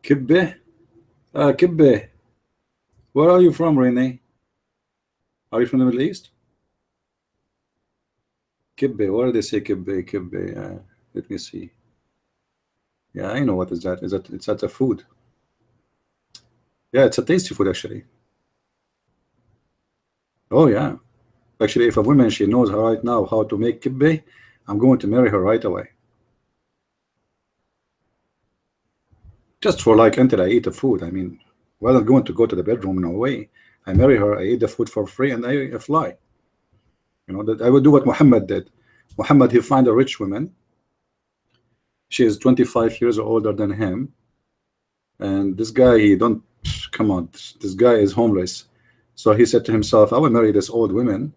Kibbe? Kibbe. Where are you from, Renee? Are you from the Middle East? Kibbe. Where do they say kibbe? Kibbe. Let me see. Yeah, I know what is that. Is that it's a food? Yeah, it's a tasty food actually. Oh yeah. Actually, if a woman she knows her right now how to make kibbe, I'm going to marry her right away. Just for like until I eat the food. I mean, well, I'm going to go to the bedroom. No way. I marry her. I eat the food for free, and I fly. You know that I would do what Muhammad did. Muhammad, he find a rich woman. She is 25 years older than him, and this guy, he don't come on. This guy is homeless, so he said to himself, "I will marry this old woman,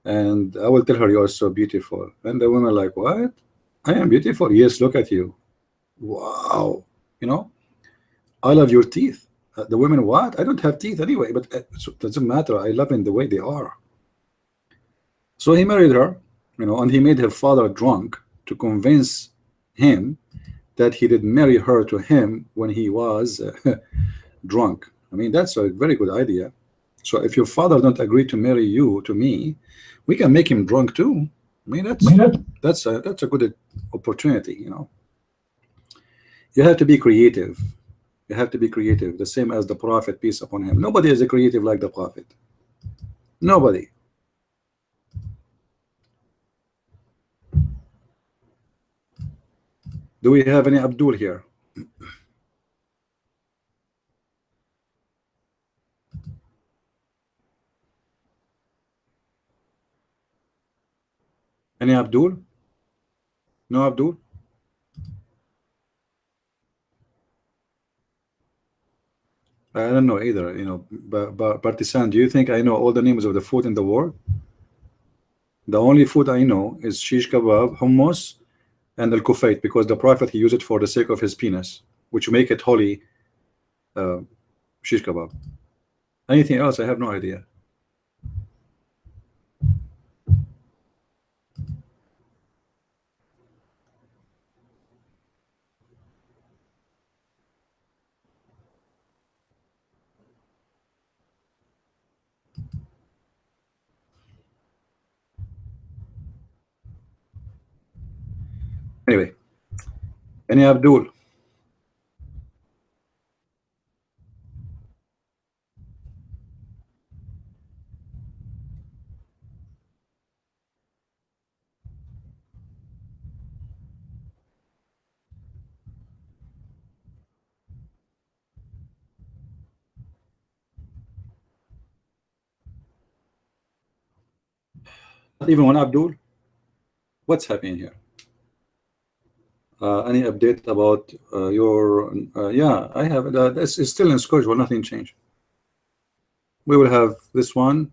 and I will tell her you are so beautiful." And the woman like, "What? I am beautiful? Yes, look at you. Wow. You know, I love your teeth." The women, what? I don't have teeth anyway, but so it doesn't matter. I love in the way they are. So he married her, you know, and he made her father drunk to convince him that he did marry her to him when he was drunk. I mean, that's a very good idea. So if your father don't agree to marry you to me, we can make him drunk too. I mean, that's a good opportunity, you know. You have to be creative. You have to be creative, the same as the prophet, peace upon him. Nobody is a creative like the prophet. Nobody. Do we have any Abdul here? Any Abdul? No Abdul? I don't know either, you know. But Partisan, do you think I know all the names of the food in the world? The only food I know is shish kebab, hummus, and al-kufayt, because the prophet he used it for the sake of his penis, which make it holy. Shish kebab. Anything else, I have no idea. Anyway, any Abdul? Not even one Abdul? What's happening here? Any update about your yeah, I have it's still in schedule, nothing changed. We will have this one.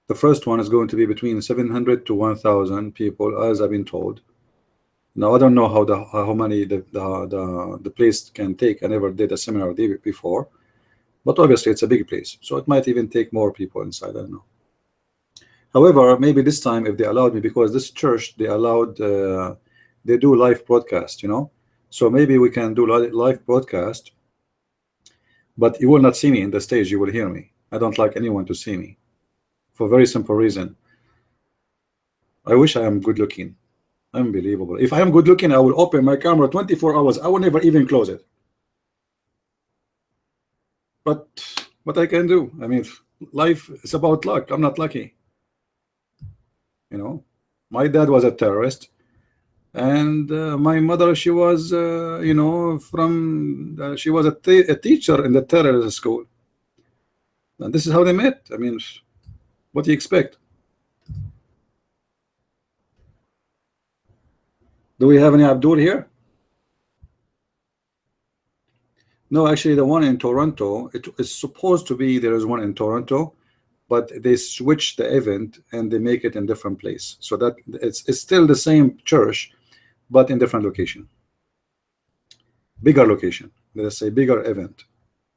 The first one is going to be between 700 to 1,000 people, as I've been told. Now I don't know how many the place can take. I never did a seminar there before, but obviously it's a big place, so it might even take more people inside. I don't know. However, maybe this time if they allowed me, because this church they allowed they do live broadcast, you know, so maybe we can do live broadcast, but you will not see me in the stage, you will hear me. I don't like anyone to see me for a very simple reason. I wish I am good looking. Unbelievable. If I am good looking, I will open my camera 24 hours. I will never even close it. But what I can do, I mean, life is about luck. I'm not lucky. You know, my dad was a terrorist, and my mother, she was you know, from she was a teacher in the terrorist school, and this is how they met. I mean, what do you expect? Do we have any Abdul here? No, actually the one in Toronto, it is supposed to be, there is one in Toronto, but they switch the event and they make it in different place, so that it's still the same church but in different location, bigger location, let us say bigger event,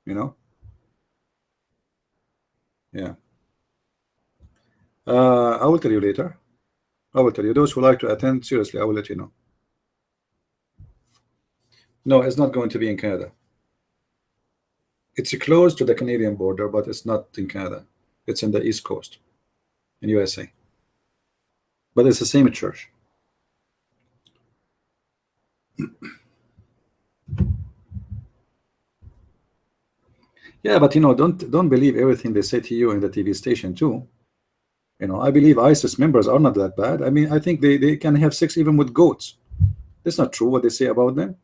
you know. Yeah. I will tell you later. I will tell you. Those who like to attend, seriously, I will let you know. No, it's not going to be in Canada. It's close to the Canadian border, but it's not in Canada. It's in the East Coast in USA, but it's the same church. Yeah, but you know, don't believe everything they say to you in the TV station too. You know, I believe ISIS members are not that bad. I mean, I think they can have sex even with goats. That's not true what they say about them.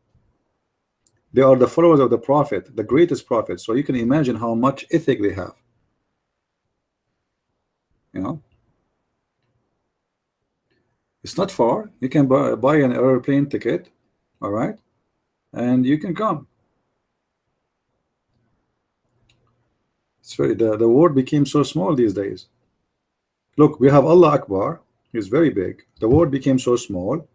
They are the followers of the prophet, the greatest prophet. So you can imagine how much ethic they have. You know, it's not far. You can buy an airplane ticket, all right, and you can come. It's very the world became so small these days. Look, we have Allah Akbar. He's very big. The world became so small,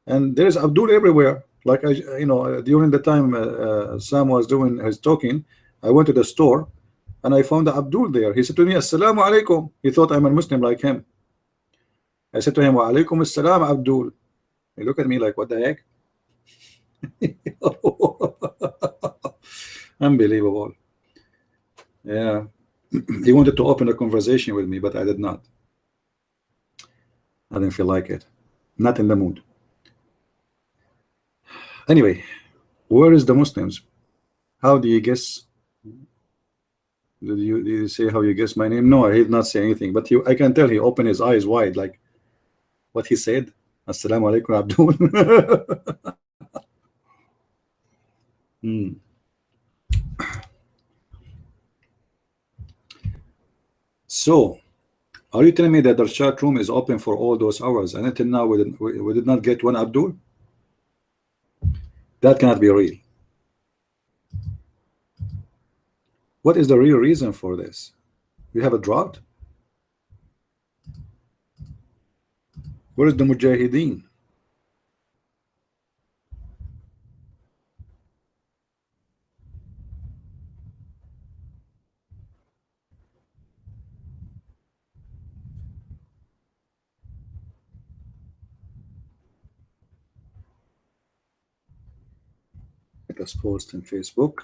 and there's Abdul everywhere. Like you know, during the time Sam was doing his talking, I went to the store, and I found Abdul there. He said to me, "Assalamu alaikum." He thought I'm a Muslim like him. I said to him, "Wa alaikum assalam, Abdul." He looked at me like, "What the heck?" Unbelievable. Yeah. He wanted to open a conversation with me, but I did not. I didn't feel like it. Not in the mood. Anyway, where is the Muslims? How do you guess? Did you say how you guess my name? No, I did not say anything. But I can tell he opened his eyes wide, like what he said. Assalamu alaikum, Abdul. So, are you telling me that the chat room is open for all those hours, and until now we did not get one Abdul? That cannot be real. What is the real reason for this? We have a drought? Where is the Mujahideen? Let us post in Facebook.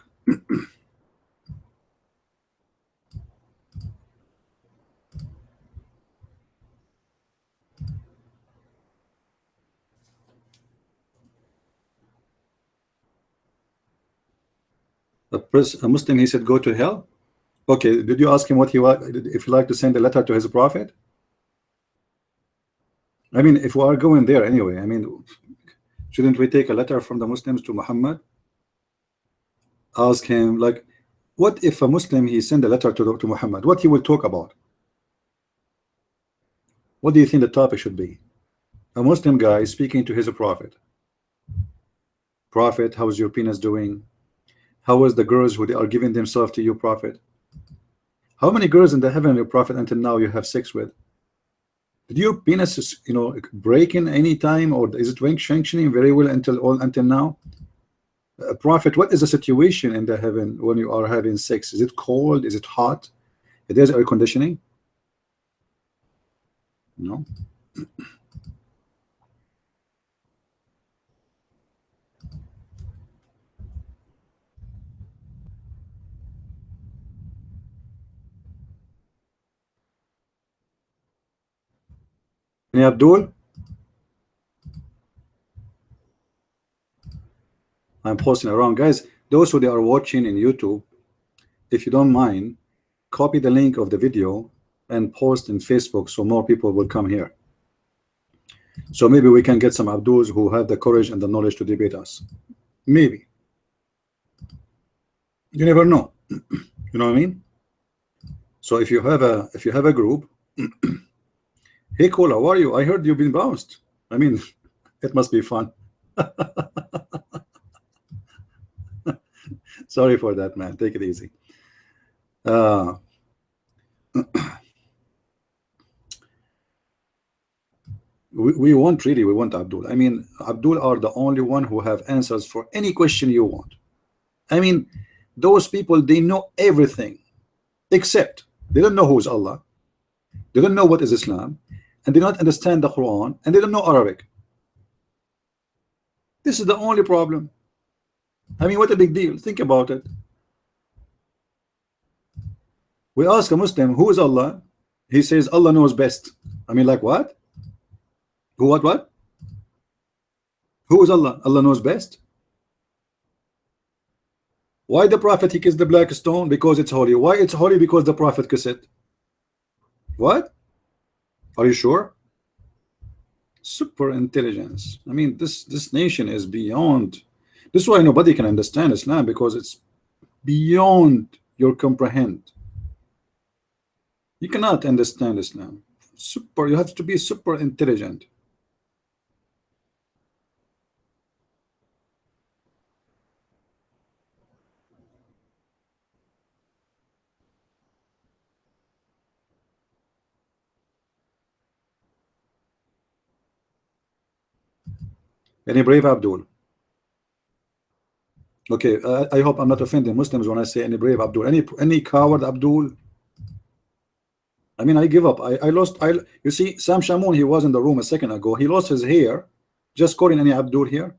A Muslim, he said, go to hell. Okay, did you ask him what if he like to send a letter to his prophet? I mean, if we are going there anyway, I mean, shouldn't we take a letter from the Muslims to Muhammad? Ask him, like, what if a Muslim he send a letter to Muhammad? What he will talk about? What do you think the topic should be? A Muslim guy speaking to his prophet. Prophet, how's your penis doing? How is the girls who they are giving themselves to you, prophet? How many girls in the heavenly prophet until now you have sex with? Did your penis, you know, break in any time, or is it functioning very well until now? Prophet, what is the situation in the heaven when you are having sex? Is it cold? Is it hot? There's air conditioning? No. Any Abdul? I'm posting around, guys. Those who they are watching in YouTube, if you don't mind, copy the link of the video and post in Facebook so more people will come here. So maybe we can get some Abduls who have the courage and the knowledge to debate us. Maybe. You never know. You know what I mean? So if you have a group, hey Cole, how are you? I heard you've been bounced. I mean, it must be fun. Sorry for that, man. Take it easy. We want Abdul. I mean, Abdul are the only one who have answers for any question you want. I mean, those people, they know everything, except they don't know who's Allah, they don't know what is Islam, and they don't understand the Quran, and they don't know Arabic. This is the only problem. I mean, what a big deal. Think about it. We ask a Muslim, who is Allah? He says Allah knows best. I mean, like what? Who, what? Who is Allah? Allah knows best. Why the Prophet he kissed the black stone? Because it's holy. Why it's holy? Because the Prophet kissed it. What? Are you sure? Super intelligence. I mean, this nation is beyond. This is why nobody can understand Islam, because it's beyond your comprehend. You cannot understand Islam. You have to be super intelligent. Any brave Abdul? Okay, I hope I'm not offending Muslims when I say any brave Abdul. Any coward Abdul? I mean, I give up. I lost. You see, Sam Shamoun, he was in the room a second ago. He lost his hair. Just calling any Abdul here.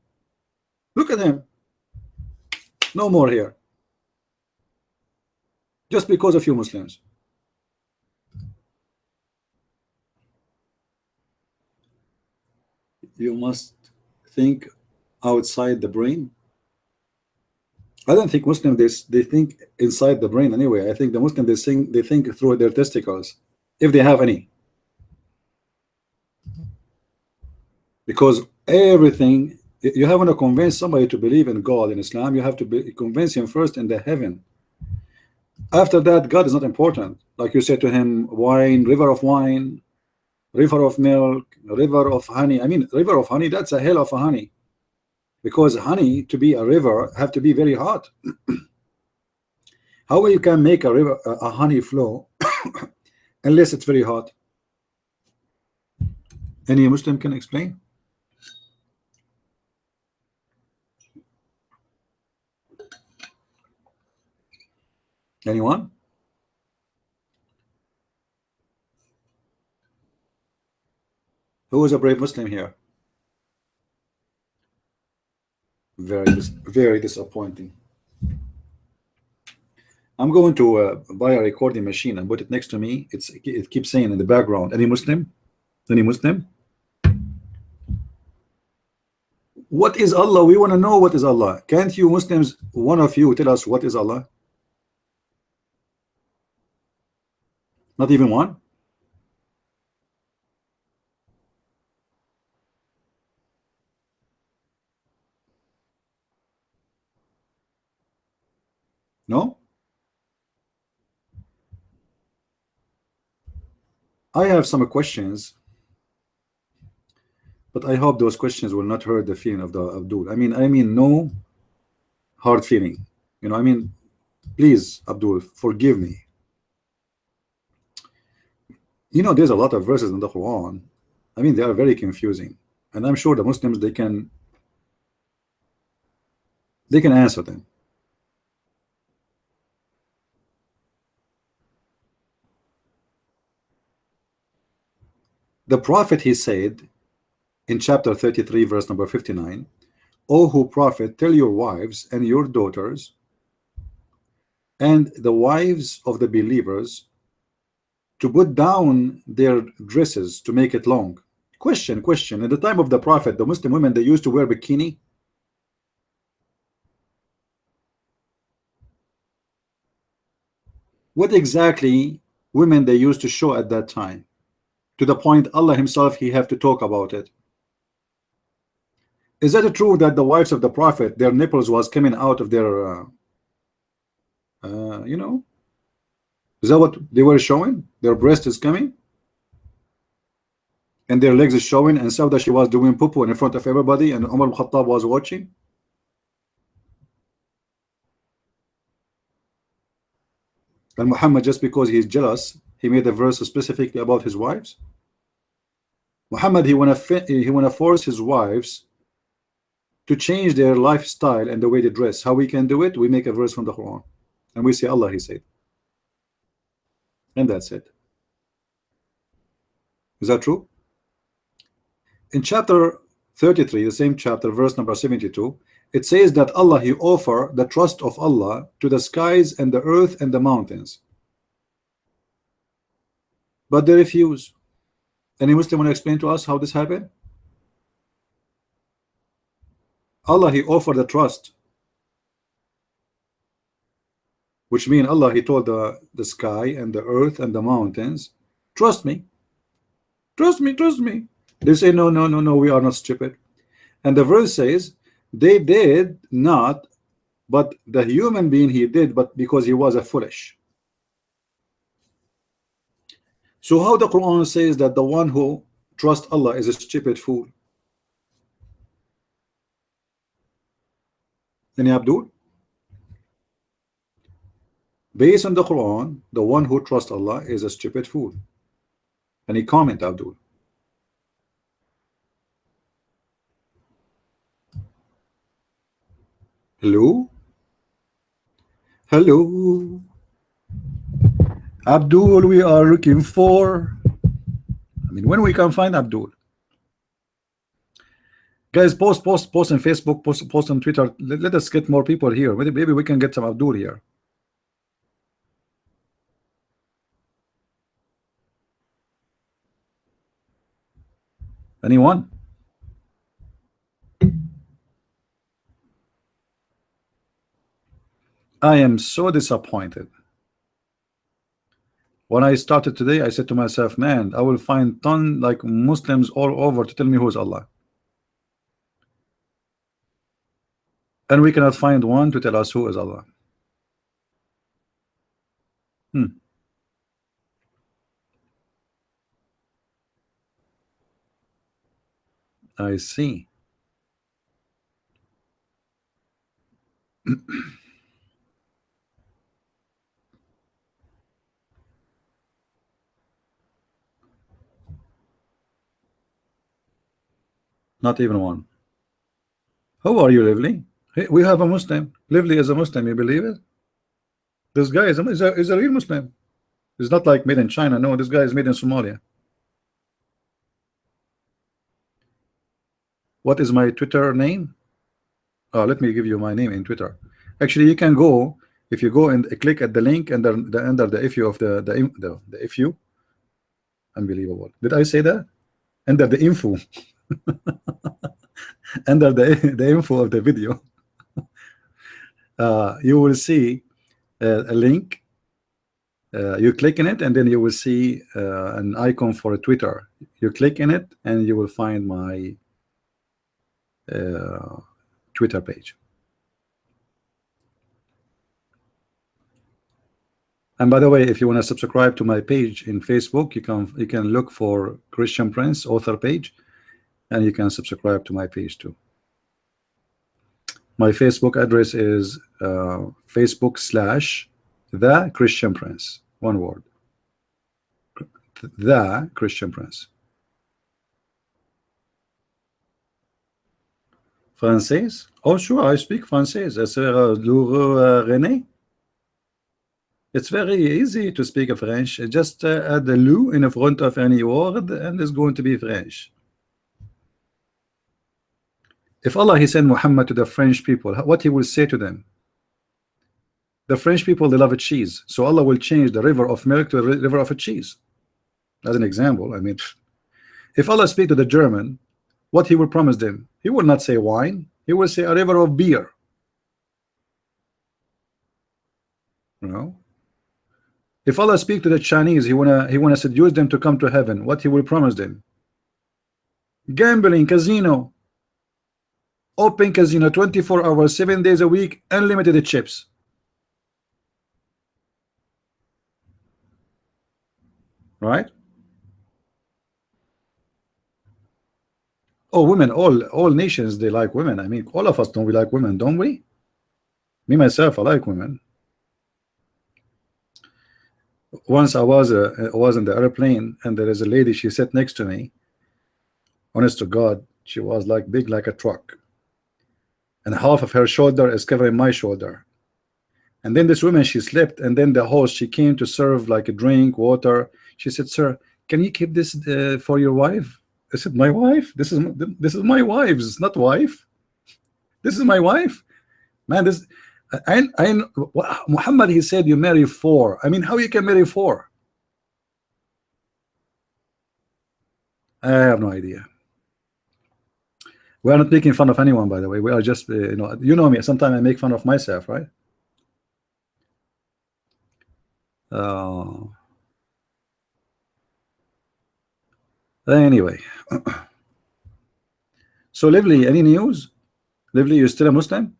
Look at him. No more hair. Just because of you Muslims. You must think outside the brain. I don't think Muslims they think inside the brain anyway. I think the Muslims they think through their testicles, if they have any. Because everything you have to convince somebody to believe in God in Islam, you have to convince him first in the heaven. After that, God is not important. Like you said to him, wine, river of wine, river of milk, river of honey. I mean, river of honey, that's a hell of a honey. Because honey, to be a river, have to be very hot. How you can make a river, a honey flow, unless it's very hot? Any Muslim can explain? Anyone? Who is a brave Muslim here? Very disappointing. I'm going to buy a recording machine and put it next to me. It keeps saying in the background, any Muslim? Any Muslim? What is Allah? We want to know what is Allah. Can't you Muslims, one of you, tell us what is Allah? Not even one? No? I have some questions, but I hope those questions will not hurt the feeling of the Abdul. I mean no hard feeling. You know, I mean, please, Abdul, forgive me. You know, there's a lot of verses in the Quran. I mean, they are very confusing, and I'm sure the Muslims they can answer them. The Prophet, he said in chapter 33 verse number 59, "O who prophet, tell your wives and your daughters and the wives of the believers to put down their dresses to make it long." Question. At the time of the Prophet, the Muslim women, they used to wear bikini. What exactly women they used to show at that time? To the point Allah himself, he have to talk about it. Is that true that the wives of the Prophet, their nipples was coming out of their you know, is that what they were showing? Their breast is coming and their legs is showing, and so that she was doing poo-poo in front of everybody, and Umar al-Khattab was watching. And Muhammad, just because he's jealous, he made a verse specifically about his wives. Muhammad, he wanna force his wives to change their lifestyle and the way they dress. How we can do it? We make a verse from the Quran and we say Allah, he said, and that's it. Is that true? In chapter 33, the same chapter, verse number 72, it says that Allah, he offer the trust of Allah to the skies and the earth and the mountains. but they refuse. Any Muslim want to explain to us how this happened? Allah, He offered the trust, which means Allah, He told the sky and the earth and the mountains, trust me, trust me, trust me. They say no, no, no, no, we are not stupid. And the verse says they did not, but the human being he did, but because he was a foolish. So how the Quran says that the one who trusts Allah is a stupid fool? Any Abdul? Based on the Quran, the one who trusts Allah is a stupid fool. Any comment, Abdul? Hello? Hello? Abdul, we are looking for. I mean, when we can find Abdul? Guys, post on Facebook, post on Twitter. Let us get more people here. Maybe we can get some Abdul here. Anyone? I am so disappointed. When I started today, I said to myself, man, I will find ton like Muslims all over to tell me who's Allah. And we cannot find one to tell us who is Allah. I see. Not even one. How are you, Lively? Hey, we have a Muslim. Lively is a Muslim. You believe it? This guy is a real Muslim. It's not like made in China. No, this guy is made in Somalia. What is my Twitter name? Oh, let me give you my name in Twitter. Actually, you can go, if you go and click at the link under the issue of the issue. Unbelievable. Did I say that? Under the info. Under the info of the video. You will see a link. You click in it, and then you will see an icon for a Twitter. You click in it, and you will find my Twitter page. And by the way, if you want to subscribe to my page in Facebook, you can look for Christian Prince author page, and you can subscribe to my page too. My Facebook address is Facebook/The Christian Prince. One word. The Christian Prince. Français? Oh, sure, I speak Français. René? It's very easy to speak French. Just add the "lu" in front of any word, and it's going to be French. If Allah He sent Muhammad to the French people, what He will say to them? The French people, they love cheese, so Allah will change the river of milk to a river of cheese. As an example, I mean, if Allah speak to the German, what He will promise them? He will not say wine. He will say a river of beer. You know. If Allah speak to the Chinese, He wanna seduce them to come to heaven. What He will promise them? Gambling, casino, open casino, 24 hours, 7 days a week, unlimited chips. Right? Oh, women, all nations, they like women. I mean, all of us, don't we like women, don't we? Me myself, I like women. Once I was in the airplane, and there is a lady, she sat next to me. Honest to God, she was like big like a truck, and half of her shoulder is covering my shoulder. And then this woman, she slept, and then the host, she came to serve like a drink, water. She said, "Sir, can you keep this for your wife?" I said, "My wife? This is my wife's, not wife. This is my wife, man. This." Muhammad, he said you marry 4. I mean, how you can marry 4? I have no idea. We are not making fun of anyone, by the way. We are just, you know me. Sometimes I make fun of myself, right? Anyway, so Lively, any news? Lively, you still a Muslim?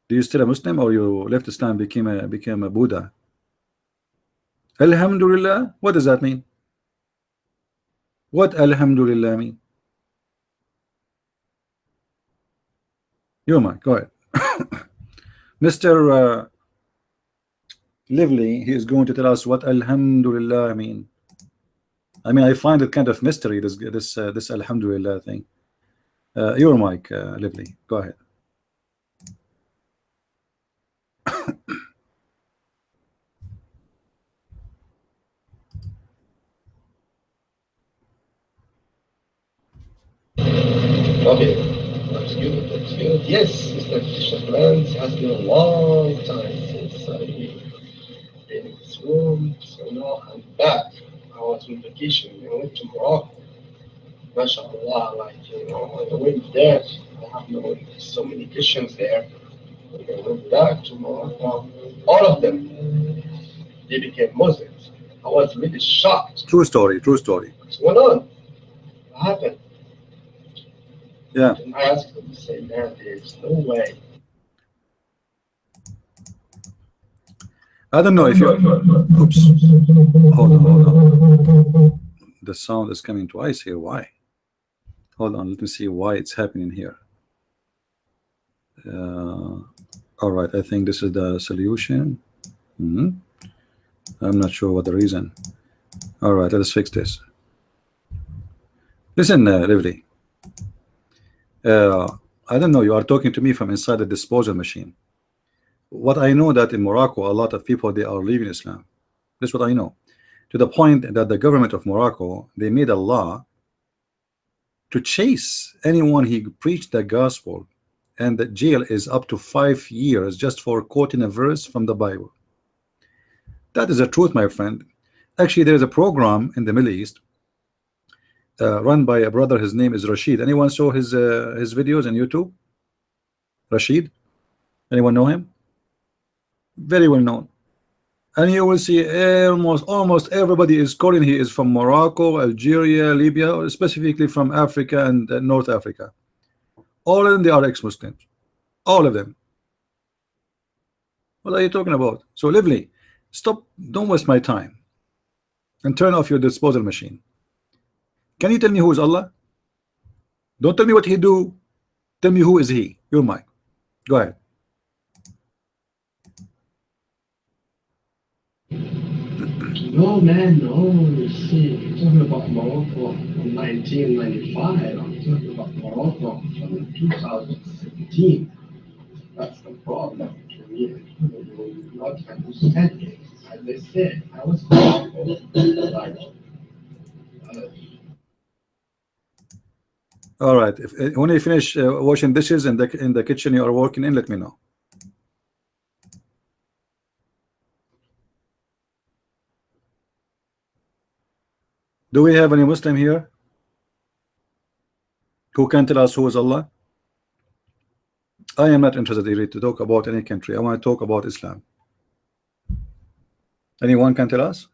Do you still a Muslim, or you left Islam, became a Buddha? Alhamdulillah. What does that mean? What Alhamdulillah mean? You might go ahead. Mr. Lively, he is going to tell us what Alhamdulillah mean. I mean, I find it kind of mystery, this Alhamdulillah thing. Your mic, Lively, go ahead. Okay, that's good, that's good. Yes, Mr. Shahran, it has been a long time since I've been in this room, so now I'm back. I was on vacation, I went to Morocco. MashaAllah, when I went there, I have known so many Christians there. When I went back to Morocco, all of them, they became Muslims. I was really shocked. True story, true story. What's going on? What happened? Yeah. And I asked them to say, man, there's no way. I don't know if you. Oops. Hold on. The sound is coming twice here. Why? Hold on. Let me see why it's happening here. All right. I think this is the solution. I'm not sure what the reason. All right. Let's fix this. Listen, Lively. I don't know. You are talking to me from inside the disposal machine. What I know that in Morocco, a lot of people, they are leaving Islam. That's what I know. To the point that the government of Morocco, they made a law to chase anyone who preached the gospel, and the jail is up to 5 years just for quoting a verse from the Bible. That is the truth, my friend. Actually, there is a program in the Middle East run by a brother. His name is Rashid. Anyone saw his videos on YouTube? Rashid? Anyone know him? Very well known. And you will see almost everybody is calling he is from Morocco, Algeria, Libya, specifically from Africa and North Africa. All of them, they are ex-Muslims. All of them. What are you talking about? So Lively, stop, don't waste my time, and turn off your disposal machine. Can you tell me who is Allah? Don't tell me what he do. Tell me who is he. Your mic. Go ahead. No, man, no. You see, I'm talking about Morocco from 1995. I'm talking about Morocco from 2017. That's the problem for me. You not understanding. As I said, I was like, all right. When you finish washing dishes in the kitchen you are working in, let me know. Do we have any Muslim here who can tell us who is Allah? I am not interested really to talk about any country. I want to talk about Islam. Anyone can tell us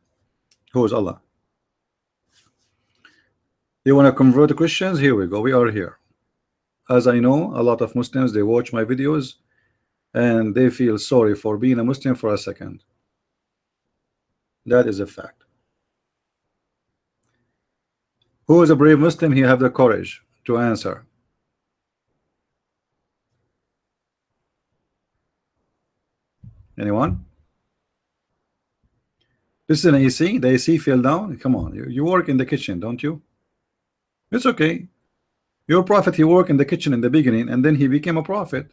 who is Allah? You want to convert to Christians? Here we go. We are here. As I know, a lot of Muslims, they watch my videos and they feel sorry for being a Muslim for a second. That is a fact. Who is a brave Muslim? He have the courage to answer. Anyone? This is an AC. The AC fell down. Come on, you work in the kitchen, don't you? It's okay. Your prophet, he worked in the kitchen in the beginning, and then he became a prophet.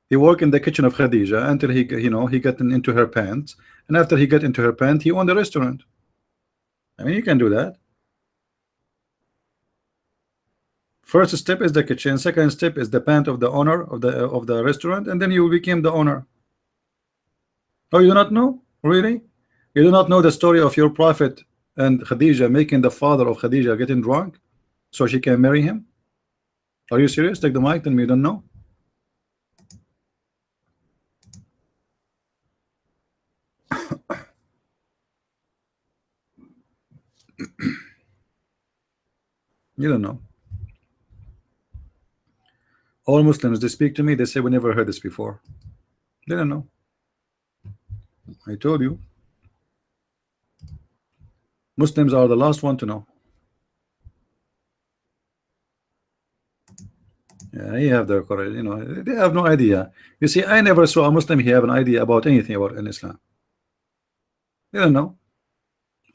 He worked in the kitchen of Khadija until he, he got into her pants, and after he got into her pants, he owned a restaurant. I mean, you can do that. First step is the kitchen. Second step is the pant of the owner of the restaurant, and then you became the owner. Oh, you do not know? Really? You do not know the story of your prophet and Khadija making the father of Khadija getting drunk so she can marry him? Are you serious? Take the mic, tell me you don't know. You don't know. All Muslims, they speak to me, they say we never heard this before. They don't know. I told you. Muslims are the last one to know. Yeah, they have their courage, you know, they have no idea. You see, I never saw a Muslim here have an idea about anything about in Islam. They don't know.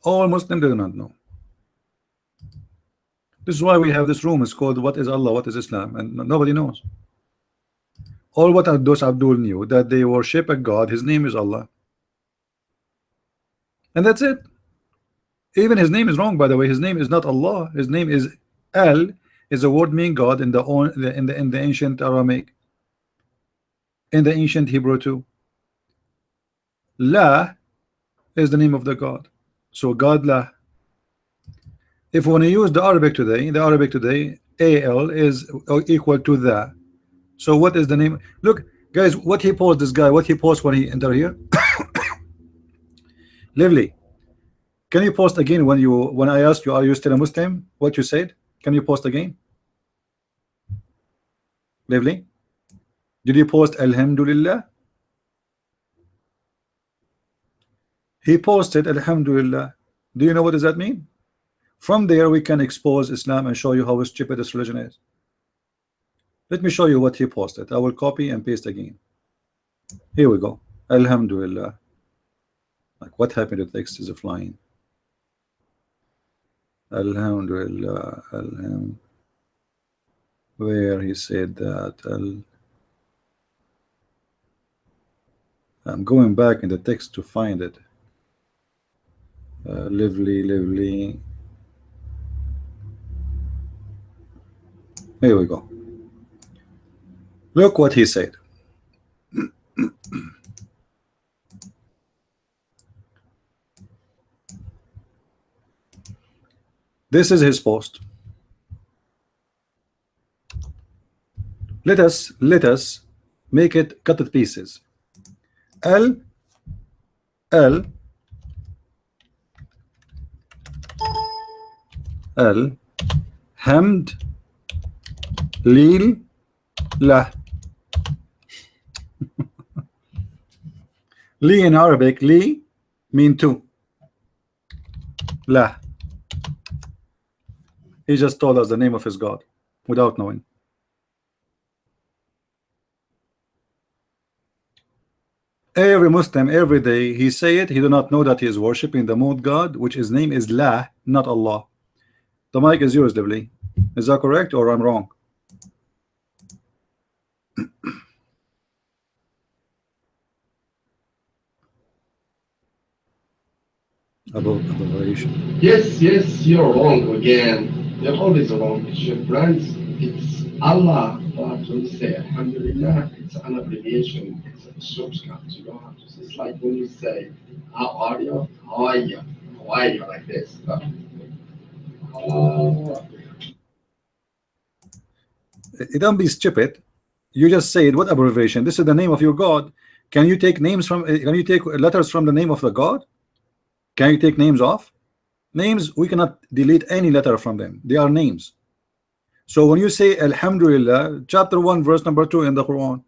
All Muslims do not know. This is why we have this room. It's called What is Allah? What is Islam? And nobody knows. All what those Abdul knew, that they worship a God, his name is Allah, and that's it. Even his name is wrong, by the way. His name is not Allah. His name is Al, is a word meaning God in the ancient Aramaic, in the ancient Hebrew too. La is the name of the God. So God La. If when you use the Arabic today, Al is equal to the. So what is the name? Look, guys, what he posed, this guy, what he posed when he entered here. Lively. Can you post again when I asked you, are you still a Muslim? What you said? Can you post again? Lively. Did you post Alhamdulillah? He posted Alhamdulillah. Do you know what does that mean? From there we can expose Islam and show you how stupid this religion is. Let me show you what he posted. I will copy and paste again. Here we go. Alhamdulillah. Like what happened to the text is flying. Alhamdulillah. Where he said that. I'm going back in the text to find it. Lively. Here we go. Look what he said. This is his post. Let us make it cut it pieces. Hamd Lillah. Li in Arabic, li mean to. La. He just told us the name of his God without knowing. Every Muslim every day he say it, he do not know that he is worshiping the moon God, which his name is La, not Allah. The mic is yours, Devli. Is that correct or I'm wrong? Aberration. Yes, you're wrong again. You're always wrong. It's your friends. It's Allah. But when you say Alhamdulillah, it's an abbreviation. It's a shortcut. You don't have to. It's like when you say, how are you? How are you? How are you? Like this. Don't be stupid. You just said what abbreviation? This is the name of your God. Can you take names from? Can you take letters from the name of the God? Can you take names off? Names, we cannot delete any letter from them. They are names. So when you say Alhamdulillah, chapter 1 verse number 2 in the Quran,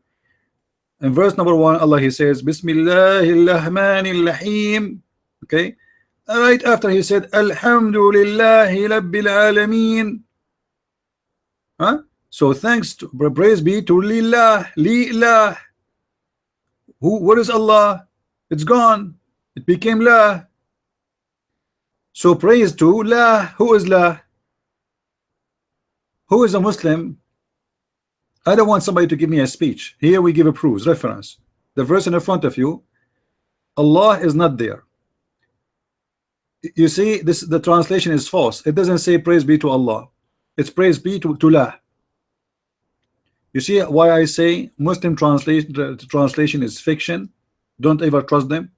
in verse number 1 Allah he says Bismillahirrahmanirrahim. Okay, right after he said Alhamdulillahi Rabbil Alameen. So thanks to, praise be to Lillah, Lillah. What is Allah? It's gone. It became La. So praise to La. Who is La? Who is a Muslim? I don't want somebody to give me a speech. Here we give a proofs, reference. The verse in front of you, Allah is not there. You see, the translation is false. It doesn't say praise be to Allah. It's praise be to La. You see why I say Muslim translation is fiction? Don't ever trust them.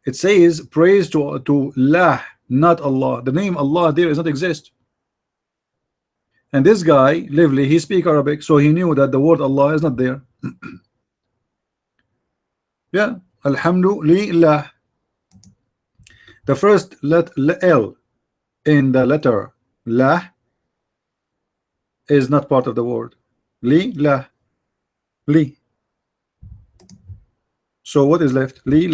It says praise to lah, not Allah. The name Allah there does not exist. And this guy, Lively, he speak Arabic, so he knew that the word Allah is not there. Yeah, Alhamdulillah. The first L in the letter lah is not part of the word. Li. So what is left? Li.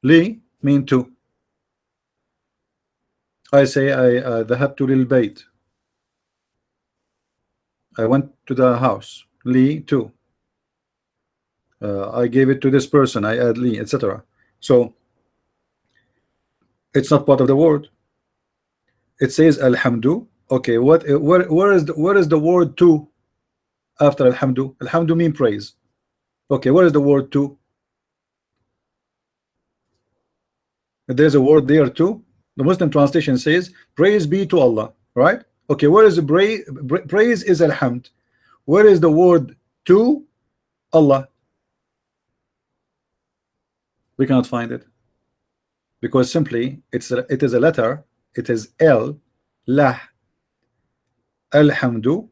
Li mean to. I say I ذهبت للبيت. I went to the house. Li to. I gave it to this person. I add li, etc. So it's not part of the word. It says alhamdu. Okay, where is the word to after alhamdu? Alhamdu mean praise. Okay, where is the word to? There's a word there too. The Muslim translation says praise be to Allah, right? Okay, where is the praise is alhamd. Where is the word to Allah? We cannot find it because simply it is a letter. It is L, lah, alhamdu,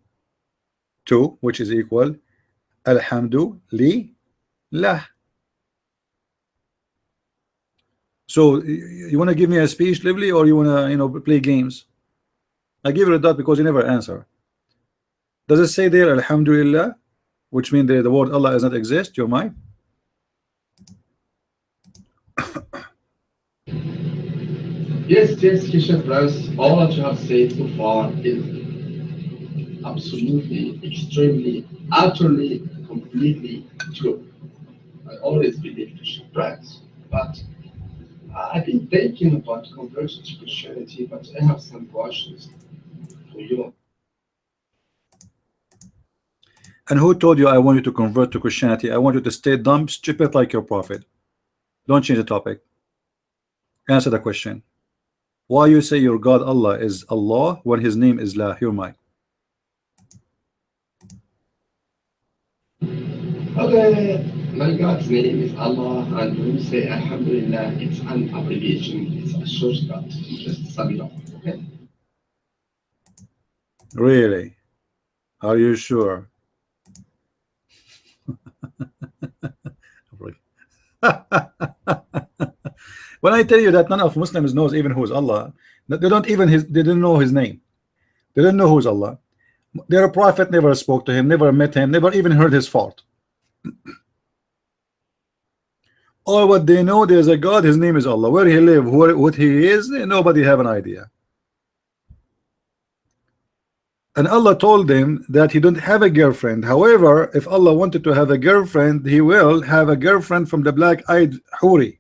to, which is equal alhamdu li lah. So you want to give me a speech, Lively, or you want to play games? I give it a dot because you never answer. Does it say there alhamdulillah, which means the word Allah does not exist? Your mind? Yes, Christian friends, all that you have said so far is absolutely, extremely, utterly, completely true. I always believe Christian friends, but I've been thinking about conversion to Christianity, but I have some questions for you. And who told you I want you to convert to Christianity? I want you to stay dumb, stupid like your prophet. Don't change the topic. Answer the question. Why you say your God Allah is Allah when his name is La? Your mic. Okay, my God's name is Allah, and when you say Alhamdulillah, it's an abbreviation, it's a shortcut. Just sum it up, okay? Really? Are you sure? When I tell you that none of Muslims knows even who is Allah, they didn't know his name. They didn't know who's Allah. Their prophet never spoke to him, never met him, never even heard his fault. All what they know, there's a God, his name is Allah. Where he live, what he is, nobody have an idea. And Allah told them that he don't have a girlfriend. However, if Allah wanted to have a girlfriend, he will have a girlfriend from the black-eyed huri,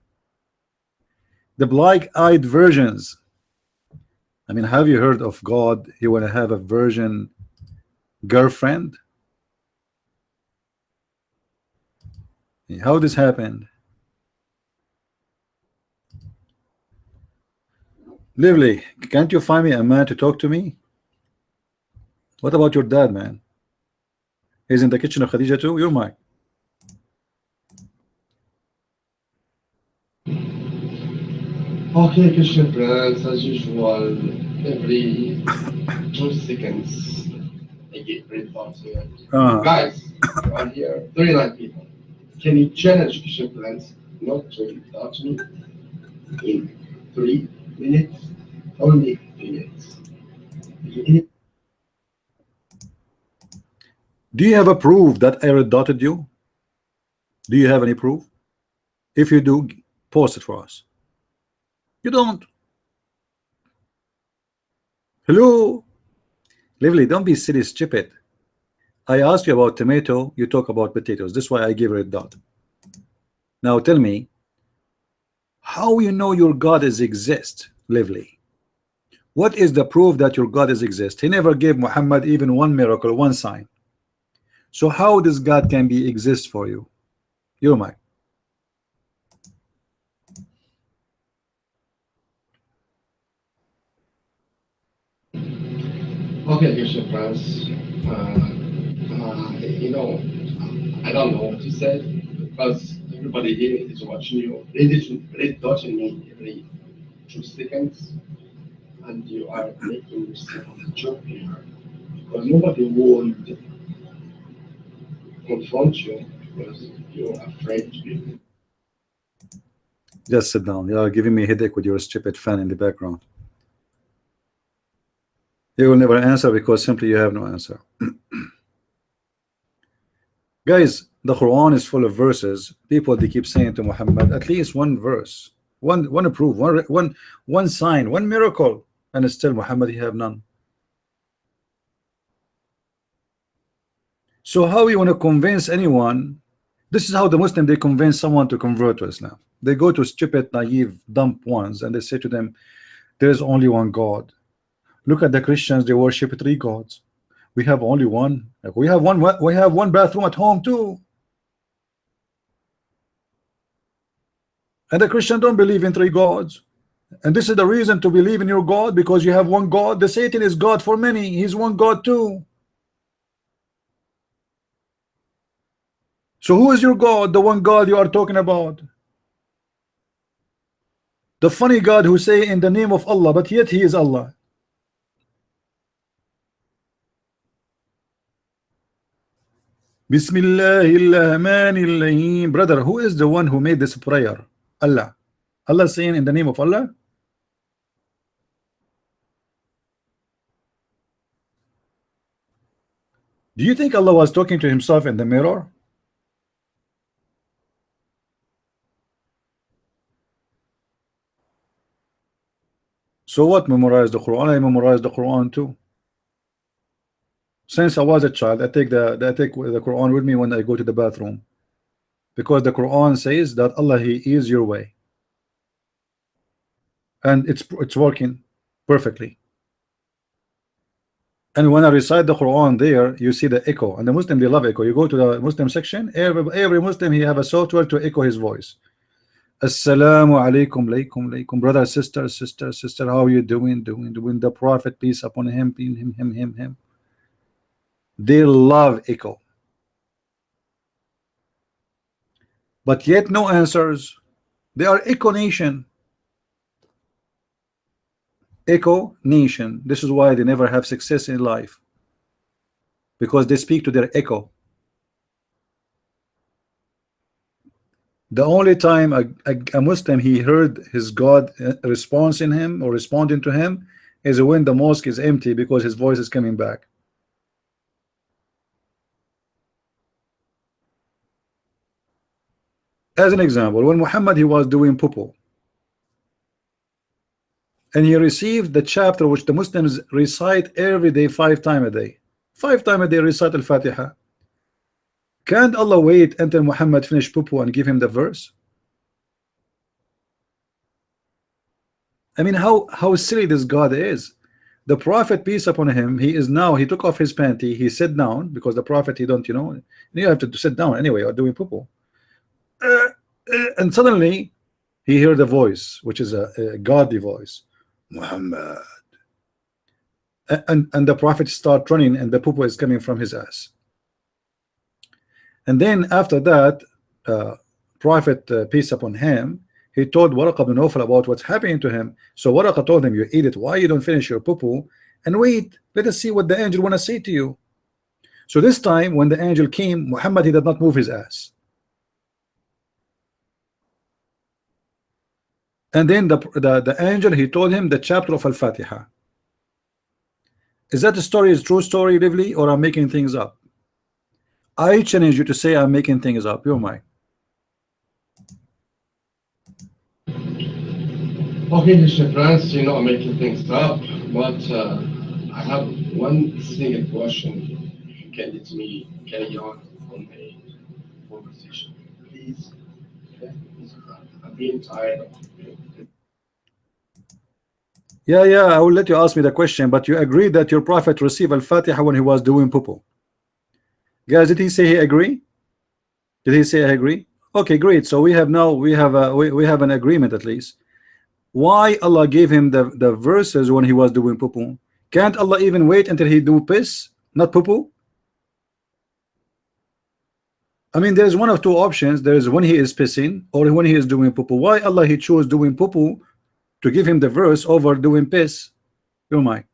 the black-eyed virgins. I mean, have you heard of God? He want to have a virgin girlfriend? How this happened? Lively, can't you find me a man to talk to me? What about your dad, man? He's in the kitchen of Khadija too? You're mine. Okay, Christian friends, as usual, every 2 seconds, I get red thoughts here. Guys, you are here, 39 people. Can you challenge Christian friends not to talk to me in 3 minutes? Only 3 minutes. Do you have a proof that I red dotted you? Do you have any proof? If you do, post it for us. You don't. Hello? Lively, don't be silly, stupid. I asked you about tomato, you talk about potatoes. This is why I gave it a dot. Now tell me, how you know your God is exist, Lively? What is the proof that your God is exist? He never gave Muhammad even one miracle, one sign. So how this God can be exist for you? You're mine. Okay, Christian friends. You know, I don't know what to say because everybody here is watching you, read touching me every 2 seconds, and you are making yourself a joke here because nobody would confront you because you're afraid to be. Just sit down. You are giving me a headache with your stupid fan in the background. You will never answer because simply you have no answer. Guys, the Quran is full of verses. People, they keep saying to Muhammad, at least one verse, one proof, one sign, one miracle, and still Muhammad, he have none. So how you want to convince anyone? This is how the Muslim, they convince someone to convert to Islam. They go to stupid, naive, dumb ones, and they say to them, there is only one God. Look at the Christians, they worship 3 gods. We have only one. We have one bathroom at home too. And the Christian don't believe in 3 gods. And this is the reason to believe in your God, because you have one God. The Satan is God for many. He's one God too. So who is your God? The one God you are talking about. The funny God who say in the name of Allah, but yet he is Allah. Bismillahirrahmanirrahim. Brother, who is the one who made this prayer? Allah. Allah saying in the name of Allah. Do you think Allah was talking to himself in the mirror? So what? Memorize the Quran? I memorize the Quran too. Since I was a child, I take the Quran with me when I go to the bathroom, because the Quran says that Allah, he is your way, and it's working perfectly. And when I recite the Quran there, you see the echo, and the Muslim, they love echo. You go to the Muslim section, every Muslim, he have a software to echo his voice. Assalamu alaikum, brother, sister, how are you doing? The Prophet, peace upon him, him. They love echo, but yet no answers. They are echo nation. Echo nation. This is why they never have success in life, because they speak to their echo. The only time a Muslim, he heard his God response in him or responding to him is when the mosque is empty, because his voice is coming back. As an example, when Muhammad, he was doing poo, and he received the chapter which the Muslims recite every day, 5 times a day. 5 times a day recite al-Fatiha. Can't Allah wait until Muhammad finish poo and give him the verse? I mean, how silly this God is. The Prophet, peace upon him, he took off his panty, he sat down, because the Prophet, he don't, you have to sit down anyway or doing poo. And suddenly he heard a voice, which is a godly voice, Muhammad, and the Prophet start running, and the poo is coming from his ass. And then after that, Prophet, peace upon him, he told Waraqah bin Nawfal about what's happening to him. So Waraqah told him, you idiot, why you don't finish your poo and wait, let us see what the angel want to say to you. So this time when the angel came, Muhammad, he did not move his ass. And then the angel, he told him the chapter of Al-Fatiha. Is that the story, is true story, Lively, or I'm making things up? I challenge you to say I'm making things up. You're mine. Okay, Mr. France, you're not making things up, but I have one single question. If you can let me carry on the conversation, please. Okay? I'm being tired of it. Yeah, I will let you ask me the question, but you agree that your Prophet received Al-Fatiha when he was doing poo. Guys, did he say he agree? Did he say I agree? Okay, great. So we have an agreement at least. Why Allah gave him the verses when he was doing poo? Can't Allah even wait until he do piss, not poo? I mean, there's one of two options. There is when he is pissing or when he is doing poo-poo. Why Allah he chose doing poo-poo to give him the verse over doing piss? Your mind.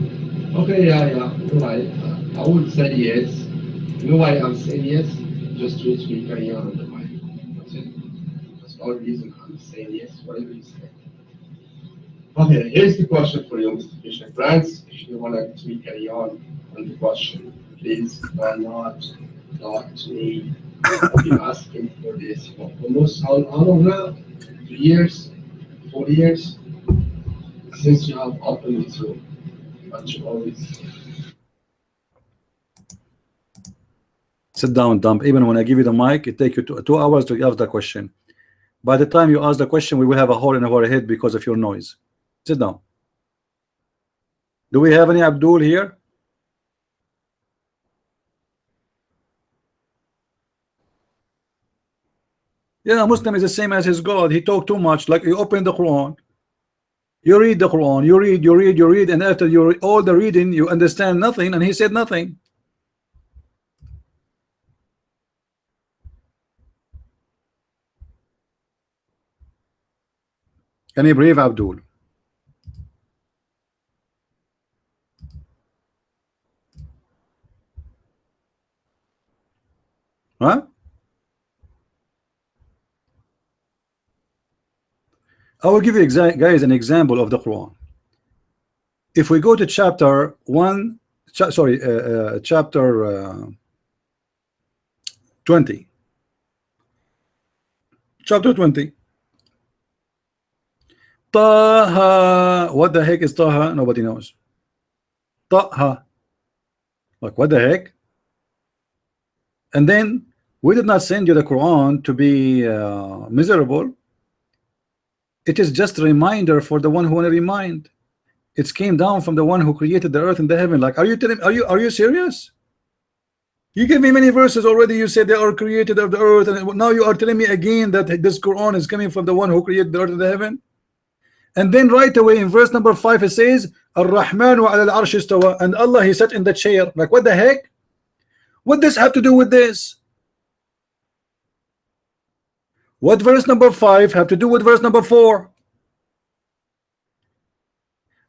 Okay, yeah, you're right. I would say yes. You know why I'm saying yes? Just to me carry on the mind. That's it. That's the only reason I'm saying yes, whatever you say. Okay, here's the question for you, Mr. Fisher. France, if you want to carry on the question, please, why not talk to me? I've been asking for this for almost how long now? 2 years? 4 years? Since you have opened this room. But you always Sit down, dump. Even when I give you the mic, it takes you 2 hours to ask the question. By the time you ask the question, we will have a hole in our head because of your noise. Sit down. Do we have any Abdul here? Yeah, a Muslim is the same as his God. He talk too much. Like you open the Quran, you read the Quran, you read, and after you read all the reading, you understand nothing, and he said nothing. Can you brave Abdul? Huh? I will give you guys an example of the Quran. If we go to chapter 1, chapter 20. Chapter 20. Taha. What the heck is Taha? Nobody knows. Taha. Like what the heck? And then we did not send you the Quran to be miserable. It is just a reminder for the one who want to remind. It came down from the one who created the earth and the heaven. Like, are you serious? You gave me many verses already. You said they are created of the earth, and now you are telling me again that this Quran is coming from the one who created the earth and the heaven. And then right away in verse number 5 it says Ar-Rahmanu ala al-arsh istawa, and Allah he sat in the chair. Like what the heck? What does have to do with this? What verse number 5 have to do with verse number 4?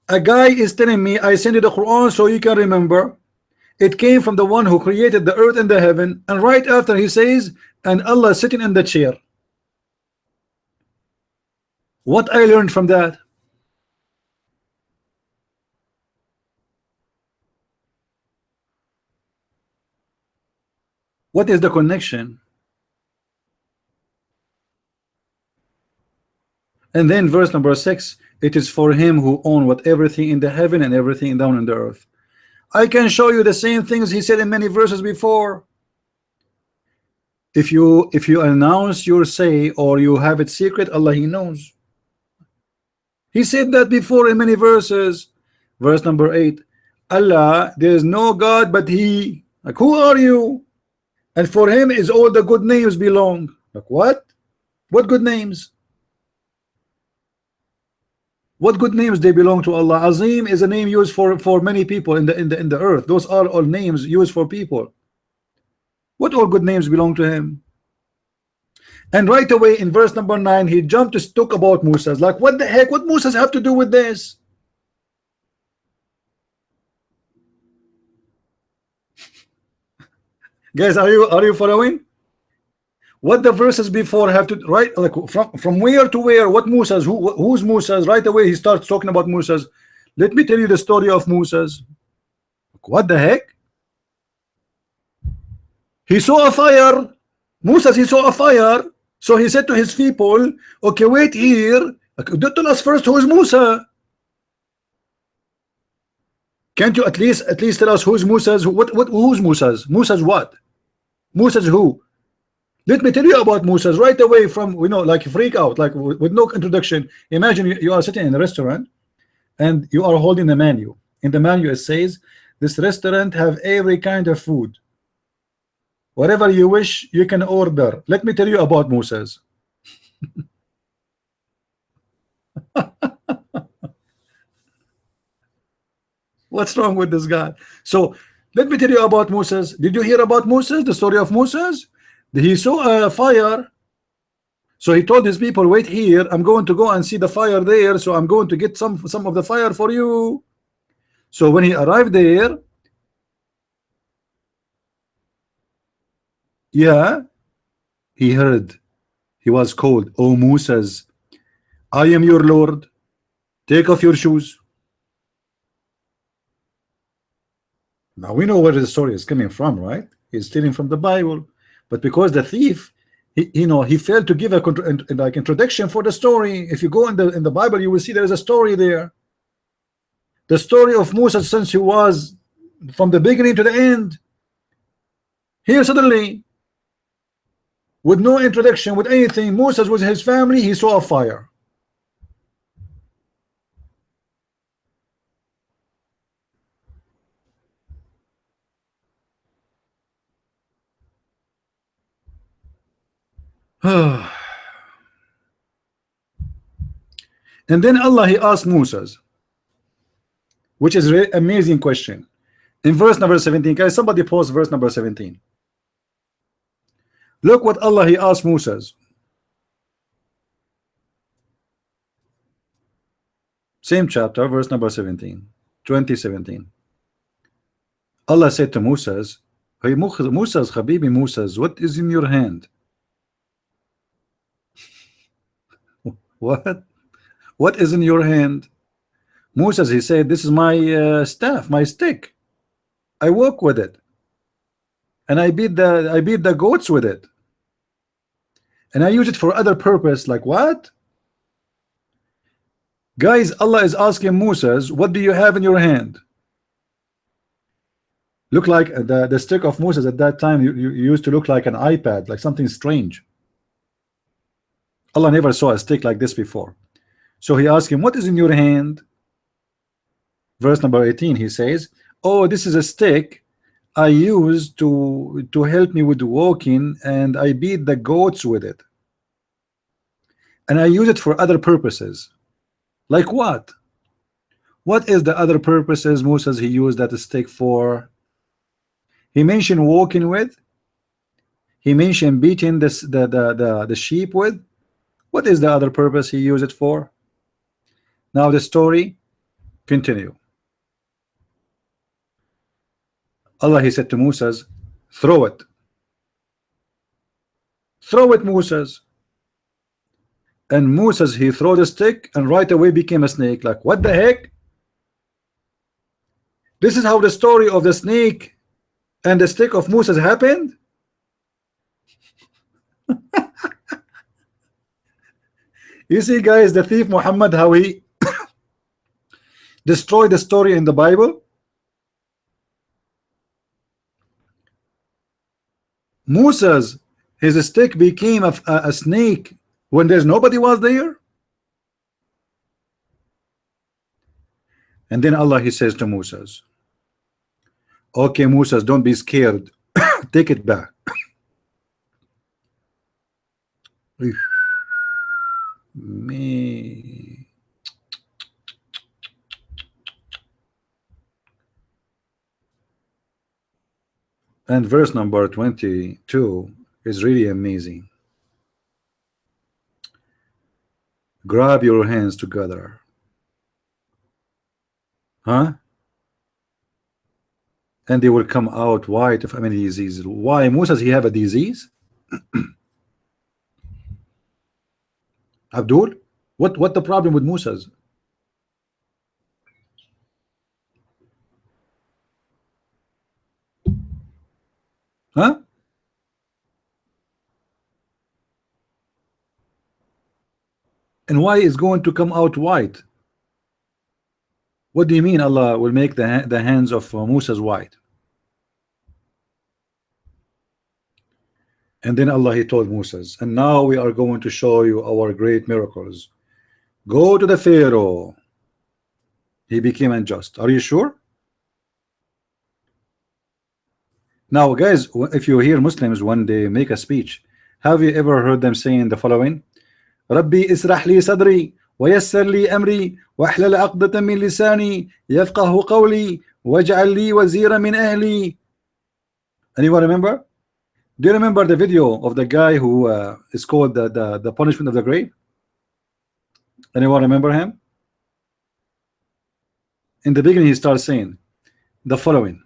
A guy is telling me I send you the Quran so you can remember it came from the one who created the earth and the heaven, and right after he says and Allah sitting in the chair. What I learned from that? What is the connection? And then verse number 6, it is for him who own what everything in the heaven and everything down in the earth. I can show you the same things he said in many verses before. If you announce your say or you have it secret, Allah he knows. He said that before in many verses. Verse number 8, Allah, there is no God but he. Like who are you? And for him is all the good names belong. Like what? What good names? What good names they belong to Allah? Azim is a name used for many people in the earth. Those are all names used for people. What all good names belong to him? And right away in verse number 9 he jumped to talk about Musa's. Like what the heck? What Musa's have to do with this? Guys, are you following? What the verses before have to, right, like from where to where? What Musa's? Who's Musa's? Right away he starts talking about Musa's. Let me tell you the story of Musa's. What the heck? He saw a fire. Musa, he saw a fire, so he said to his people, okay, wait here. Don't tell us first who is Musa. Can't you at least tell us who's Musa's? Who's Musa's? Musa's what? Musa's who? Let me tell you about Musa's right away from, like freak out, like with no introduction. Imagine you are sitting in a restaurant and you are holding the menu. In the menu it says this restaurant have every kind of food. Whatever you wish you can order. Let me tell you about Musa's. What's wrong with this guy? So Let me tell you about Moses. Did you hear about Moses, the story of Moses? He saw a fire, so he told his people, wait here, I'm going to go and see the fire there, so I'm going to get some of the fire for you. So when he arrived there, yeah, he heard, he was called, oh Moses, I am your Lord, take off your shoes. Now we know where the story is coming from, right? He's stealing from the Bible, but because the thief, he failed to give a like introduction for the story. If you go in the Bible, you will see there is a story there. The story of Moses since he was from the beginning to the end. Here suddenly, with no introduction, with anything, Moses with his family, he saw a fire. And then Allah, he asked Moses, which is an amazing question. In verse number 17, guys, somebody post verse number 17. Look what Allah, he asked Moses. Same chapter, verse number 17, 2017. Allah said to Moses, hey Moses, Habibi Moses, what is in your hand? What is in your hand? Moses, he said, this is my staff, my stick. I walk with it, and I beat the goats with it, and I use it for other purpose. Like what? Guys, Allah is asking Moses, what do you have in your hand? Look like the stick of Moses at that time. You used to look like an iPad, like something strange. Allah never saw a stick like this before. So he asked him, what is in your hand? Verse number 18, he says, oh, this is a stick I use to help me with walking, and I beat the goats with it, and I use it for other purposes. Like what? What is the other purposes Moses he used that stick for? He mentioned walking with. He mentioned beating the sheep with. What is the other purpose he used it for? Now the story continue. Allah, he said to Moses, throw it. Throw it, Moses. And Moses, he threw the stick and right away became a snake. Like what the heck? This is how the story of the snake and the stick of Moses happened? You see, guys, the thief Muhammad, how he destroyed the story in the Bible. Moses, his stick became a snake when there's nobody was there. And then Allah, he says to Moses, okay, Moses, don't be scared. Take it back. Me. And verse number 22 is really amazing. Grab your hands together. Huh? And they will come out white of any disease. Why? Moses, he have a disease? Abdul, what the problem with Moses? Huh? And why is going to come out white? What do you mean Allah will make the hands of Moses white? And then Allah, he told Moses, and now we are going to show you our great miracles. Go to the Pharaoh. He became unjust. Are you sure? Now guys, if you hear Muslims one day make a speech, have you ever heard them saying the following? Rabbi israh li sadri wa yassir li amri wa ahlal aqdatan min lisani yafqahu qawli وَاجْعَلْ لِي وَزِيرًا مِنْ أَهْلِي. Anyone remember? Do you remember the video of the guy who is called the punishment of the grave? Anyone remember him? In the beginning he starts saying the following: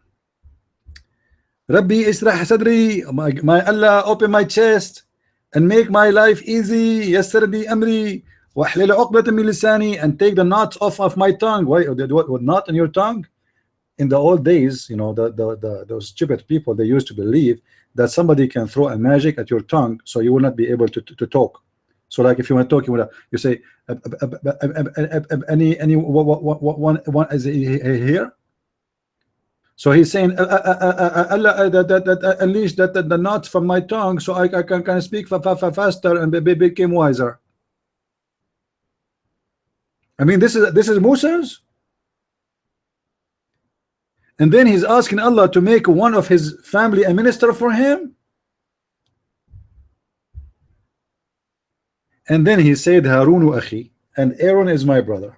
Rabbi israh sadri, my Allah, open my chest and make my life easy. Yassir li amri wahlil uqdatan min lisani, and take the knots off of my tongue. Why what knot in your tongue? In the old days, you know, those stupid people, they used to believe that somebody can throw a magic at your tongue so you will not be able to talk. So like if you want to talk, you say any one is here. So he's saying Allah unleash the knots from my tongue so I can speak faster and became wiser. I mean, this is Moses. And then he's asking Allah to make one of his family a minister for him. And then he said, Harunu akhi, and Aaron is my brother.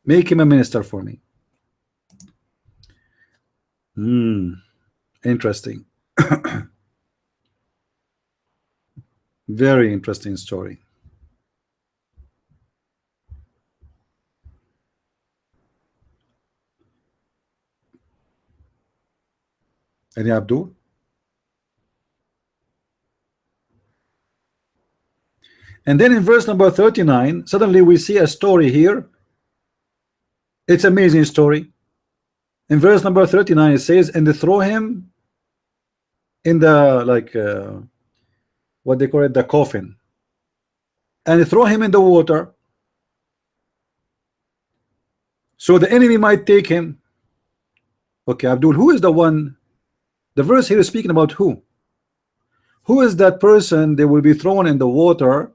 Make him a minister for me. Interesting. Very interesting story. Any Abdul? And then in verse number 39, suddenly we see a story here. It's an amazing story. In verse number 39 it says, and they throw him in the like what they call it, the coffin, and they throw him in the water so the enemy might take him. Okay, Abdul, who is the one? The verse here is speaking about who? Who is that person? They will be thrown in the water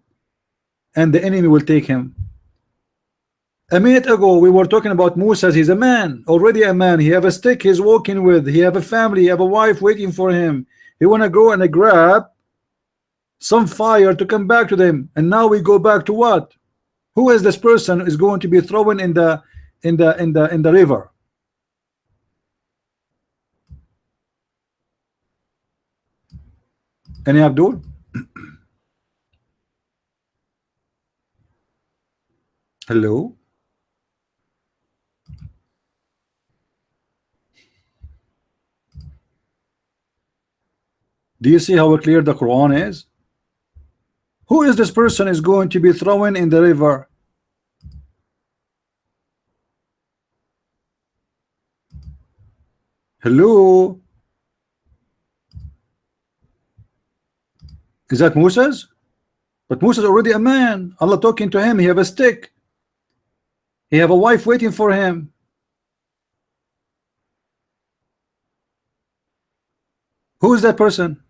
and the enemy will take him. A minute ago we were talking about Musa. He's a man, already a man. He have a stick he's walking with. He have a family, he have a wife waiting for him. He want to go and grab some fire to come back to them. And now we go back to what? Who is this person is going to be thrown in the river? Any Abdul? Hello? Do you see how clear the Quran is? Who is this person is going to be thrown in the river? Hello? Is that Moses? But Moses already a man. Allah talking to him. He have a stick. He have a wife waiting for him. Who is that person?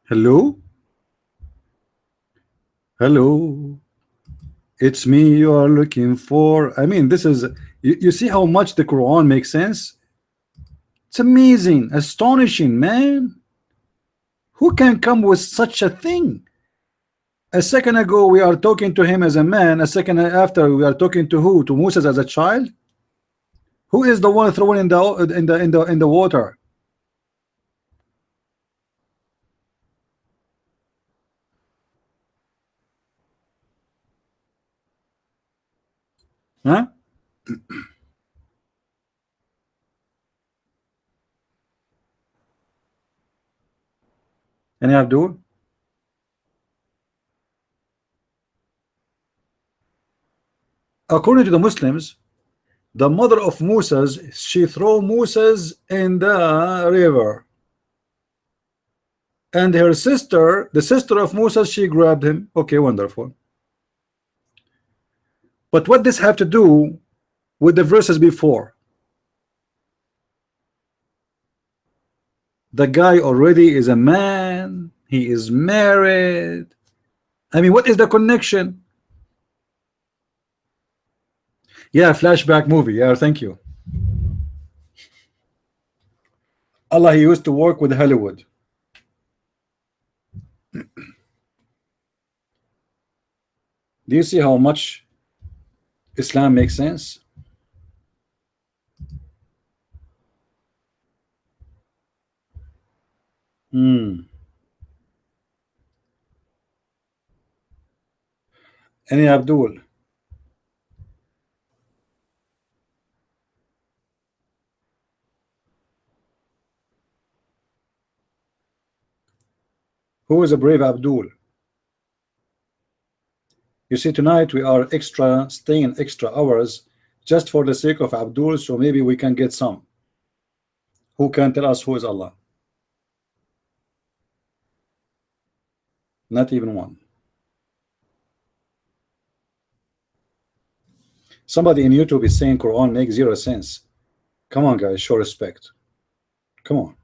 Hello? Hello? It's me you are looking for. I mean, this is, you see how much the Quran makes sense? It's amazing, astonishing, man. Who can come with such a thing? A second ago we are talking to him as a man. A second after we are talking to who? To Moses as a child. Who is the one thrown in the water? Huh? Any Abdul? According to the Muslims, the mother of Moses, she threw Moses in the river, and her sister, the sister of Moses, she grabbed him. Okay, wonderful. But what does have to do with the verses before? The guy already is a man. He is married. I mean, what is the connection? Yeah, flashback movie. Yeah, thank you. Allah, he used to work with Hollywood. Do you see how much Islam makes sense? Any Abdul? Who is a brave Abdul? You see, tonight we are staying extra hours just for the sake of Abdul, so maybe we can get some. Who can tell us who is Allah? Not even one. Somebody in YouTube is saying Quran makes zero sense. Come on, guys, show respect. Come on.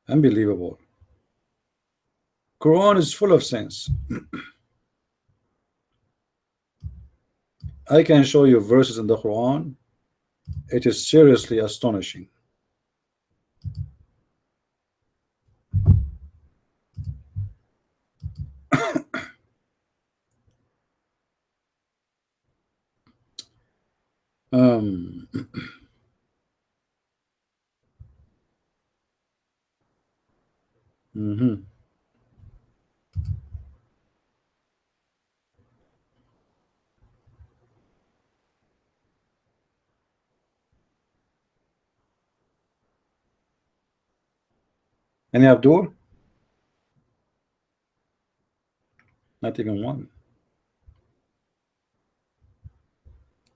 Unbelievable. Quran is full of sense. I can show you verses in the Quran. It is seriously astonishing. Any Abdul? Not even one.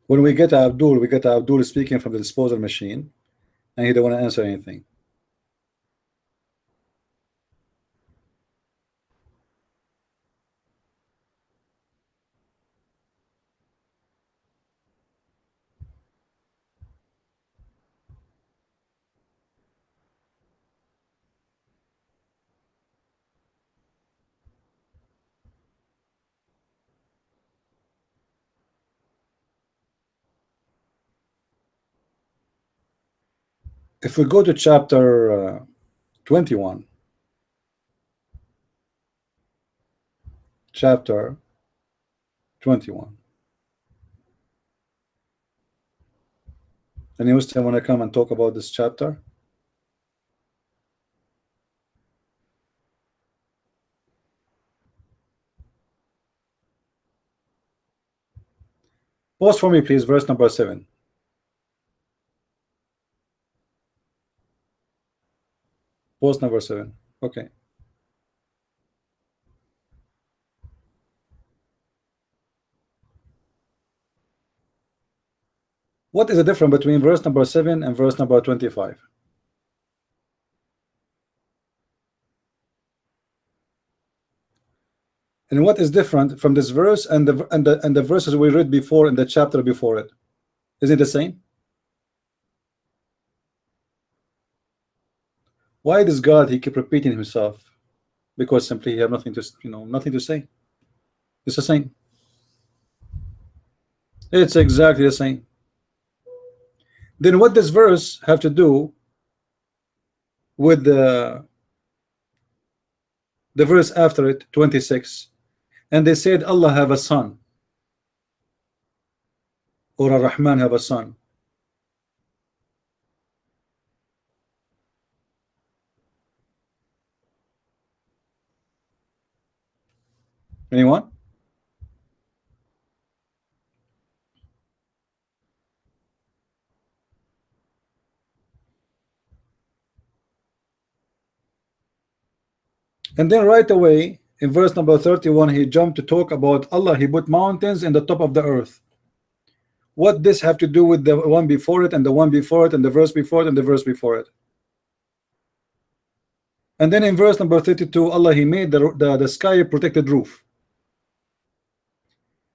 When we get Abdul speaking from the disposal machine, and he don't want to answer anything. If we go to chapter 21, chapter 21. Any Muslim want to come and talk about this chapter? Post for me, please, verse number 7. Post number 7. Okay. What is the difference between verse number 7 and verse number 25? And what is different from this verse and the verses we read before in the chapter before it? Is it the same? Why does God he keep repeating himself? Because simply he have nothing to nothing to say. It's the same. It's exactly the same. Then what does verse have to do with the verse after it, 26? And they said Allah have a son, or Ar-Rahman have a son. Anyone? And then right away in verse number 31 he jumped to talk about Allah he put mountains in the top of the earth. What this have to do with the one before it and the one before it and the verse before it and the verse before it? And then in verse number 32 Allah he made the sky a protected roof.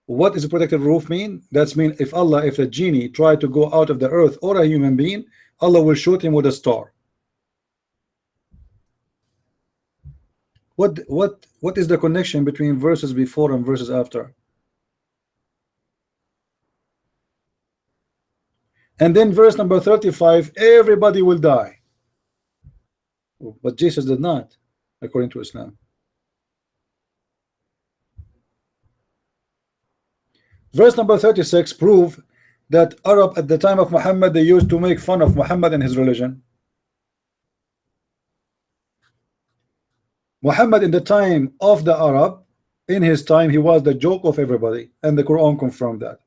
What is a protected roof mean? That's mean if a genie tried to go out of the earth or a human being, Allah will shoot him with a star. What is the connection between verses before and verses after? And then verse number 35, everybody will die. But Jesus did not, according to Islam. Verse number 36 prove that Arab at the time of Muhammad, they used to make fun of Muhammad and his religion. Muhammad in the time of the Arab, in his time, he was the joke of everybody, and the Quran confirmed that.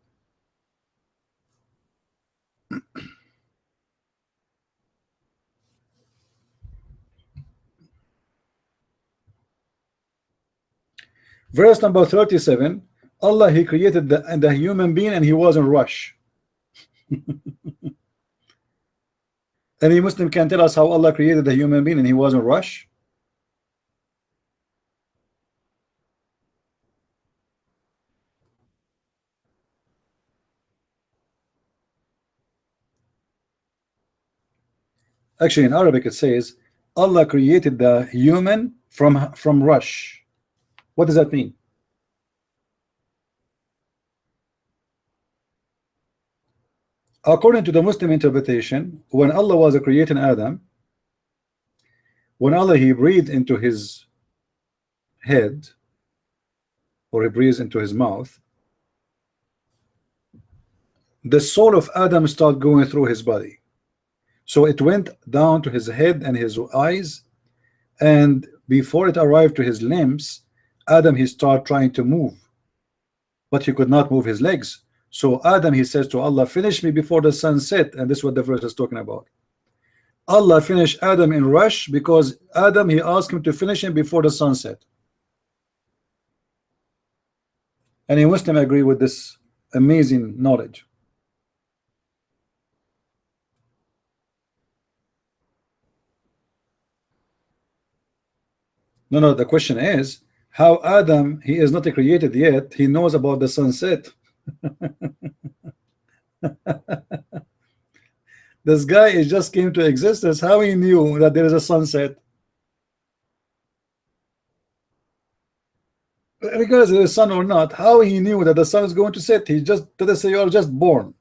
Verse number 37, Allah, he created the human being and he was in rush. Any Muslim can tell us how Allah created the human being and he was in rush? Actually, in Arabic it says Allah created the human from rush. What does that mean? According to the Muslim interpretation, when Allah was creating Adam, when Allah he breathed into his head, or he breathed into his mouth, the soul of Adam started going through his body. So it went down to his head and his eyes, and before it arrived to his limbs, Adam he started trying to move, but he could not move his legs. So Adam he says to Allah, finish me before the sun set, and this is what the verse is talking about. Allah finished Adam in rush because Adam he asked him to finish him before the sun set. Any Muslim agree with this amazing knowledge? No, the question is how Adam, he is not created yet, he knows about the sunset. This guy is just came to existence. How he knew that there is a sunset? Regardless of the sun or not, how he knew that the sun is going to set? He just didn't say you are just born.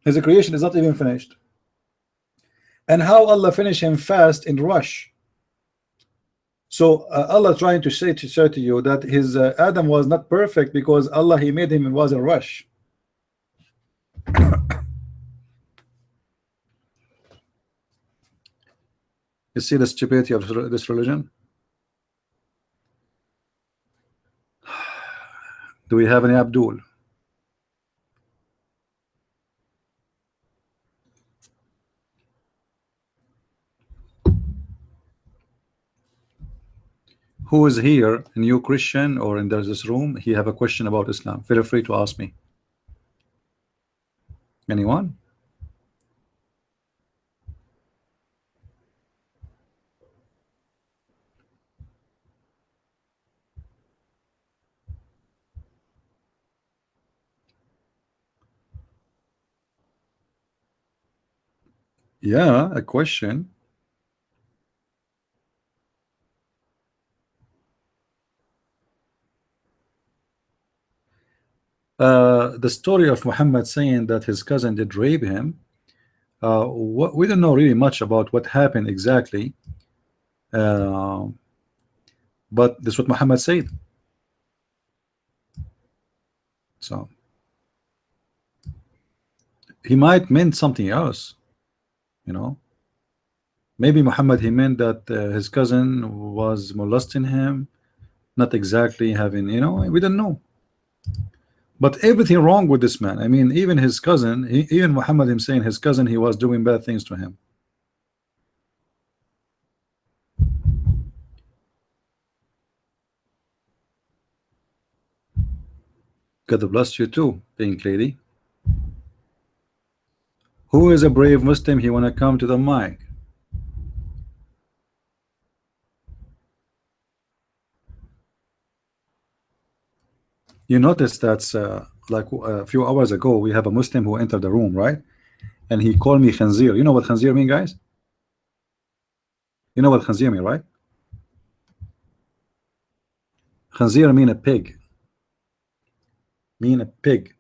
His creation is not even finished. And how Allah finished him fast in rush? So Allah trying to say to you that his Adam was not perfect because Allah he made him and was in rush. You see the stupidity of this religion? Do we have any Abdul? Who is here, a new Christian or in this room, he have a question about Islam? Feel free to ask me. Anyone? Yeah, a question. The story of Muhammad saying that his cousin did rape him, we don't know really much about what happened exactly, but this is what Muhammad said. So he might mean something else, you know. Maybe Muhammad he meant that his cousin was molesting him, not exactly having, you know, we don't know. But everything wrong with this man. I mean, even his cousin, even Muhammad him saying his cousin, he was doing bad things to him. God bless you too, Pink Lady. Who is a brave Muslim? He wanna come to the mic. You notice that's like a few hours ago we have a Muslim who entered the room, right? And he called me Khanzir. You know what Khanzir mean, guys? You know what Khanzir mean, right? Khanzir mean a pig. Mean a pig.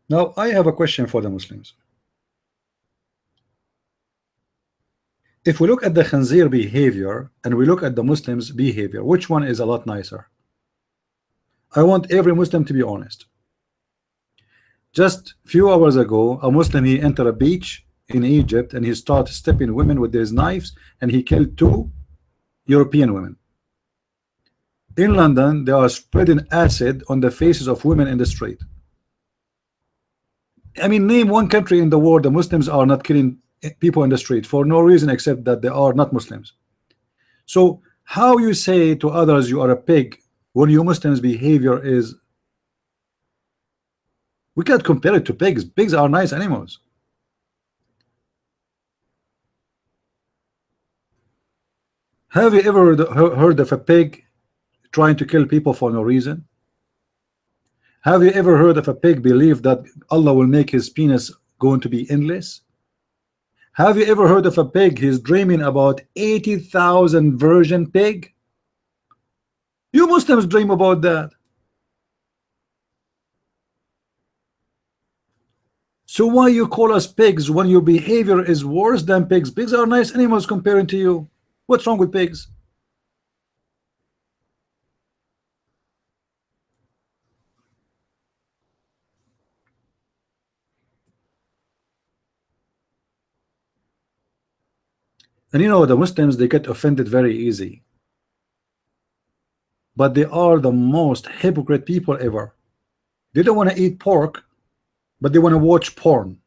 Now I have a question for the Muslims. If we look at the Khanzir behavior and we look at the Muslims behavior, which one is a lot nicer? I want every Muslim to be honest. Just few hours ago, a Muslim, he entered a beach in Egypt and he started stepping women with his knives, and he killed 2 European women. In London, they are spreading acid on the faces of women in the street. I mean, name one country in the world the Muslims are not killing people in the street for no reason except that they are not Muslims. So how you say to others you are a pig when your Muslims behavior is, we can't compare it to pigs. Pigs are nice animals. Have you ever heard of a pig trying to kill people for no reason? Have you ever heard of a pig believe that Allah will make his penis going to be endless? Have you ever heard of a pig he's dreaming about 80,000 virgin pig? You Muslims dream about that. So why you call us pigs when your behavior is worse than pigs? Pigs are nice animals comparing to you. What's wrong with pigs? And you know, the Muslims, they get offended very easy, but they are the most hypocrite people ever. They don't want to eat pork, but they want to watch porn.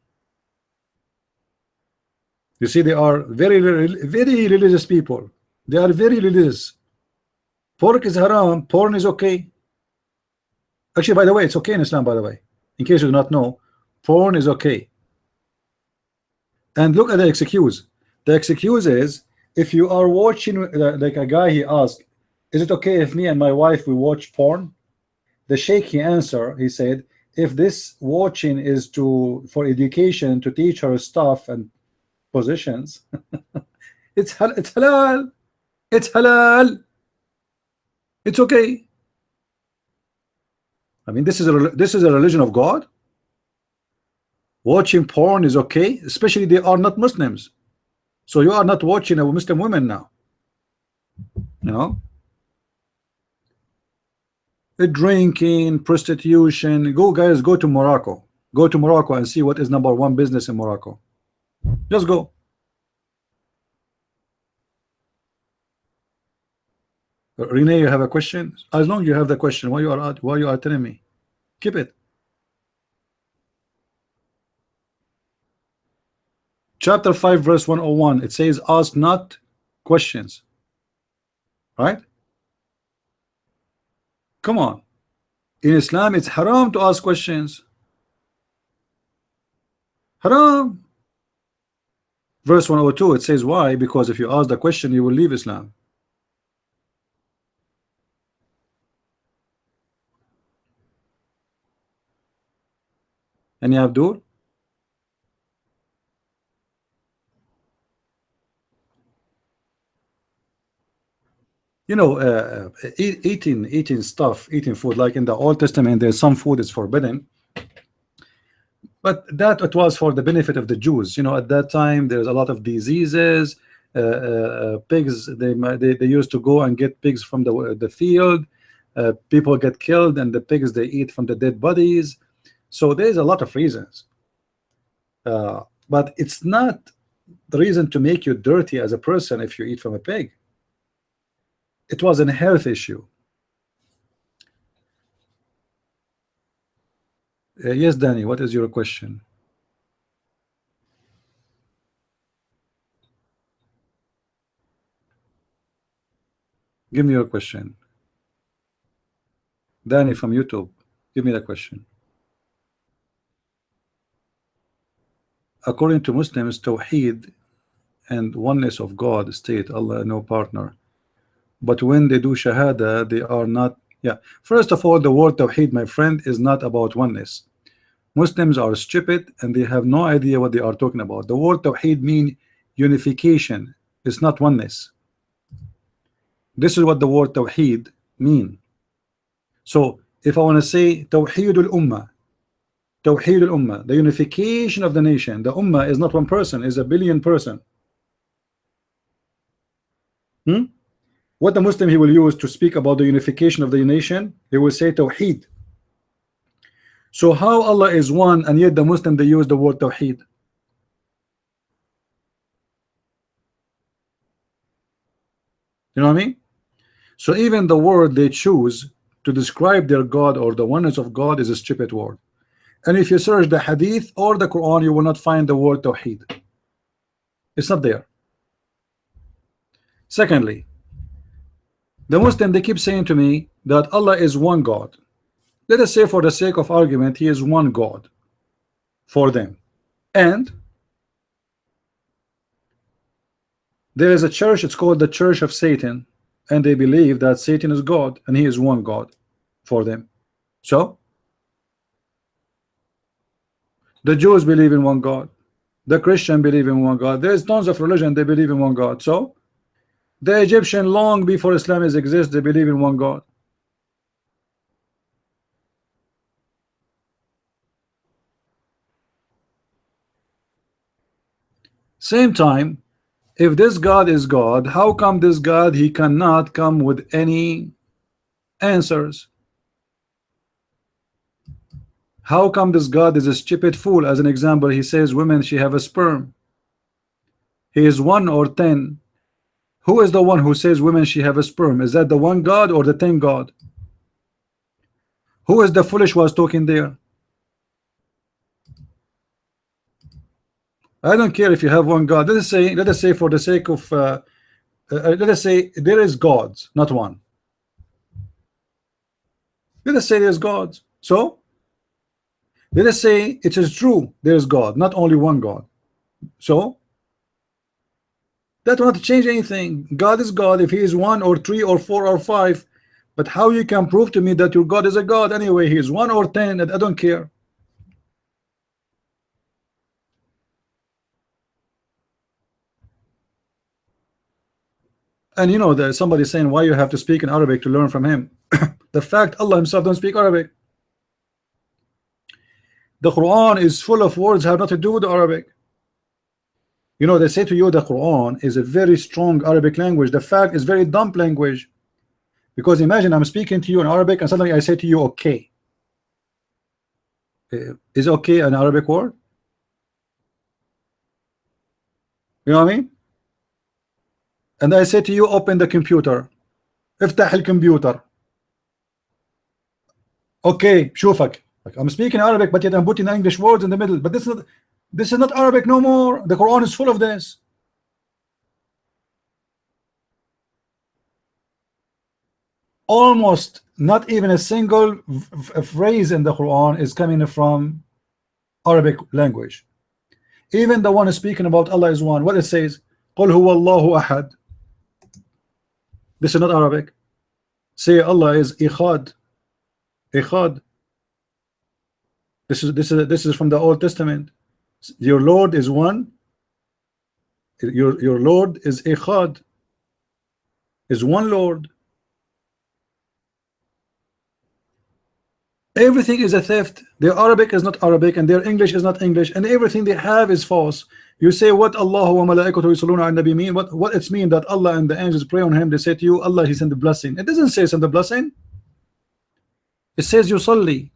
You see, they are very religious people. They are very religious. Pork is haram, porn is okay. Actually, by the way, it's okay in Islam, by the way, in case you do not know, porn is okay. And look at the excuse. The excuse is, if you are watching, like a guy, he asked, is it okay if me and my wife we watch porn? The sheikh, he answered, he said, if this watching is for education, to teach her stuff and positions, it's halal, it's halal, it's okay. I mean, this is a religion of God. Watching porn is okay, especially they are not Muslims. So you are not watching a Muslim woman now, you know. Drinking, prostitution. Go guys, go to Morocco. Go to Morocco and see what is #1 business in Morocco. Just go. Renee, you have a question? As long as you have the question, why you are telling me? Keep it. Chapter 5 verse 101, it says ask not questions, right? Come on, in Islam it's haram to ask questions. Haram. Verse 102, it says why? Because if you ask the question you will leave Islam. Any Abdul? You know, eating stuff, eating food, like in the Old Testament, there's some food is forbidden, but that it was for the benefit of the Jews. You know, at that time, there's a lot of diseases. Pigs, they used to go and get pigs from the field. People get killed, and the pigs they eat from the dead bodies. So there's a lot of reasons, but it's not the reason to make you dirty as a person if you eat from a pig. It was a health issue. Yes, Danny, what is your question? Give me your question. Danny from YouTube, give me the question. According to Muslims, Tawheed and oneness of God state Allah no partner. But when they do Shahada, they are not. Yeah, first of all, the word Tawheed, my friend, is not about oneness. Muslims are stupid and they have no idea what they are talking about. The word Tawheed means unification. It's not oneness. This is what the word Tawheed mean. So if I want to say Tawheed al-Ummah, Tawheed al-Ummah, the unification of the nation, the Ummah is not one person, is a billion person. What the Muslim he will use to speak about the unification of the nation? He will say Tawheed. So how Allah is one and yet the Muslim they use the word Tawheed? You know what I mean? So even the word they choose to describe their God or the oneness of God is a stupid word. And if you search the Hadith or the Quran, you will not find the word Tawheed. It's not there. Secondly, the Muslim they keep saying to me that Allah is one God. Let us say for the sake of argument, He is one God for them. And there is a church, it's called the Church of Satan, and they believe that Satan is God and He is one God for them. So the Jews believe in one God, the Christian believe in one God, there's tons of religion they believe in one God. So the Egyptian long before Islam exists they believe in one God. Same time, if this God is God, how come this God he cannot come with any answers? How come this God is a stupid fool? As an example, he says women she have a sperm. He is 1 or 10. Who is the one who says women she have a sperm? Is that the one God or the 10 God? Who is the foolish was talking there? I don't care if you have one God. Let us say for the sake of let us say there is gods, not one. Let us say there's gods. So let us say it is true there is God, not only one God. So that will not change anything. God is God if He is 1 or 3 or 4 or 5. But how you can prove to me that your God is a God anyway? He is 1 or 10, and I don't care. And you know, there's somebody saying why you have to speak in Arabic to learn from him. The fact Allah himself don't speak Arabic. The Quran is full of words have nothing to do with Arabic. You know, they say to you the Quran is a very strong Arabic language. The fact is very dumb language. Because imagine I'm speaking to you in Arabic and suddenly I say to you okay. Is okay an Arabic word? You know what I mean? And I say to you open the computer. افتح الكمبيوتر. Okay, شوفك. Like I'm speaking Arabic, but yet I'm putting English words in the middle. But this is not Arabic no more. The Quran is full of this. Almost not even a single phrase in the Quran is coming from Arabic language. Even the one speaking about Allah is one. What it says, قل هو الله أحد. This is not Arabic. Say Allah is Ikhad. Ikhad. This is from the Old Testament. Your Lord is one. Your Lord is Ikhad. Is one Lord. Everything is a theft. Their Arabic is not Arabic and their English is not English, and everything they have is false. You say what Allah wa malaikatu yusalluna ala nabi mean? What it's mean that Allah and the angels pray on him? They say to you, Allah He sent the blessing. It doesn't say send the blessing. It says yusalli.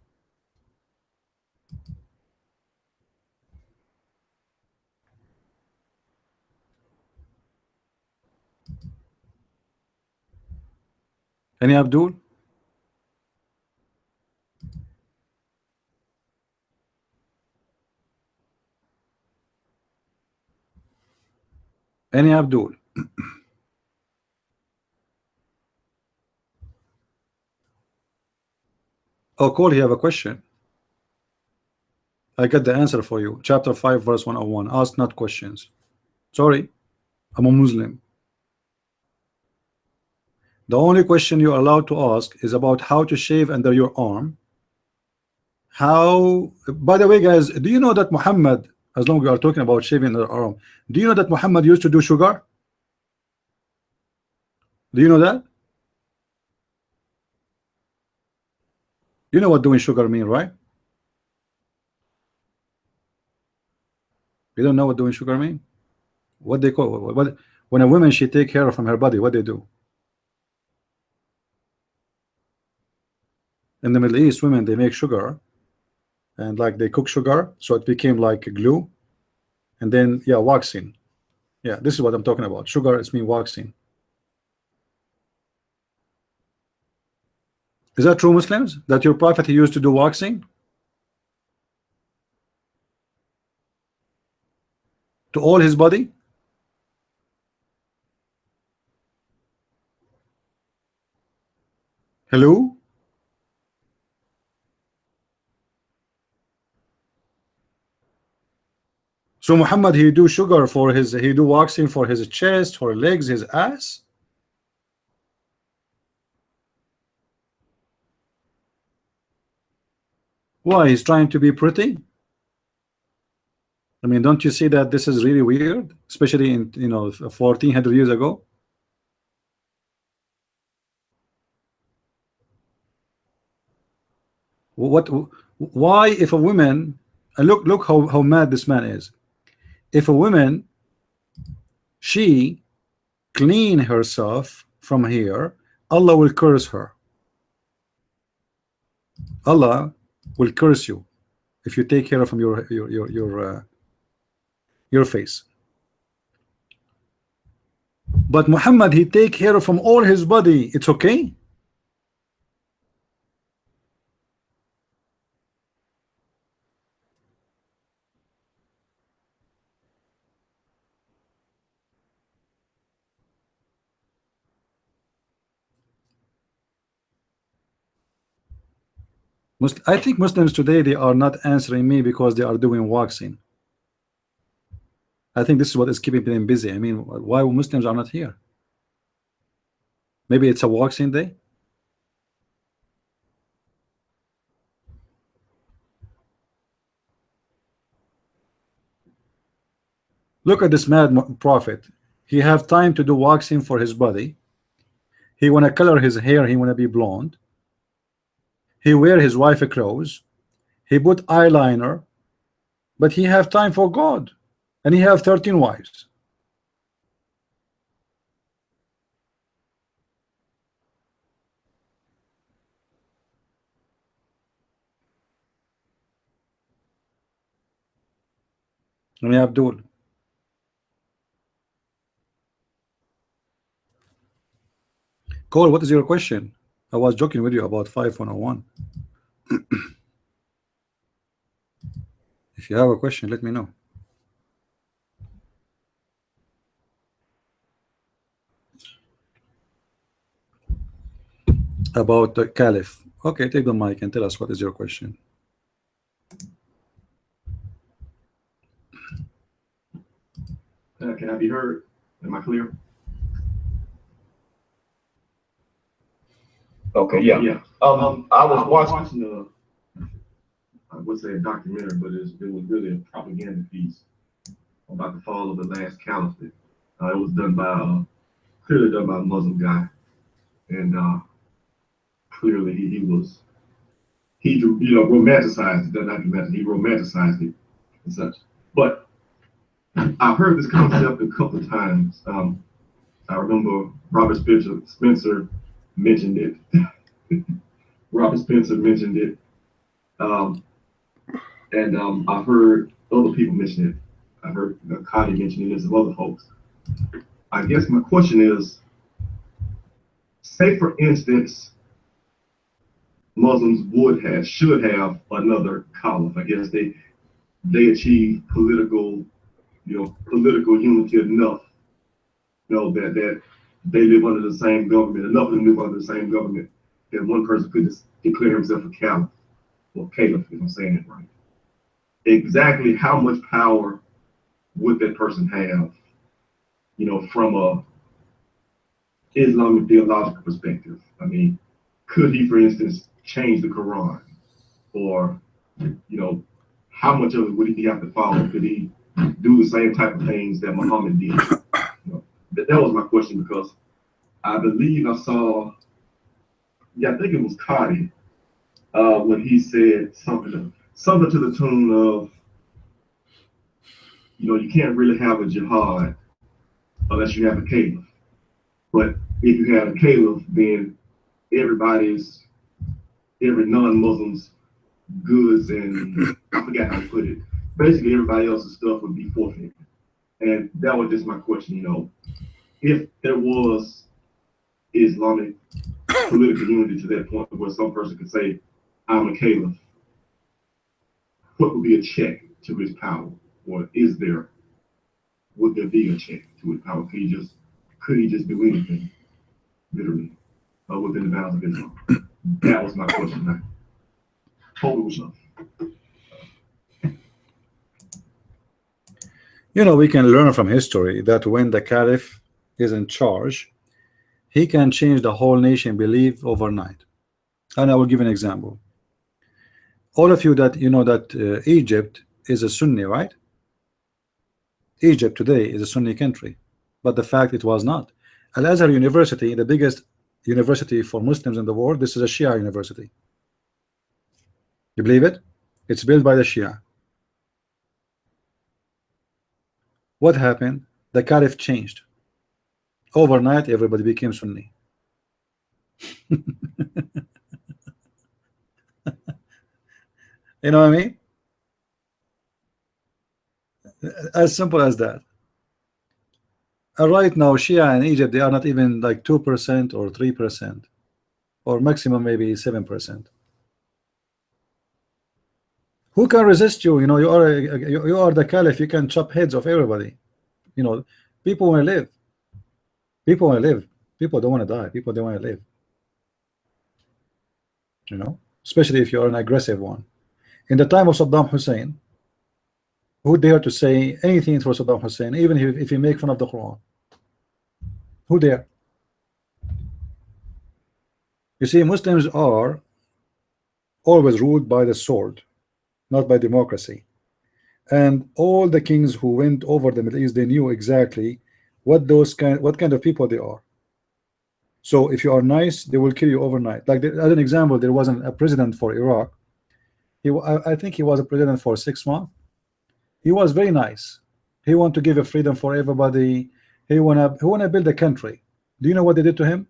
Any Abdul? Any Abdul? Oh, Cole, you have a question. I got the answer for you. Chapter 5, verse 101. Ask not questions. Sorry, I'm a Muslim. The only question you're allowed to ask is about how to shave under your arm. How, by the way, guys, do you know that Muhammad, as long as we are talking about shaving their arm, do you know that Muhammad used to do sugar? Do you know that? You know what doing sugar mean, right? You don't know what doing sugar mean? What they call what when a woman she take hair from her body, what they do? In the Middle East, women, they make sugar, and like they cook sugar, so it became like a glue, and then yeah, waxing. Yeah, this is what I'm talking about. Sugar is mean waxing. Is that true, Muslims? That your prophet, he used to do waxing to all his body? Hello? So Muhammad, he do sugar for his, he do waxing for his chest, for legs, his ass? Why? He's trying to be pretty? I mean, don't you see that this is really weird, especially in 1400 years ago? What? Why, if a woman, and look how mad this man is. If a woman, she clean herself from here, Allah will curse her. Allah will curse you if you take care of your face. But Muhammad, he take care of from all his body. It's okay. I think Muslims today, they are not answering me because they are doing waxing. I think this is what is keeping them busy. I mean, why Muslims are not here? Maybe it's a waxing day. Look at this mad prophet. He have time to do waxing for his body. He want to color his hair. He want to be blonde. He wear his wife clothes. He put eyeliner. But he have time for God. And he have 13 wives. And Abdul. Cole, what is your question? I was joking with you about 5101. If you have a question, let me know. About the caliph. Okay, take the mic and tell us what is your question. Can I be heard? Am I clear? Okay, yeah. I was watching the, I would say a documentary, but it was really a propaganda piece about the fall of the last caliphate. It was done by, clearly done by a Muslim guy. And clearly he romanticized it, not dramatic, he romanticized it and such. But I've heard this concept a couple of times. I remember Robert Spencer mentioned it. Robert Spencer mentioned it. And I've heard other people mention it. I heard Connie mention it and some other folks. I guess my question is, say for instance, Muslims should have another caliph. I guess they achieve political unity enough, that they live under the same government, enough of them live under the same government, that one person could just declare himself a caliph or caliph, if I'm saying it right. Exactly how much power would that person have, from a Islamic theological perspective? I mean, could he, for instance, change the Quran? Or, how much of it would he have to follow? Could he do the same type of things that Muhammad did? That was my question, because I believe I saw, I think it was Qadi, when he said something to the tune of, you can't really have a jihad unless you have a caliph. But if you have a caliph, then everybody's every non-Muslim's goods, and I forgot how to put it. Basically, everybody else's stuff would be forfeited. And that was just my question, you know, if there was Islamic political unity to that point where some person could say, I'm a caliph, what would be a check to his power? Or would there be a check to his power? Could he just do anything, literally, within the bounds of Islam? That was my question. I hope it was enough. You know, we can learn from history that when the caliph is in charge, he can change the whole nation belief overnight. And I will give an example. All of you that you know that Egypt is a Sunni, right? Egypt today is a Sunni country, but the fact it was not. Al-Azhar University, the biggest university for Muslims in the world, this is a Shia university. You believe it? It's built by the Shia. What happened? The caliph changed. Overnight, everybody became Sunni. You know what I mean? As simple as that. Right now, Shia in Egypt, they are not even like 2% or 3%, or maximum maybe 7%. Who can resist you? You know, you are the caliph. You can chop heads of everybody. You know, people want to live. People want to live. People don't want to die. People don't want to live. You know, especially if you are an aggressive one. In the time of Saddam Hussein, who dare to say anything for Saddam Hussein, even if he make fun of the Quran? Who dare? You see, Muslims are always ruled by the sword, not by democracy. And all the kings who went over the Middle East, they knew exactly what kind of people they are. So if you are nice, they will kill you overnight. Like as an example, there wasn't a president for Iraq. I think he was a president for 6 months. He was very nice. He wanted to give a freedom for everybody. He wanna build a country. Do you know what they did to him?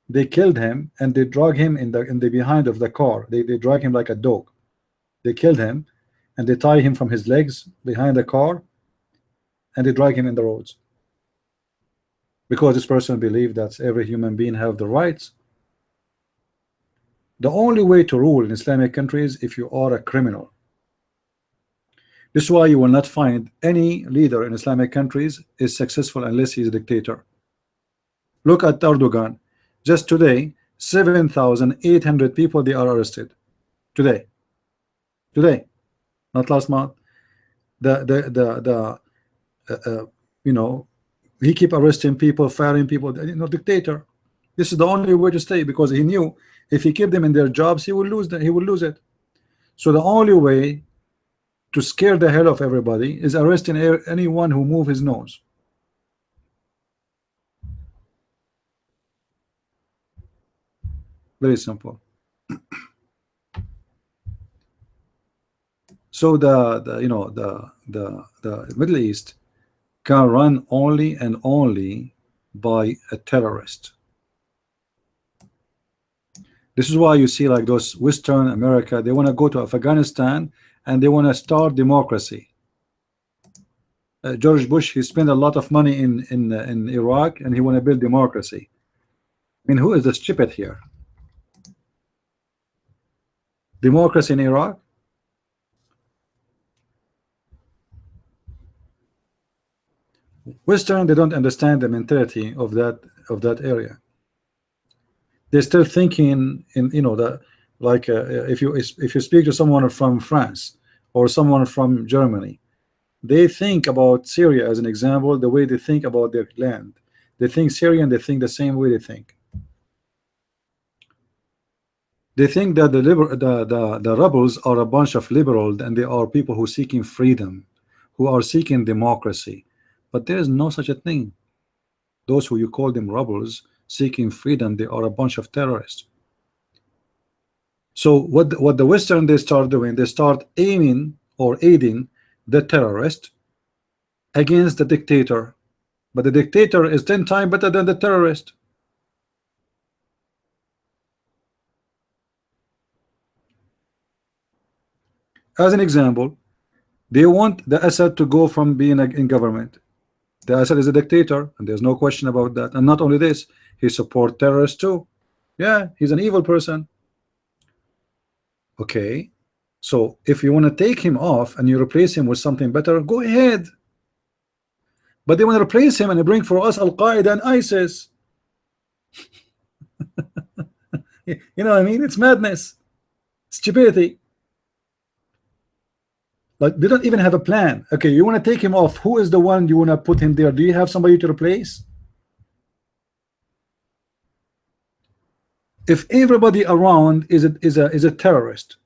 They killed him and they drag him in the behind of the car. They drag him like a dog. They killed him and they tie him from his legs behind the car and they drag him in the roads. Because this person believed that every human being have the rights. The only way to rule in Islamic countries if you are a criminal. This is why you will not find any leader in Islamic countries is successful unless he is a dictator. Look at Erdogan. Just today, 7,800 people they are arrested. Today, not last month. You know, he keep arresting people, firing people. You know, dictator. This is the only way to stay because he knew if he kept them in their jobs, he will lose them. He will lose it. So the only way to scare the hell of everybody is arresting anyone who move his nose. Very simple. So the Middle East can run only and only by a terrorist. This is why you see like those Western America, they want to go to Afghanistan and they want to start democracy. George Bush, he spent a lot of money in Iraq and he want to build democracy. I mean, who is the stupid here? Democracy in Iraq? Western, they don't understand the mentality of that area. They're still thinking in, you know, that like if you speak to someone from France or someone from Germany, they think about Syria as an example the way they think about their land. They think Syrian, they think the same way they think. They think that the rebels are a bunch of liberals and they are people who seeking freedom, who are seeking democracy. But there is no such a thing. Those who you call them rebels seeking freedom, they are a bunch of terrorists. So what the Western they start doing, they start aiming or aiding the terrorist against the dictator. But the dictator is 10 times better than the terrorist. As an example, they want the Assad to go from being in government. The Assad is a dictator, and there's no question about that. And not only this, he supports terrorists too. Yeah, he's an evil person. Okay, so if you want to take him off and you replace him with something better, go ahead. But they want to replace him and bring for us Al-Qaeda and ISIS. You know what I mean? It's madness, stupidity. Like, they don't even have a plan. Okay, you want to take him off. Who is the one you want to put him there? Do you have somebody to replace? If everybody around is a terrorist,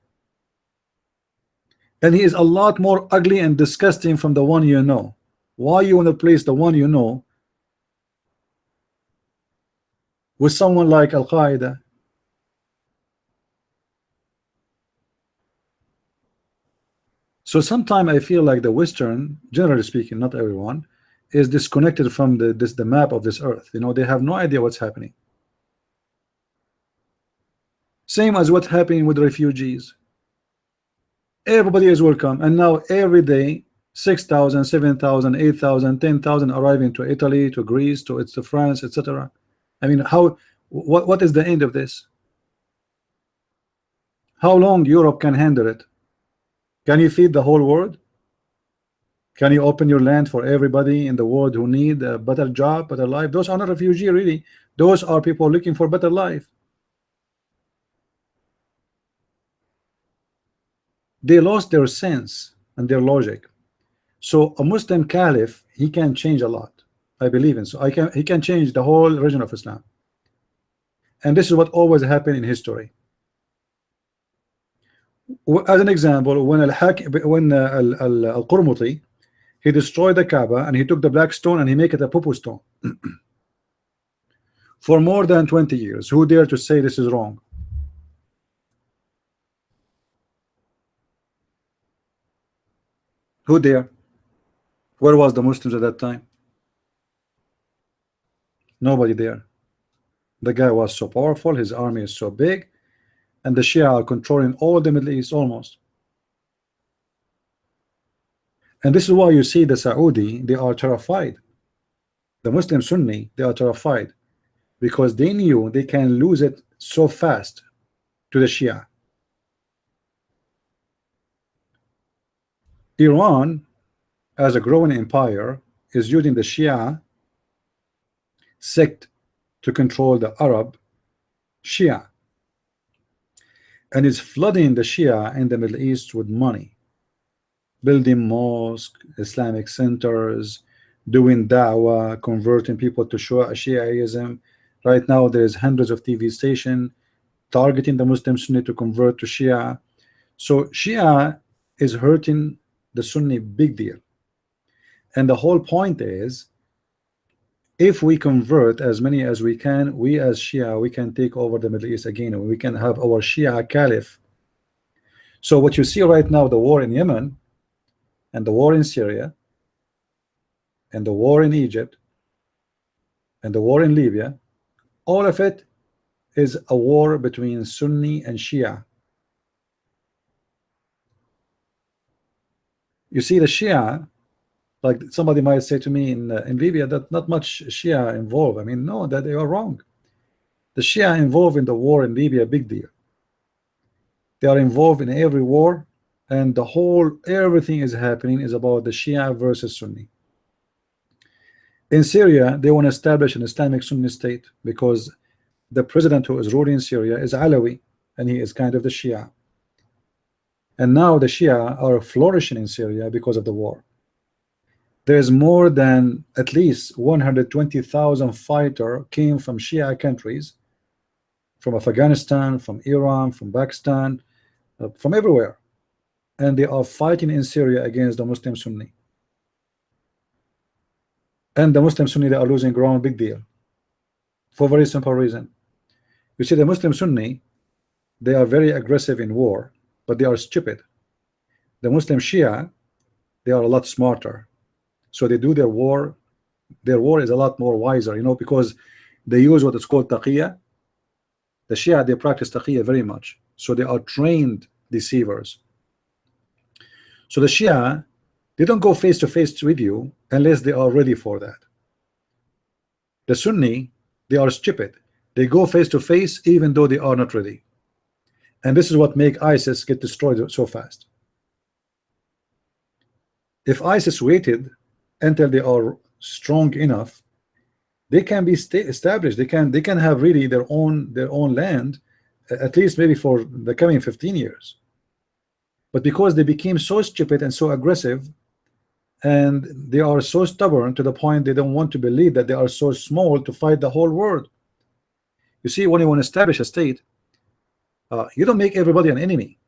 and he is a lot more ugly and disgusting from the one you know, why you want to place the one you know with someone like Al-Qaeda? So sometimes I feel like the Western, generally speaking, not everyone, is disconnected from the map of this earth. You know, they have no idea what's happening. Same as what's happening with refugees. Everybody is welcome, and now every day 6,000, 7,000, 8,000, 10,000 arriving to Italy, to Greece, to France, etc. I mean, what is the end of this? How long Europe can handle it? Can you feed the whole world? Can you open your land for everybody in the world who need a better job, better life? Those are not refugees, really. Those are people looking for better life. They lost their sense and their logic. So a Muslim caliph, he can change a lot. I believe in. So he can change the whole religion of Islam. And this is what always happened in history. As an example, when Al-Qurmuti, he destroyed the Kaaba and he took the black stone and he made it a poo stone. For more than 20 years, who dare to say this is wrong? Who dare? Where was the Muslims at that time? Nobody there. The guy was so powerful, his army is so big, and the Shia are controlling all the Middle East almost. And this is why you see the Saudi, they are terrified. The Muslim Sunni, they are terrified because they knew they can lose it so fast to the Shia. Iran, as a growing empire, is using the Shia sect to control the Arab Shia, and is flooding the Shia in the Middle East with money, building mosques, Islamic centers, doing da'wah, converting people to Shiaism. Right now there is hundreds of TV stations targeting the Muslim Sunni to convert to Shia. So Shia is hurting the Sunni big deal. And the whole point is, if we convert as many as we can, we as Shia, we can take over the Middle East again, and we can have our Shia caliph. So what you see right now, the war in Yemen, and the war in Syria, and the war in Egypt, and the war in Libya, all of it is a war between Sunni and Shia. You see, the Shia, like somebody might say to me in Libya, that not much Shia involved. I mean, no, that they are wrong. The Shia involved in the war in Libya, big deal. They are involved in every war, and the whole everything is happening is about the Shia versus Sunni. In Syria, they want to establish an Islamic Sunni state because the president who is ruling Syria is Alawi, and he is kind of the Shia. And now the Shia are flourishing in Syria because of the war. There's more than at least 120,000 fighters came from Shia countries, from Afghanistan, from Iran, from Pakistan, from everywhere, and they are fighting in Syria against the Muslim Sunni. And the Muslim Sunni, they are losing ground, big deal, for a very simple reason. You see, the Muslim Sunni, they are very aggressive in war, but they are stupid. The Muslim Shia, they are a lot smarter. So they do their war is a lot more wiser, you know, because they use what is called taqiyya. The Shia, they practice taqiyya very much. So they are trained deceivers. So the Shia, they don't go face to face with you unless they are ready for that. The Sunni, they are stupid. They go face to face even though they are not ready. And this is what make ISIS get destroyed so fast. If ISIS waited until they are strong enough, they can be established. They can have really their own land, at least maybe for the coming 15 years. But because they became so stupid and so aggressive, and they are so stubborn to the point they don't want to believe that they are so small to fight the whole world. You see, when you want to establish a state, you don't make everybody an enemy.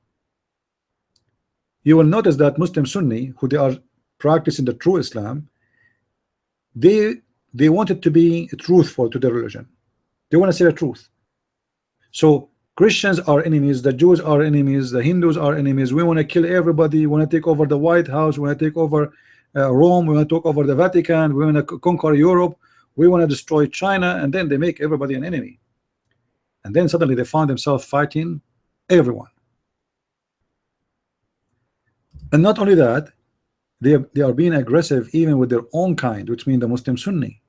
You will notice that Muslim Sunni, who they are practicing the true Islam, they wanted to be truthful to their religion. They want to say the truth. So Christians are enemies, the Jews are enemies, the Hindus are enemies. We want to kill everybody. We want to take over the White House. We want to take over Rome. We want to take over the Vatican. We want to conquer Europe. We want to destroy China. And then they make everybody an enemy. And then suddenly they found themselves fighting everyone. And not only that, they are being aggressive even with their own kind, which means the Muslim Sunni.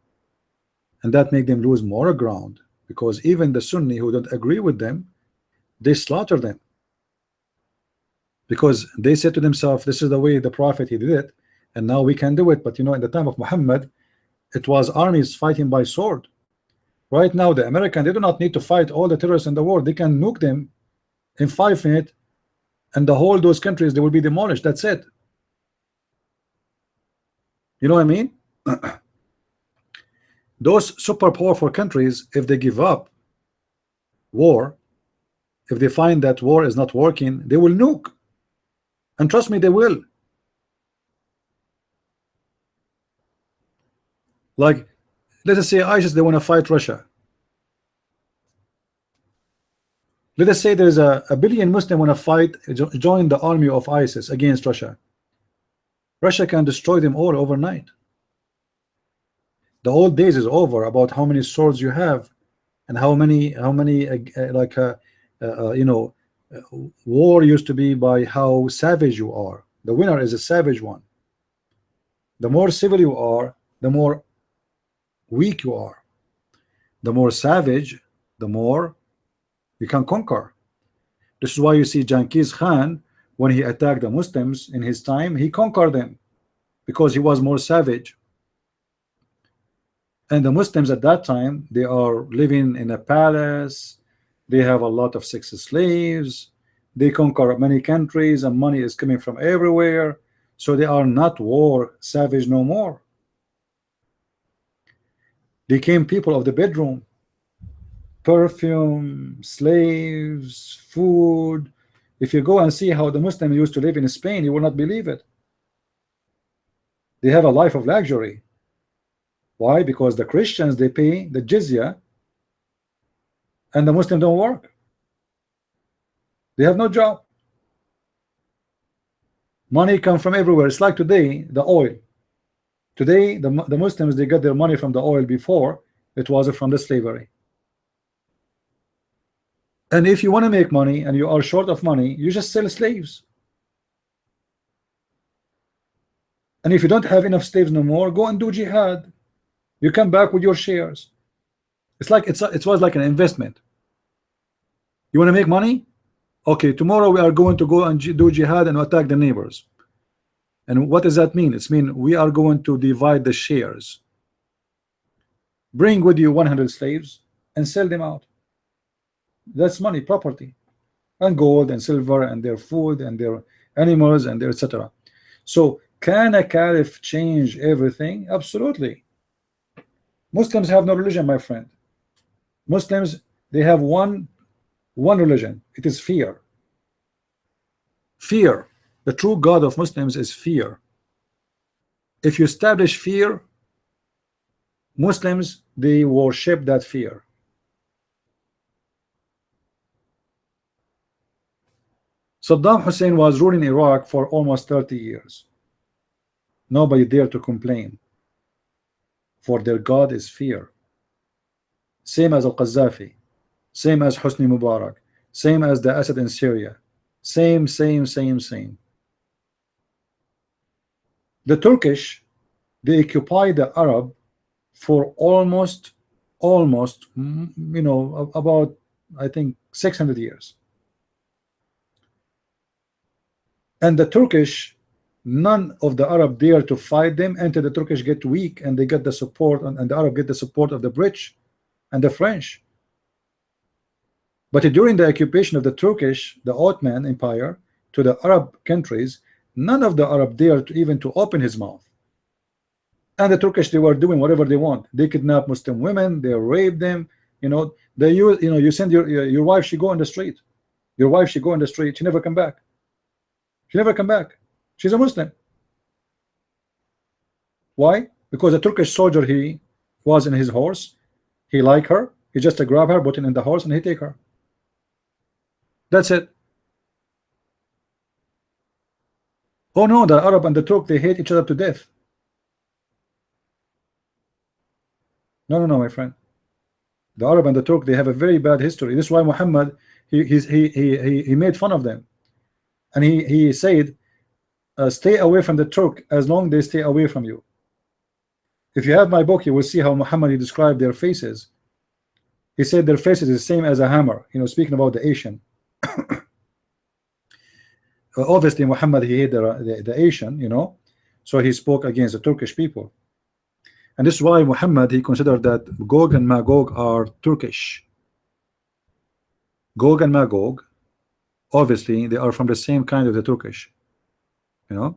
And that make them lose more ground, because even the Sunni who don't agree with them, they slaughter them, because they said to themselves, this is the way the prophet he did it, and now we can do it. But you know, in the time of Muhammad, it was armies fighting by sword. Right now the American, they do not need to fight all the terrorists in the world. They can nuke them in 5 minutes, and the whole those countries, they will be demolished. That's it. You know what I mean? Those super powerful countries, if they give up war, if they find that war is not working, they will nuke. And trust me, they will. Like, let us say ISIS, they want to fight Russia. Let us say there's a billion Muslims want to fight, join the army of ISIS against Russia. Russia can destroy them all overnight. The old days is over about how many swords you have and how many you know, war used to be by how savage you are. The winner is a savage one. The more civil you are, the more weak you are. The more savage, the more you can conquer. This is why you see Genghis Khan, when he attacked the Muslims in his time, he conquered them because he was more savage. And the Muslims at that time, they are living in a palace, they have a lot of sex slaves, they conquer many countries, and money is coming from everywhere, so they are not war savage no more. They became people of the bedroom. Perfume, slaves, food. If you go and see how the Muslims used to live in Spain, you will not believe it. They have a life of luxury. Why? Because the Christians, they pay the jizya, and the Muslims don't work. They have no job. Money comes from everywhere. It's like today, the oil. Today, the Muslims, they got their money from the oil. Before, it was from the slavery. And if you want to make money and you are short of money, you just sell slaves. And if you don't have enough slaves no more, go and do jihad. You come back with your shares. It's like it was like an investment. You want to make money? Okay, tomorrow we are going to go and do jihad and attack the neighbors. And what does that mean? It's mean we are going to divide the shares. Bring with you 100 slaves and sell them out. That's money, property, and gold and silver and their food and their animals and their etc. So can a caliph change everything? Absolutely. Muslims have no religion, my friend. Muslims, they have one religion. It is fear. Fear. The true God of Muslims is fear. If you establish fear, Muslims, they worship that fear. Saddam Hussein was ruling Iraq for almost 30 years. Nobody dared to complain, for their God is fear. Same as Al-Qaddafi, same as Hosni Mubarak, same as the Assad in Syria, same. The Turkish, they occupy the Arab for almost you know, about, I think, 600 years. And the Turkish, none of the Arab dare to fight them until the Turkish get weak and they get the support, and the Arab get the support of the British and the French. But during the occupation of the Turkish, the Ottoman Empire, to the Arab countries, none of the Arab dared even to open his mouth. And the Turkish, they were doing whatever they want. They kidnap Muslim women, they rape them. You know, they use, you know, you send your wife, she go on the street. Your wife, she go on the street, she never come back. She never come back. She's a Muslim. Why? Because a Turkish soldier, he was in his horse, he like her, he just grab her, put it in the horse, and he take her. That's it. Oh no, the Arab and the Turk, they hate each other to death. No, my friend. The Arab and the Turk, they have a very bad history. This is why Muhammad, he made fun of them, and he said, stay away from the Turk as long as they stay away from you. If you have my book, you will see how Muhammad, he described their faces. He said their faces is the same as a hammer. You know, speaking about the Asian. Obviously, Muhammad, he hated the Asian, you know, so he spoke against the Turkish people. And this is why Muhammad, he considered that Gog and Magog are Turkish. Gog and Magog, obviously, they are from the same kind of the Turkish, you know.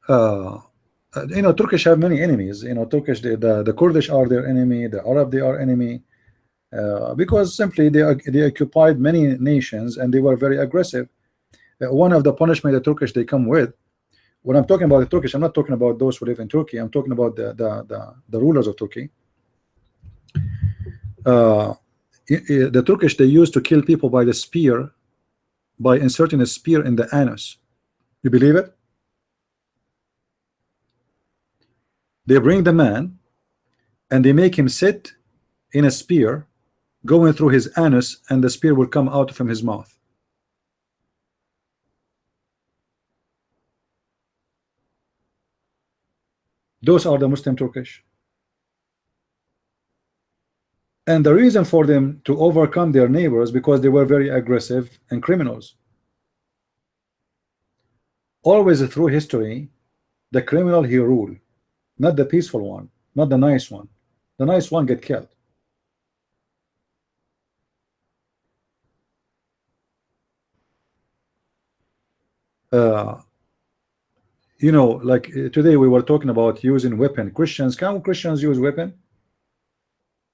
You know, Turkish have many enemies. You know, Turkish, the Kurdish are their enemy, the Arab, they are enemy, because simply they occupied many nations and they were very aggressive. One of the punishment the Turkish they come with, when I'm talking about the Turkish, I'm not talking about those who live in Turkey. I'm talking about the rulers of Turkey. The Turkish, they used to kill people by the spear, by inserting a spear in the anus. You believe it? They bring the man and they make him sit in a spear going through his anus, and the spear will come out from his mouth. Those are the Muslim Turkish. And the reason for them to overcome their neighbors, because they were very aggressive and criminals. Always through history, the criminal, he rule, not the peaceful one, not the nice one. The nice one get killed. You know, like today we were talking about using weapon. Can Christians use weapon?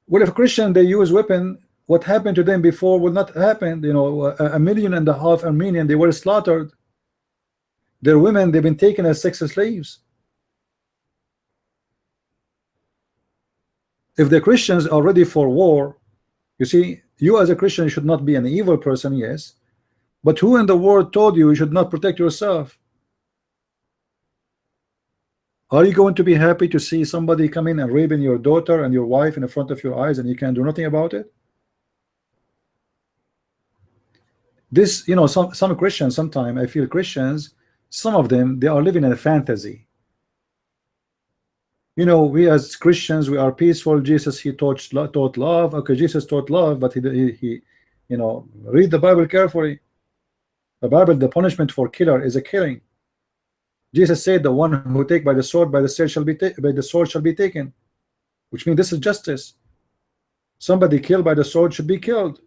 Well, if Christian they use weapon, what happened to them before will not happen. You know, 1.5 million Armenian, they were slaughtered. Their women, they've been taken as sex slaves. If the Christians are ready for war, you see, you as a Christian should not be an evil person, yes, but who in the world told you should not protect yourself? Are you going to be happy to see somebody come in and raping your daughter and your wife in front of your eyes and you can't do nothing about it? This, you know, some Christians, sometimes I feel Christians, some of them, they are living in a fantasy. You know, we as Christians, we are peaceful. Jesus, he taught love. Okay, Jesus taught love, but he you know, read the Bible carefully. The Bible, the punishment for killer is a killing. Jesus said, the one who take by the sword, by the sword shall be taken, which means this is justice. Somebody killed by the sword should be killed.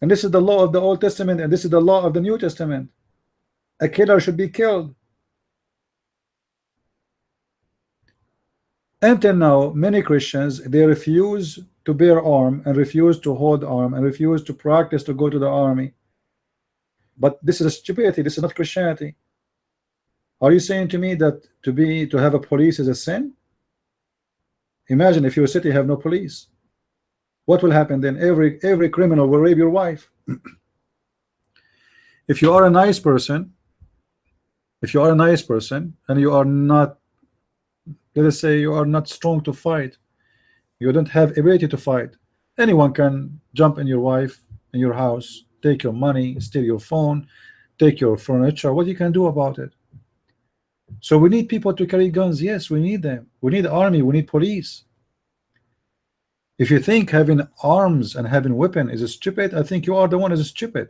And this is the law of the Old Testament, and this is the law of the New Testament. A killer should be killed. Until now, many Christians, they refuse to bear arm and refuse to hold arm and refuse to practice to go to the army. But this is a stupidity. This is not Christianity. Are you saying to me that to have a police is a sin? Imagine if your city have no police. What will happen then? Every criminal will rape your wife. If you are a nice person, and you are not, let us say you are not strong to fight, you don't have ability to fight, anyone can jump in your wife in your house take your money, steal your phone, take your furniture. What you can do about it? So we need people to carry guns. Yes, we need them. We need army. We need police. If you think having arms and having weapon is stupid, I think you are the one who is stupid.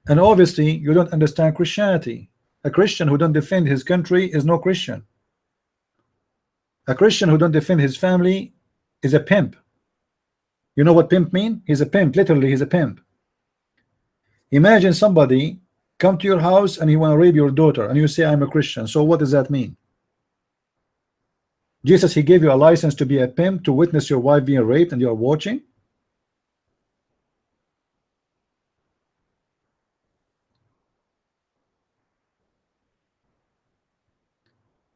And obviously you don't understand Christianity. A Christian who don't defend his country is no Christian. A Christian who don't defend his family is a pimp. You know what pimp mean? He's a pimp. Literally, he's a pimp. Imagine somebody come to your house and he want to rape your daughter, and you say, I'm a Christian. So what does that mean? Jesus, he gave you a license to be a pimp, to witness your wife being raped, and you are watching?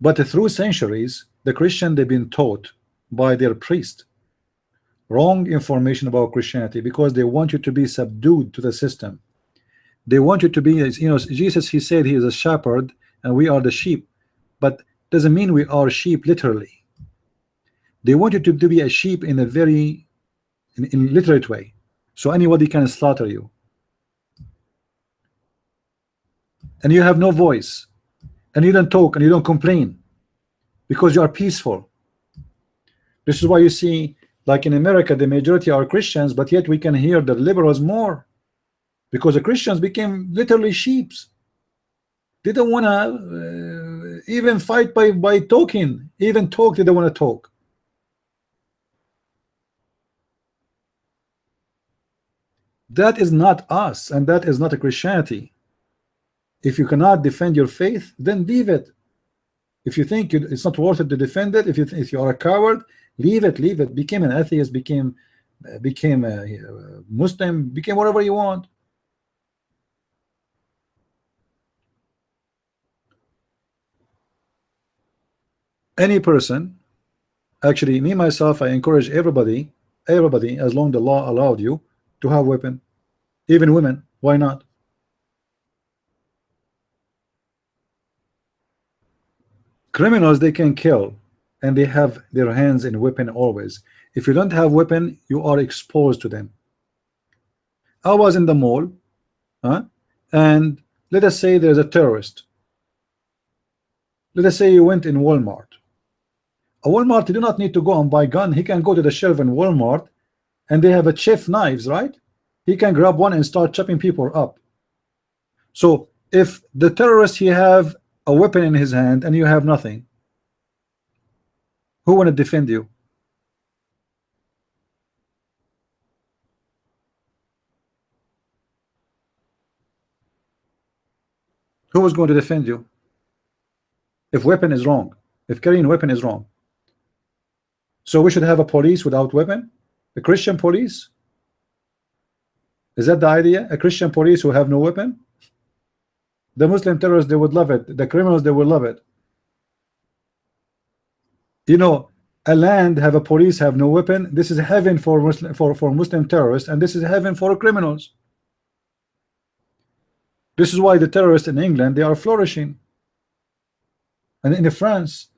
But through centuries, the Christian, they've been taught by their priest wrong information about Christianity, because they want you to be subdued to the system. They want you to be, you know, Jesus, he said he is a shepherd and we are the sheep, but doesn't mean we are sheep literally. They want you to be a sheep in a very in literate way, so anybody can slaughter you, and you have no voice, and you don't talk, and you don't complain, because you are peaceful. This is why you see, like in America, the majority are Christians, but yet we can hear the liberals more, because the Christians became literally sheeps. They don't want to even fight by talking. Even talk, they don't want to talk. That is not us, and that is not a Christianity. If you cannot defend your faith, then leave it. If you think it's not worth it to defend it, if you are a coward, leave it. Leave it. Become an atheist. Became a Muslim. Became whatever you want. Any person, actually, me myself, I encourage everybody, as long the law allowed you to have weapon, even women. Why not? Criminals, they can kill, and they have their hands in weapon always. If you don't have weapon, you are exposed to them. I was in the mall, and let us say there's a terrorist. Let us say you went in Walmart. A Walmart, you do not need to go and buy gun. He can go to the shelf in Walmart, and they have a chef knives, right? He can grab one and start chopping people up. So if the terrorist, he have a weapon in his hand and you have nothing, who want to defend you? Who was going to defend you if weapon is wrong, if carrying weapon is wrong? So we should have a police without weapon, a Christian police? Is that the idea? A Christian police who have no weapon? The Muslim terrorists, they would love it. The criminals, they would love it. You know, a land have a police, have no weapon. This is heaven for Muslim terrorists, and this is heaven for criminals. This is why the terrorists in England, they are flourishing. And in France,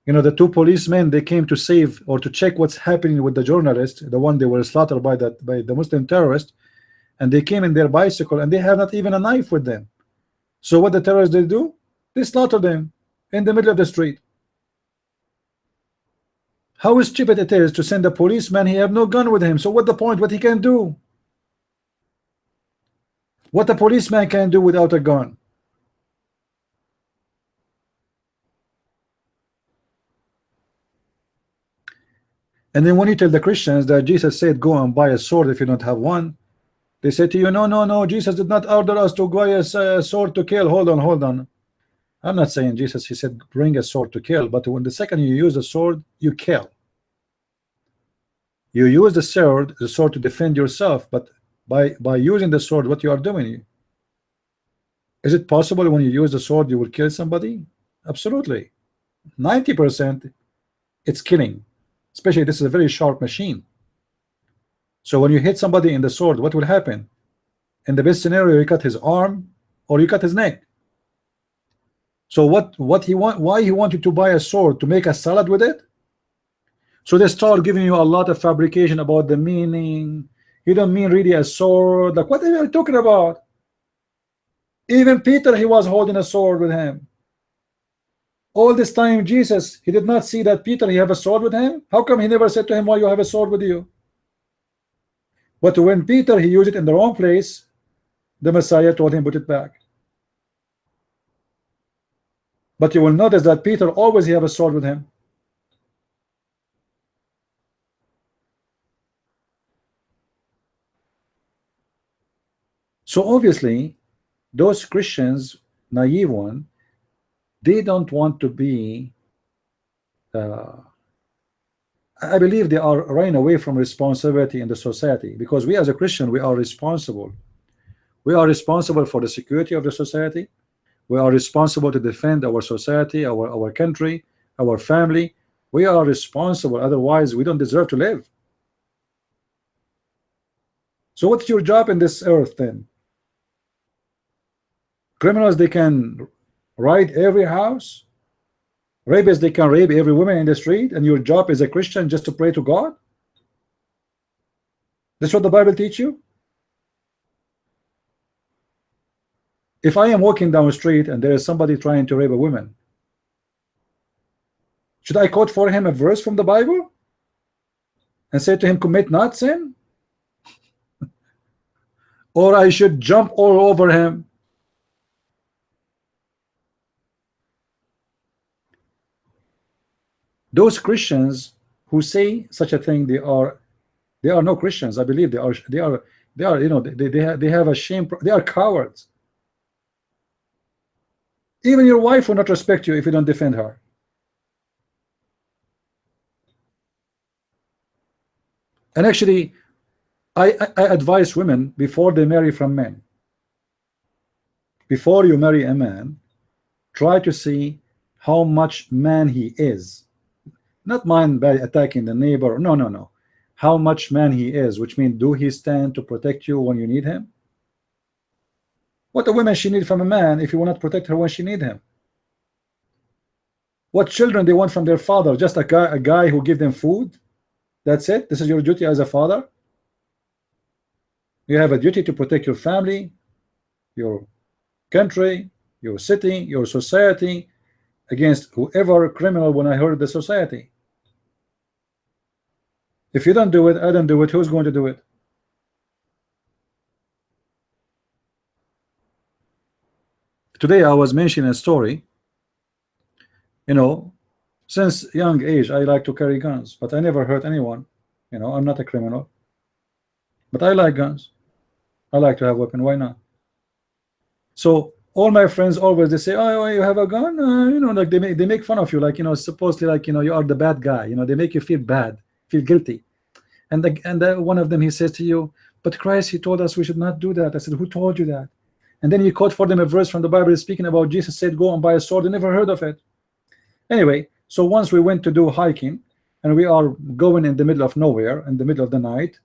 you know, the two policemen, they came to save or to check what's happening with the journalist, the one they were slaughtered by the Muslim terrorist, and they came in their bicycle, and they have not even a knife with them. So what the terrorists they do? They slaughter them in the middle of the street. How stupid it is to send a policeman, he have no gun with him. So what the point? What he can do? What a policeman can do without a gun? And then when you tell the Christians that Jesus said go and buy a sword if you don't have one, they say to you, no, Jesus did not order us to buy a sword to kill. Hold on. I'm not saying Jesus, he said bring a sword to kill, but when the second you use a sword, you kill. You use the sword to defend yourself, but by using the sword, what you are doing? Is it possible when you use the sword you will kill somebody? Absolutely. 90% it's killing. Especially this is a very sharp machine. So when you hit somebody in the sword, what will happen? In the best scenario, you cut his arm or you cut his neck. So why he want you to buy a sword? To make a salad with it? So they start giving you a lot of fabrication about the meaning. He don't mean really a sword. Like, what are you talking about? Even Peter, he was holding a sword with him. All this time, Jesus, he did not see that Peter, he have a sword with him. How come he never said to him, why you have a sword with you? But when Peter, he used it in the wrong place, the Messiah told him, put it back. But you will notice that Peter always he have a sword with him. So obviously, those Christians, naive one, they don't want to be, I believe they are running away from responsibility in the society, because we as a Christian, we are responsible. We are responsible for the security of the society. We are responsible to defend our society, our country, our family. We are responsible, otherwise we don't deserve to live. So what's your job in this earth then? Criminals, they can raid every house. Rapists, they can rape every woman in the street, and your job as a Christian just to pray to God? That's what the Bible teach you? If I am walking down the street and there is somebody trying to rape a woman, should I quote for him a verse from the Bible and say to him, commit not sin? Or I should jump all over him? Those Christians who say such a thing, they are no Christians. I believe they are you know, they have a shame. They are cowards. Even your wife will not respect you if you don't defend her. And actually, I advise women before they marry from men. Before you marry a man, try to see how much man he is. Not mind by attacking the neighbor. No, no, no. How much man he is, which means, do he stand to protect you when you need him? What a woman she need from a man if you will not protect her when she need him? What children they want from their father? Just a guy who give them food? That's it? This is your duty as a father? You have a duty to protect your family, your country, your city, your society against whoever criminal when I hurt the society. If you don't do it, I don't do it. Who's going to do it? Today I was mentioning a story. You know, since young age I like to carry guns, but I never hurt anyone. You know, I'm not a criminal, but I like guns. I like to have a weapon. Why not? So all my friends always they say, oh, you have a gun? You know, like they make fun of you, like, you know, supposedly, like, you know, you are the bad guy. You know, they make you feel bad, feel guilty. And one of them, he says to you, but Christ, he told us we should not do that. I said, who told you that? And then you quote for them a verse from the Bible speaking about Jesus said, go and buy a sword. I never heard of it. Anyway, so once we went to do hiking, and we are going in the middle of nowhere, in the middle of the night,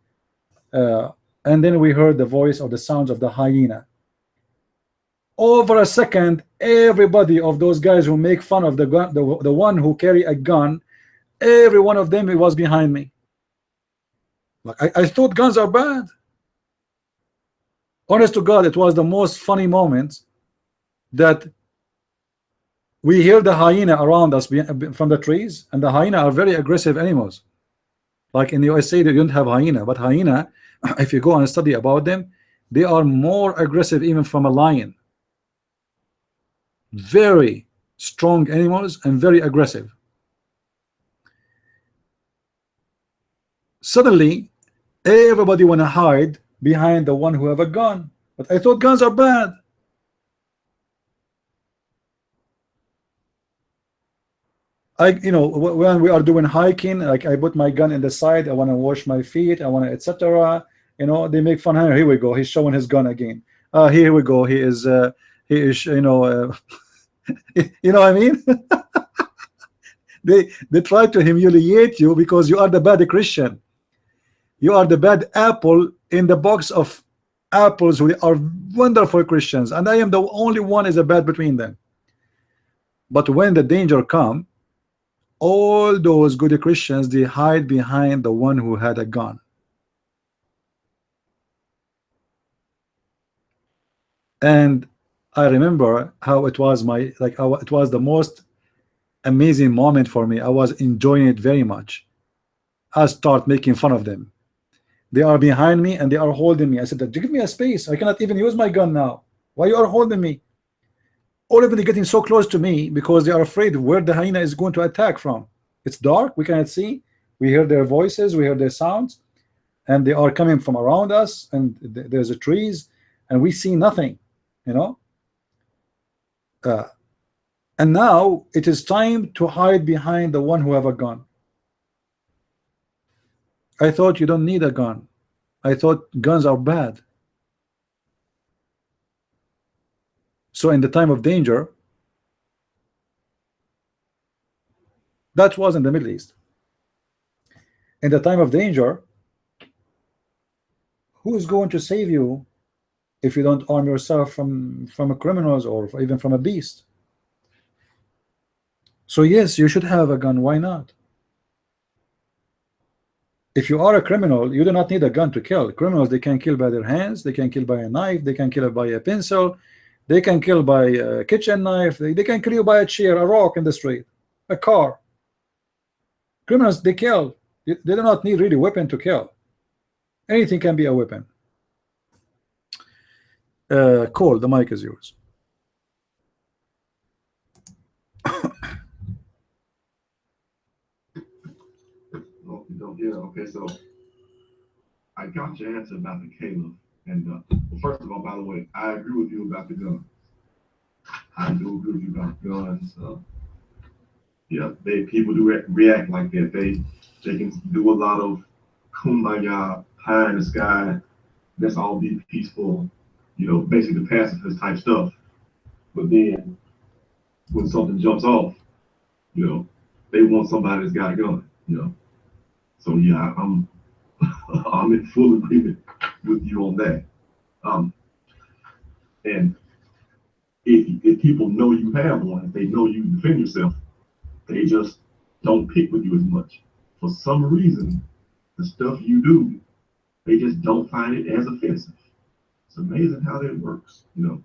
and then we heard the voice or the sounds of the hyena. Over a second, everybody of those guys who make fun of the gun, the one who carry a gun, every one of them, it was behind me. Like I thought guns are bad. Honest to God, it was the most funny moment that we hear the hyena around us from the trees, and the hyena are very aggressive animals. Like in the USA, they don't have hyena, but hyena, if you go and study about them, they are more aggressive even from a lion. Very strong animals and very aggressive. Suddenly, everybody want to hide behind the one who have a gun. But I thought guns are bad. You know, when we are doing hiking, like I put my gun in the side, I want to wash my feet, I want to, etc. You know, they make fun. Here we go. He's showing his gun again. Here we go. He is, you know, you know what I mean? They try to humiliate you because you are the bad Christian. You are the bad apple in the box of apples who are wonderful Christians, and I am the only one is a bad between them. But when the danger come, all those good Christians, they hide behind the one who had a gun. And I remember how it was it was the most amazing moment for me. I was enjoying it very much. I start making fun of them. They are behind me and they are holding me. I said, give me a space. I cannot even use my gun now. Why you are holding me? All of them are getting so close to me because they are afraid where the hyena is going to attack from. It's dark, we cannot see. We hear their voices, we hear their sounds, and they are coming from around us, and there's a trees, and we see nothing, you know. And now it is time to hide behind the one who have a gun. I thought you don't need a gun. I thought guns are bad. So in the time of danger, that was in the Middle East. In the time of danger, who is going to save you if you don't arm yourself from criminals or even from a beast? So yes, you should have a gun. Why not? If you are a criminal, you do not need a gun to kill. Criminals, they can kill by their hands, they can kill by a knife, they can kill by a pencil, they can kill by a kitchen knife, they can kill you by a chair, a rock in the street, a car. Criminals, they kill. They do not need really weapon to kill. Anything can be a weapon. Cole, the mic is yours. Yeah, okay, so I got your answer about the caliph. And well, first of all, by the way, I agree with you about the gun. I do agree with you about guns. Yeah, people do react like that. They can do a lot of kumbaya, pie in the sky. That's all be peaceful, you know, basically pacifist type stuff. But then when something jumps off, you know, they want somebody that's got a gun, you know. So yeah, I'm in full agreement with you on that. And if people know you have one, if they know you defend yourself, they just don't pick with you as much. For some reason, the stuff you do, they just don't find it as offensive. It's amazing how that works. You know,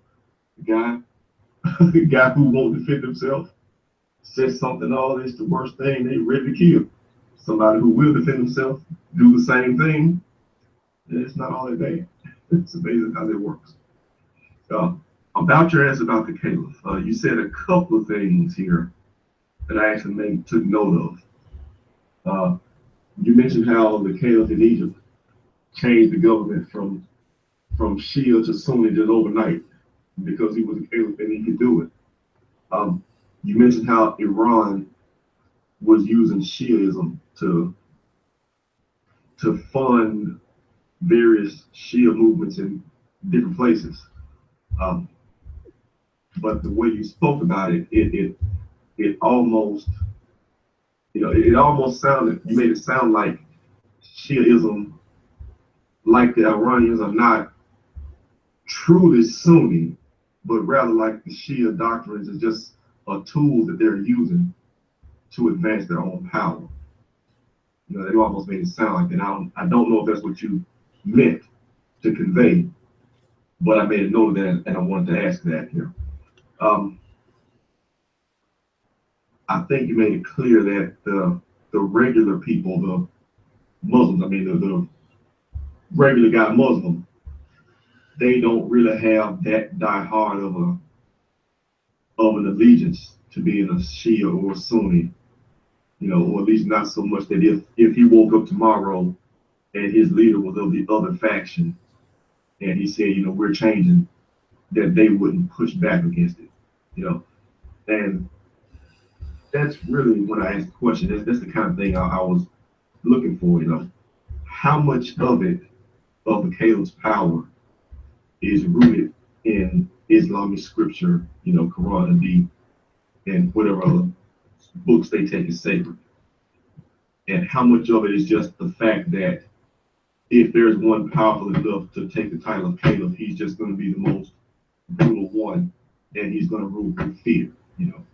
the guy who won't defend himself says something, oh, it's the worst thing, they ready to kill. Somebody who will defend himself, do the same thing, and it's not all that bad. It's amazing how that works. About your answer about the caliph, you said a couple of things here that I actually took note of. You mentioned how the caliph in Egypt changed the government from Shia to Sunni just overnight because he was a caliph and he could do it. You mentioned how Iran was using Shiism to fund various Shia movements in different places. But the way you spoke about it, it almost, you know, it almost sounded, you made it sound like Shiism, like the Iranians, are not truly Sunni, but rather like the Shia doctrines is just a tool that they're using to advance their own power. You know, they almost made it sound like that. I don't know if that's what you meant to convey, but I made a note of that and I wanted to ask that here. I think you made it clear that the regular people, the Muslims, I mean the regular guy Muslim, they don't really have that die-hard of an allegiance to being a Shia or a Sunni, you know, or at least not so much that if he woke up tomorrow and his leader was of the other faction and he said, you know, we're changing, that they wouldn't push back against it, you know. And that's really when I asked the question, that's the kind of thing I was looking for, you know. How much of it, of the caliph's power, is rooted in Islamic scripture, you know, Qur'an and whatever other books they take as sacred? And how much of it is just the fact that if there's one powerful enough to take the title of caliph, he's just going to be the most brutal one, and he's going to rule through fear, you know?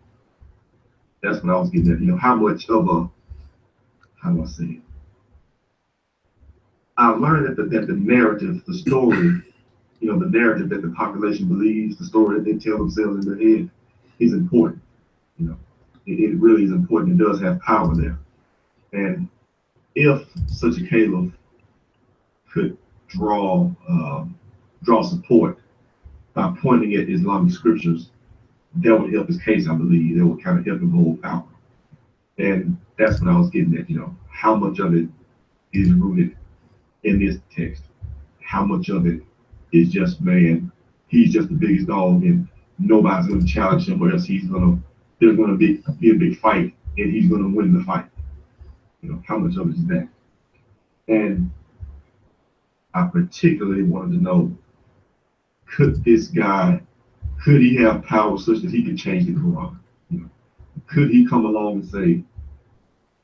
That's what I was getting at, you know, how much of how do I say it? I learned that the narrative, the story you know, the narrative that the population believes, the story that they tell themselves in their head is important. You know, it really is important. It does have power there. And if such a caliph could draw support by pointing at Islamic scriptures, that would help his case, I believe. That would kind of help him hold power. And that's what I was getting at, you know, how much of it is rooted in this text? How much of it is just, man, he's just the biggest dog and nobody's going to challenge him, or else there's going to be a big fight and he's going to win the fight. You know, how much of it is that? And I particularly wanted to know, could he have power such that he could change the Quran? You know, could he come along and say,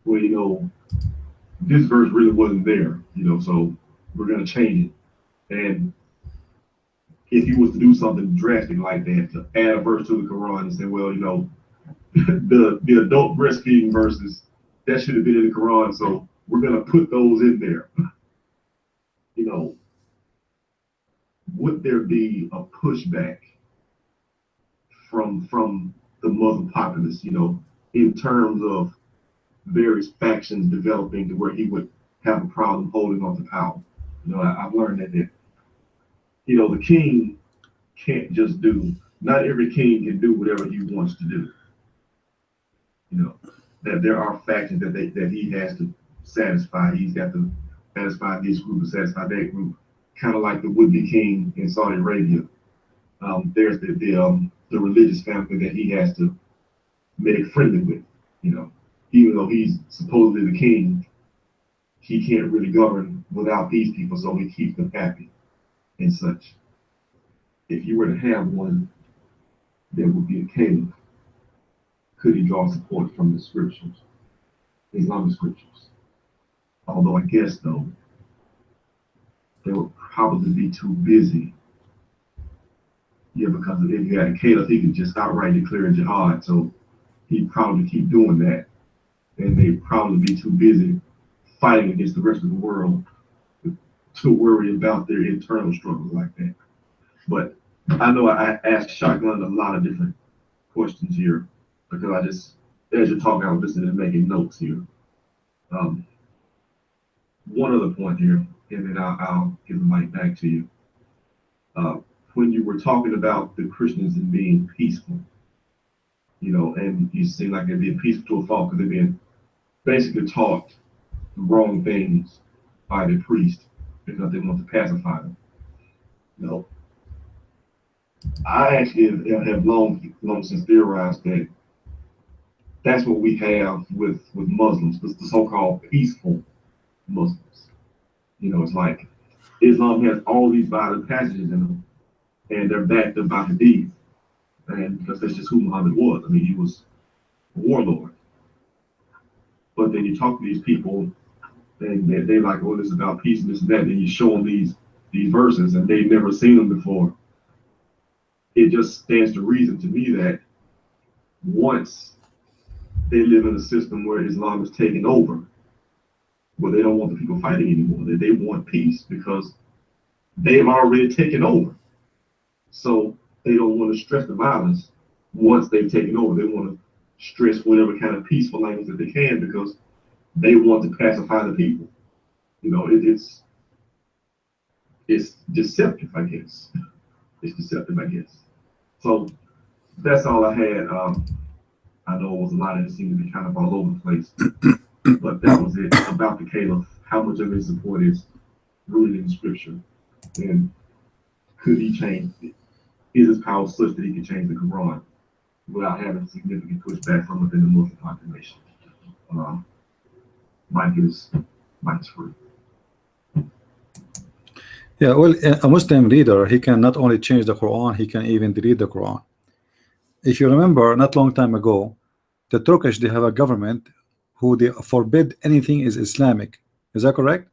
well, you know, this verse really wasn't there, you know, so we're going to change it. And if he was to do something drastic like that, to add a verse to the Quran and say, well, you know, the adult breastfeeding verses, that should have been in the Quran, so we're going to put those in there. You know, would there be a pushback from the Muslim populace, you know, in terms of various factions developing to where he would have a problem holding on to power? You know, I've learned that, you know, the king can't just not every king can do whatever he wants to do. You know, that there are factions that he has to satisfy. He's got to satisfy this group and satisfy that group, kind of like the would-be king in Saudi Arabia. There's the religious family that he has to make friendly with. You know, even though he's supposedly the king, he can't really govern without these people, so he keeps them happy and such. If you were to have one, there would be a caliph. Could he draw support from the scriptures, Islamic scriptures? Although I guess, though, they would probably be too busy. Yeah, because if you had a caliph, he could just outright declare jihad, so he'd probably keep doing that. And they'd probably be too busy fighting against the rest of the world to worry about their internal struggles like that. But I know I asked Shotgun a lot of different questions here, because as you're talking, I was listening and making notes here. One other point here, and then I'll give the mic back to you. When you were talking about the Christians and being peaceful, you know, and you seem like they're being peaceful to a fault because they're being basically taught the wrong things by the priest because they want to pacify them. You know, I actually have long since theorized that that's what we have with Muslims, the so-called peaceful Muslims. You know, it's like Islam has all these violent passages in them, and they're backed up by hadith. And because that's just who Muhammad was. I mean, he was a warlord. But then you talk to these people, and they're like, oh, this is about peace and this and that. And you show them these verses, and they've never seen them before. It just stands to reason to me that once they live in a system where Islam is taking over, where they don't want the people fighting anymore, that they want peace because they've already taken over. So they don't want to stress the violence once they've taken over. They want to stress whatever kind of peaceful language that they can because they want to pacify the people. You know, it's deceptive, I guess. It's deceptive, I guess. So that's all I had. I know it was a lot, and it seemed to be kind of all over the place. But that was it about the caliph. How much of his support is rooted in scripture? And could he change it? Is his power such that he can change the Quran without having significant pushback from within the Muslim population? Mike is free. Yeah, well, a Muslim leader, he can not only change the Quran, he can even delete the Quran. If you remember, not long time ago, the Turkish, they have a government who they forbid anything is Islamic. Is that correct?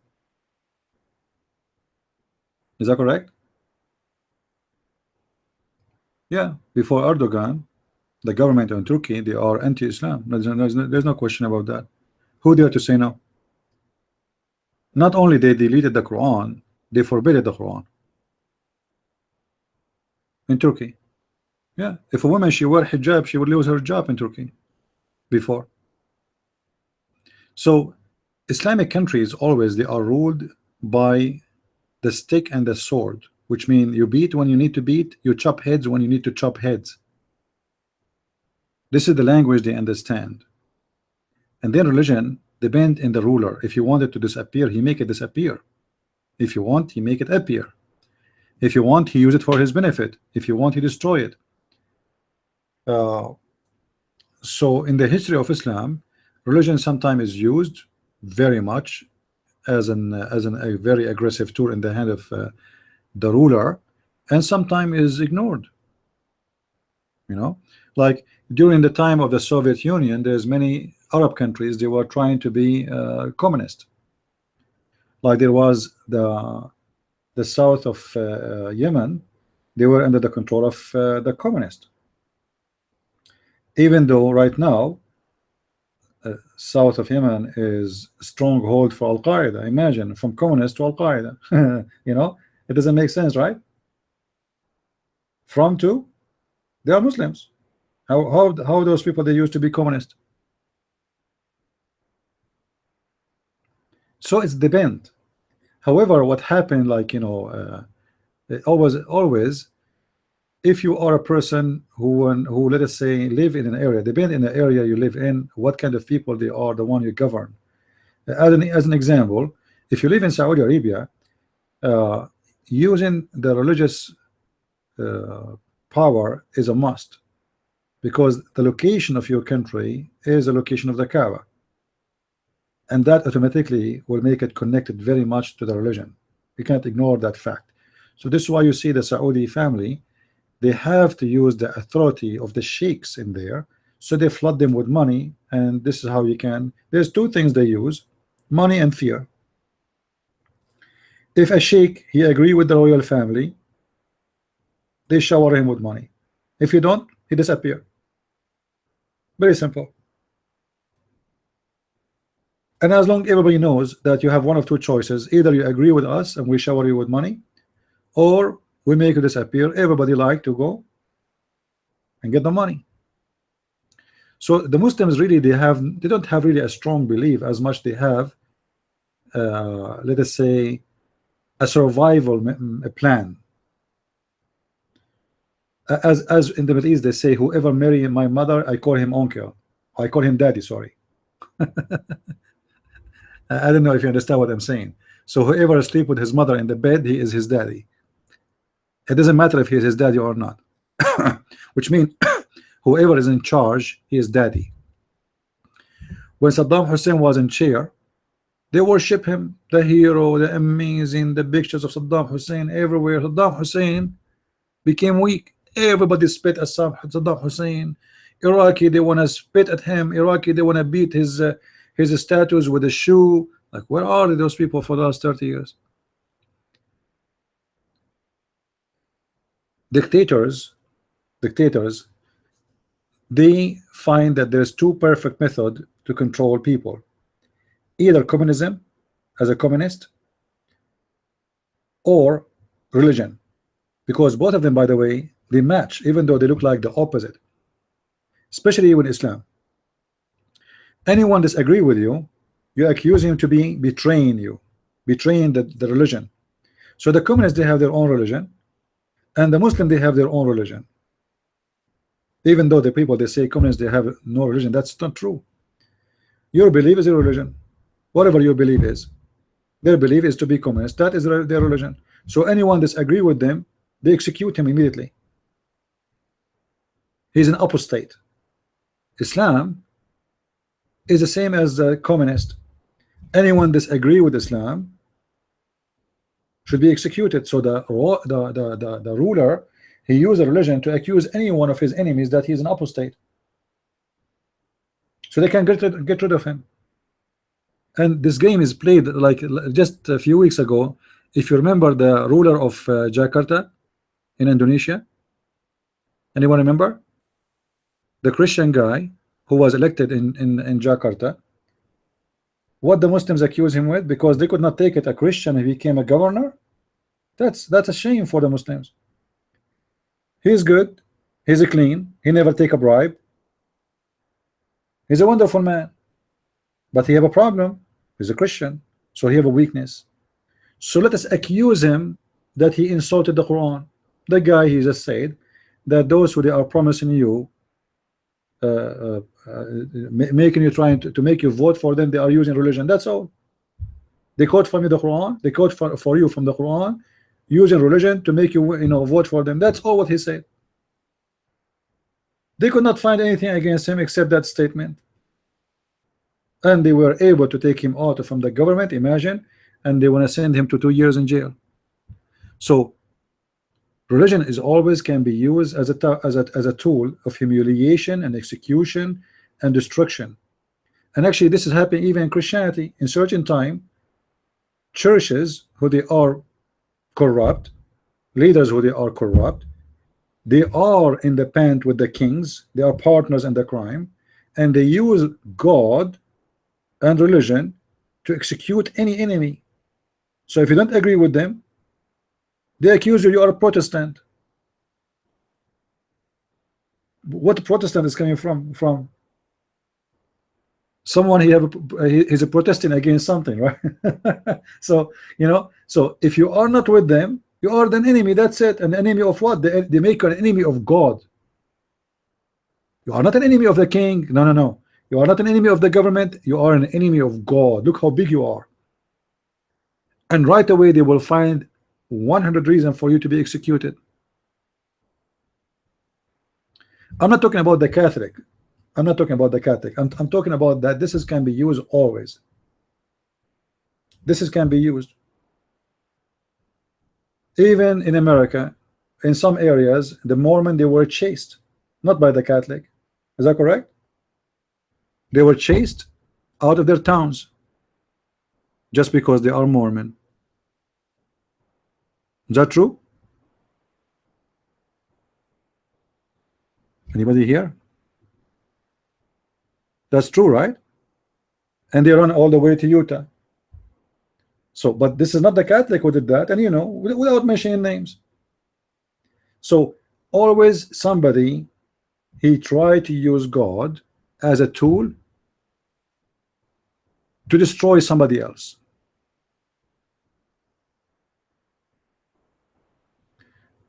Is that correct? Yeah, before Erdogan, the government in Turkey, they are anti-Islam. There's no question about that. Who dare to say no? Not only they deleted the Quran, they forbade the Quran. in Turkey. Yeah, if a woman she wear hijab, she would lose her job in Turkey before. So Islamic countries always they are ruled by the stick and the sword, which mean you beat when you need to beat, you chop heads when you need to chop heads. This is the language they understand. And then religion depend in the ruler. If you want it to disappear, he make it disappear. If you want, he make it appear. If you want, he use it for his benefit. If you want, he destroy it. So in the history of Islam, religion sometimes is used very much as a very aggressive tool in the hand of the ruler, and sometimes is ignored. You know, like during the time of the Soviet Union, there's many Arab countries they were trying to be communist. Like there was the south of Yemen, they were under the control of the communist. Even though right now south of Yemen is a stronghold for Al-Qaeda. Imagine from communist to Al-Qaeda. You know, it doesn't make sense, right? From to they are Muslims. How those people they used to be communist? So it's depend. However, what happened, like you know, always, if you are a person who let us say live in an area, depend in the area you live in, what kind of people they are, the one you govern. As an example, if you live in Saudi Arabia, using the religious power is a must, because the location of your country is the location of the Kaaba, and that automatically will make it connected very much to the religion. You can't ignore that fact. So this is why you see the Saudi family, they have to use the authority of the sheikhs in there, so they flood them with money, and this is how you can. There's two things they use: money and fear. If a sheikh he agree with the royal family, they shower him with money. If you don't, he disappear. Very simple. And as long everybody knows that you have one of two choices, either you agree with us and we shower you with money, or we make you disappear. Everybody like to go and get the money. So the Muslims really they don't have really a strong belief as much they have let us say a survival plan. As in the Middle East they say, whoever marry my mother, I call him uncle, I call him daddy, sorry. I don't know if you understand what I'm saying. So whoever sleep with his mother in the bed, he is his daddy. It doesn't matter if he is his daddy or not. Which means whoever is in charge, he is daddy. When Saddam Hussein was in chair, they worship him, the hero, the amazing, the pictures of Saddam Hussein everywhere. Saddam Hussein became weak. Everybody spit at Saddam Hussein. Iraqi, they want to spit at him. Iraqi, they want to beat his statues with a shoe. Like, where are those people for the last 30 years? Dictators, they find that there's two perfect methods to control people: either communism as a communist, or religion, because both of them, by the way, they match, even though they look like the opposite. Especially with Islam, anyone disagree with you, you accuse him to be betraying you, betraying the religion. So the communists they have their own religion, and the Muslim they have their own religion. Even though the people they say communists they have no religion, that's not true. Your belief is your religion. Whatever your belief is, their belief is to be communist. That is their religion. So anyone disagree with them, they execute him immediately. He's an apostate. Islam is the same as the communist. Anyone disagree with Islam should be executed. So the ruler, he used a religion to accuse any one of his enemies that he's an apostate, so they can get rid of him. And this game is played like just a few weeks ago. If you remember the ruler of Jakarta in Indonesia, anyone remember? The Christian guy who was elected in Jakarta, what the Muslims accuse him with, because they could not take it a Christian he became a governor. That's a shame for the Muslims. He's good, he's clean, he never take a bribe, he's a wonderful man, but he have a problem. He's a Christian, so he have a weakness. So let us accuse him that he insulted the Quran. The guy, he just said that those who they are promising you, making you, trying to make you vote for them, they are using religion. That's all. They quote from you the Quran, they quote for you from the Quran, using religion to make you, vote for them. That's all what he said. They could not find anything against him except that statement, and they were able to take him out from the government, imagine, and they want to send him to 2 years in jail. So religion is always can be used as a tool of humiliation and execution and destruction. And actually this is happening even in Christianity. In certain time, churches who they are corrupt, leaders who they are corrupt, they are independent with the kings, they are partners in the crime, and they use God and religion to execute any enemy. So if you don't agree with them, they accuse you are a Protestant. What Protestant is coming from? Someone he's a protesting against something, right? So so if you are not with them, you are an enemy. That's it. An enemy of what? They make you an enemy of God. You are not an enemy of the king. No. You are not an enemy of the government. You are an enemy of God. Look how big you are. And right away they will find 100 reasons for you to be executed. I'm not talking about the Catholic. I'm not talking about the Catholic. I'm talking about that this can be used always. This can be used. Even in America, in some areas, the Mormon, they were chased, not by the Catholic. Is that correct? They were chased out of their towns just because they are Mormon. Is that true? Anybody here? That's true, right? And they run all the way to Utah. So, but this is not the Catholic who did that, and without mentioning names. So always somebody, he tried to use God as a tool to destroy somebody else.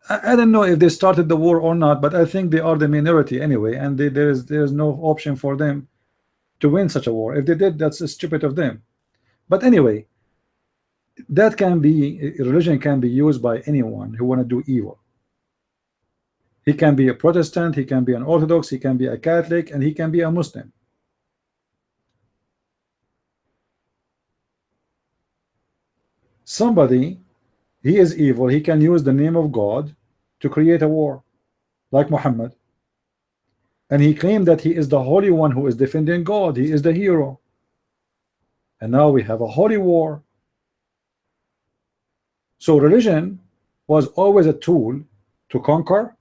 I don't know if they started the war or not, but I think they are the minority anyway, and there's no option for them to win such a war. If they did, that's stupid of them. But anyway, that can be, religion can be used by anyone who want to do evil. He can be a Protestant, he can be an Orthodox, he can be a Catholic, and he can be a Muslim. Somebody, he is evil, he can use the name of God to create a war, like Muhammad. And he claimed that he is the holy one who is defending God, he is the hero. And now we have a holy war. So religion was always a tool to conquer,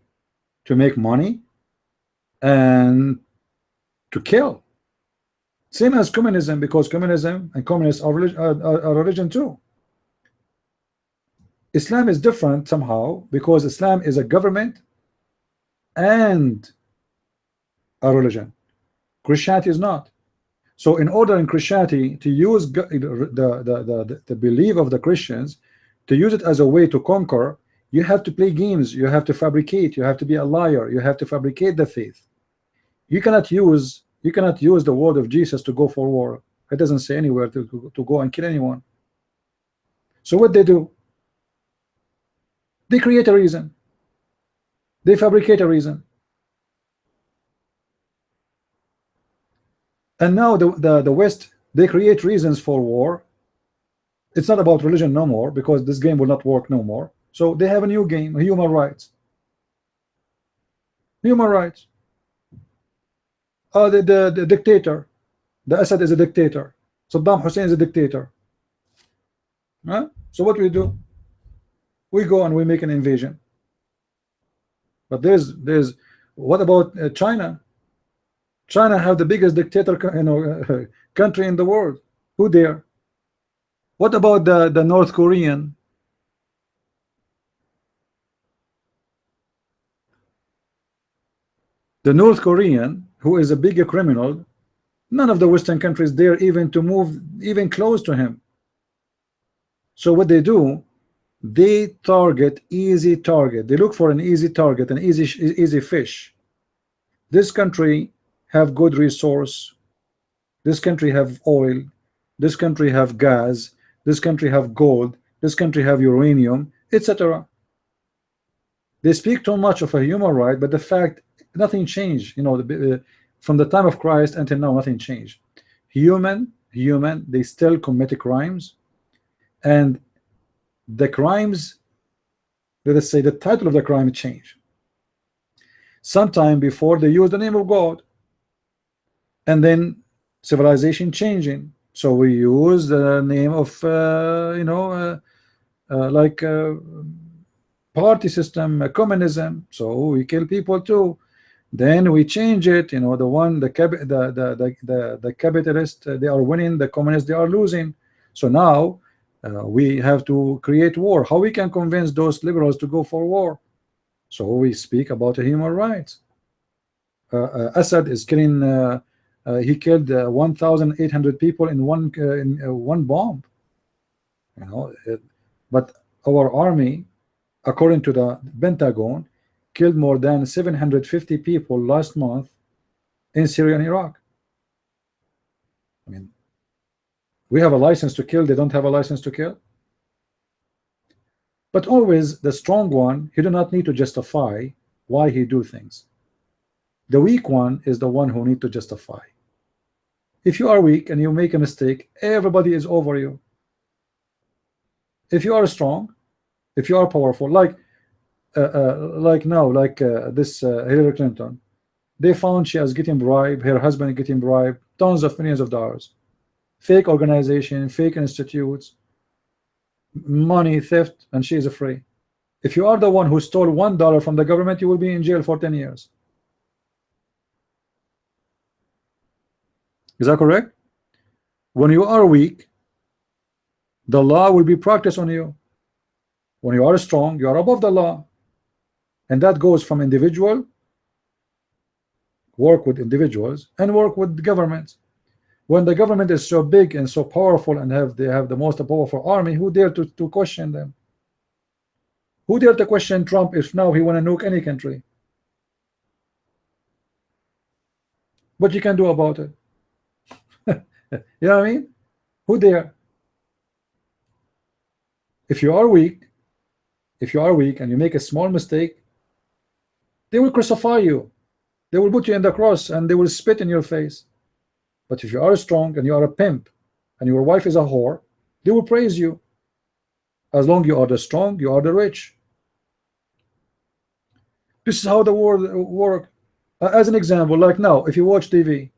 to make money, and to kill. Same as communism, because communism and communists are religion too. Islam is different somehow because Islam is a government and a religion. Christianity is not. So in order in Christianity to use the belief of the Christians, to use it as a way to conquer, you have to play games, you have to fabricate, you have to be a liar, you have to fabricate the faith. You cannot use the word of Jesus to go for war. It doesn't say anywhere to go and kill anyone. So what they do? They create a reason. They fabricate a reason. And now the West, they create reasons for war. It's not about religion no more, because this game will not work no more. So they have a new game, human rights. Human rights. The dictator, the Assad is a dictator. Saddam Hussein is a dictator. Huh? So what we do? We go and we make an invasion. But there's what about China? China have the biggest dictator country in the world. Who there? What about the North Korean? The North Korean, who is a bigger criminal, none of the Western countries dare even to move even close to him. So what they do, they target easy target. They look for an easy target, an easy fish. This country have good resource. This country have oil. This country have gas. This country have gold. This country have uranium, etc. They speak too much of a human right, but the fact nothing changed. You know, from the time of Christ until now, nothing changed. Human, they still commit crimes, and the crimes, let us say, the title of the crime changed. Sometime before they use the name of God, and then civilization changing, so we use the name of like party system, communism, so we kill people too. Then we change it, you know, the capitalist, they are winning, the communists, they are losing. So now we have to create war. How we can convince those liberals to go for war? So we speak about human rights. Assad is killing, he killed 1,800 people in one bomb, you know. But our army, according to the Pentagon, killed more than 750 people last month in Syria and Iraq. I mean, we have a license to kill, they don't have a license to kill. But always the strong one, he do not need to justify why he do things. The weak one is the one who need to justify. If you are weak and you make a mistake, everybody is over you. If you are strong, if you are powerful, like now, this Hillary Clinton, they found she is getting bribe, her husband getting bribe, tons of millions of dollars, fake organization, fake institutes, money theft, and she is free. If you are the one who stole $1 from the government, you will be in jail for 10 years. Is that correct? When you are weak, the law will be practiced on you. When you are strong, you are above the law. And that goes from individual, work with individuals, and work with governments. When the government is so big and so powerful and they have the most powerful army, who dare to question them? Who dare to question Trump if now he want to nuke any country? What you can do about it? You know what I mean? Who dare? If you are weak, and you make a small mistake, they will crucify you. They will put you in the cross and they will spit in your face. But if you are strong and you are a pimp and your wife is a whore, they will praise you. As long as you are the strong, you are the rich. This is how the world works. As an example, like now, if you watch TV,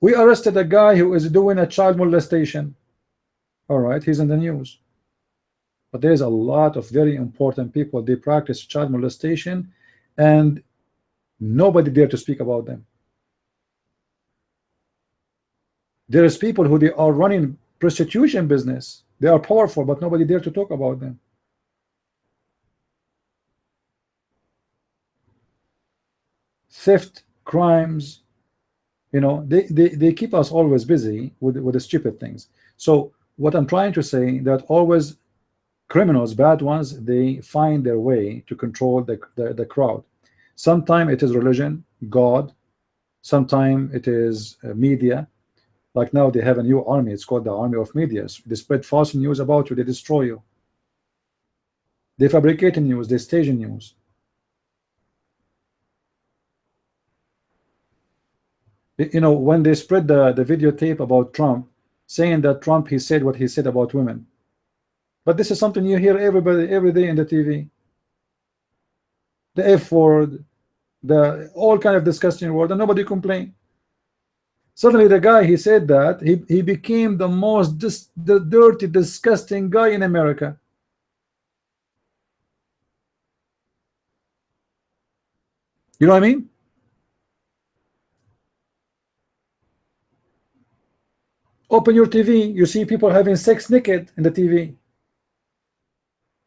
we arrested a guy who is doing a child molestation. All right, he's in the news. But there's a lot of very important people, they practice child molestation and nobody dare to speak about them. There is people who they are running prostitution business. They are powerful, but nobody dare to talk about them. Theft, crimes, you know, they keep us always busy with the stupid things. So what I'm trying to say, that always criminals, bad ones, they find their way to control the crowd. Sometimes it is religion, God, sometimes it is media. Like now they have a new army, it's called the army of media. They spread false news about you, they destroy you. They fabricate news, they stage news. You know, when they spread the videotape about Trump, saying that Trump, he said what he said about women. But this is something you hear every day in the TV. The F word, the all kind of disgusting word, and nobody complained. Suddenly the guy, he said that he became the most the dirty, disgusting guy in America. You know what I mean? Open your TV, you see people having sex naked in the TV.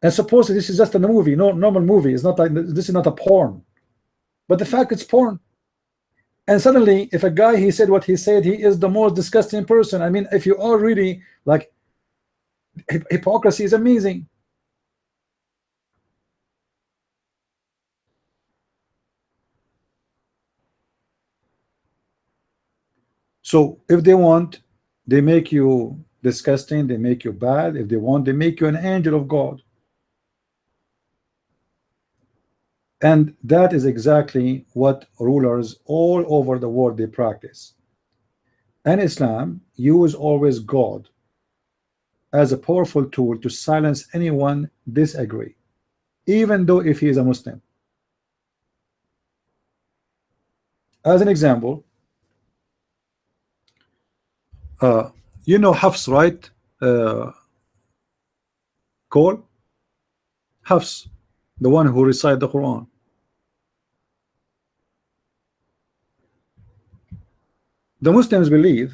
And supposedly this is just a movie, no normal movie. It's not like this is not a porn, but the fact it's porn. And suddenly, if a guy he said what he said, he is the most disgusting person. I mean, if you are really like, hypocrisy is amazing. So if they want, they make you disgusting, they make you bad. If they want, they make you an angel of God. And that is exactly what rulers all over the world they practice. And Islam use always God as a powerful tool to silence anyone disagree, even though if he is a Muslim. As an example, you know Hafs, right? Cole Hafs, the one who recite the Quran. The Muslims believe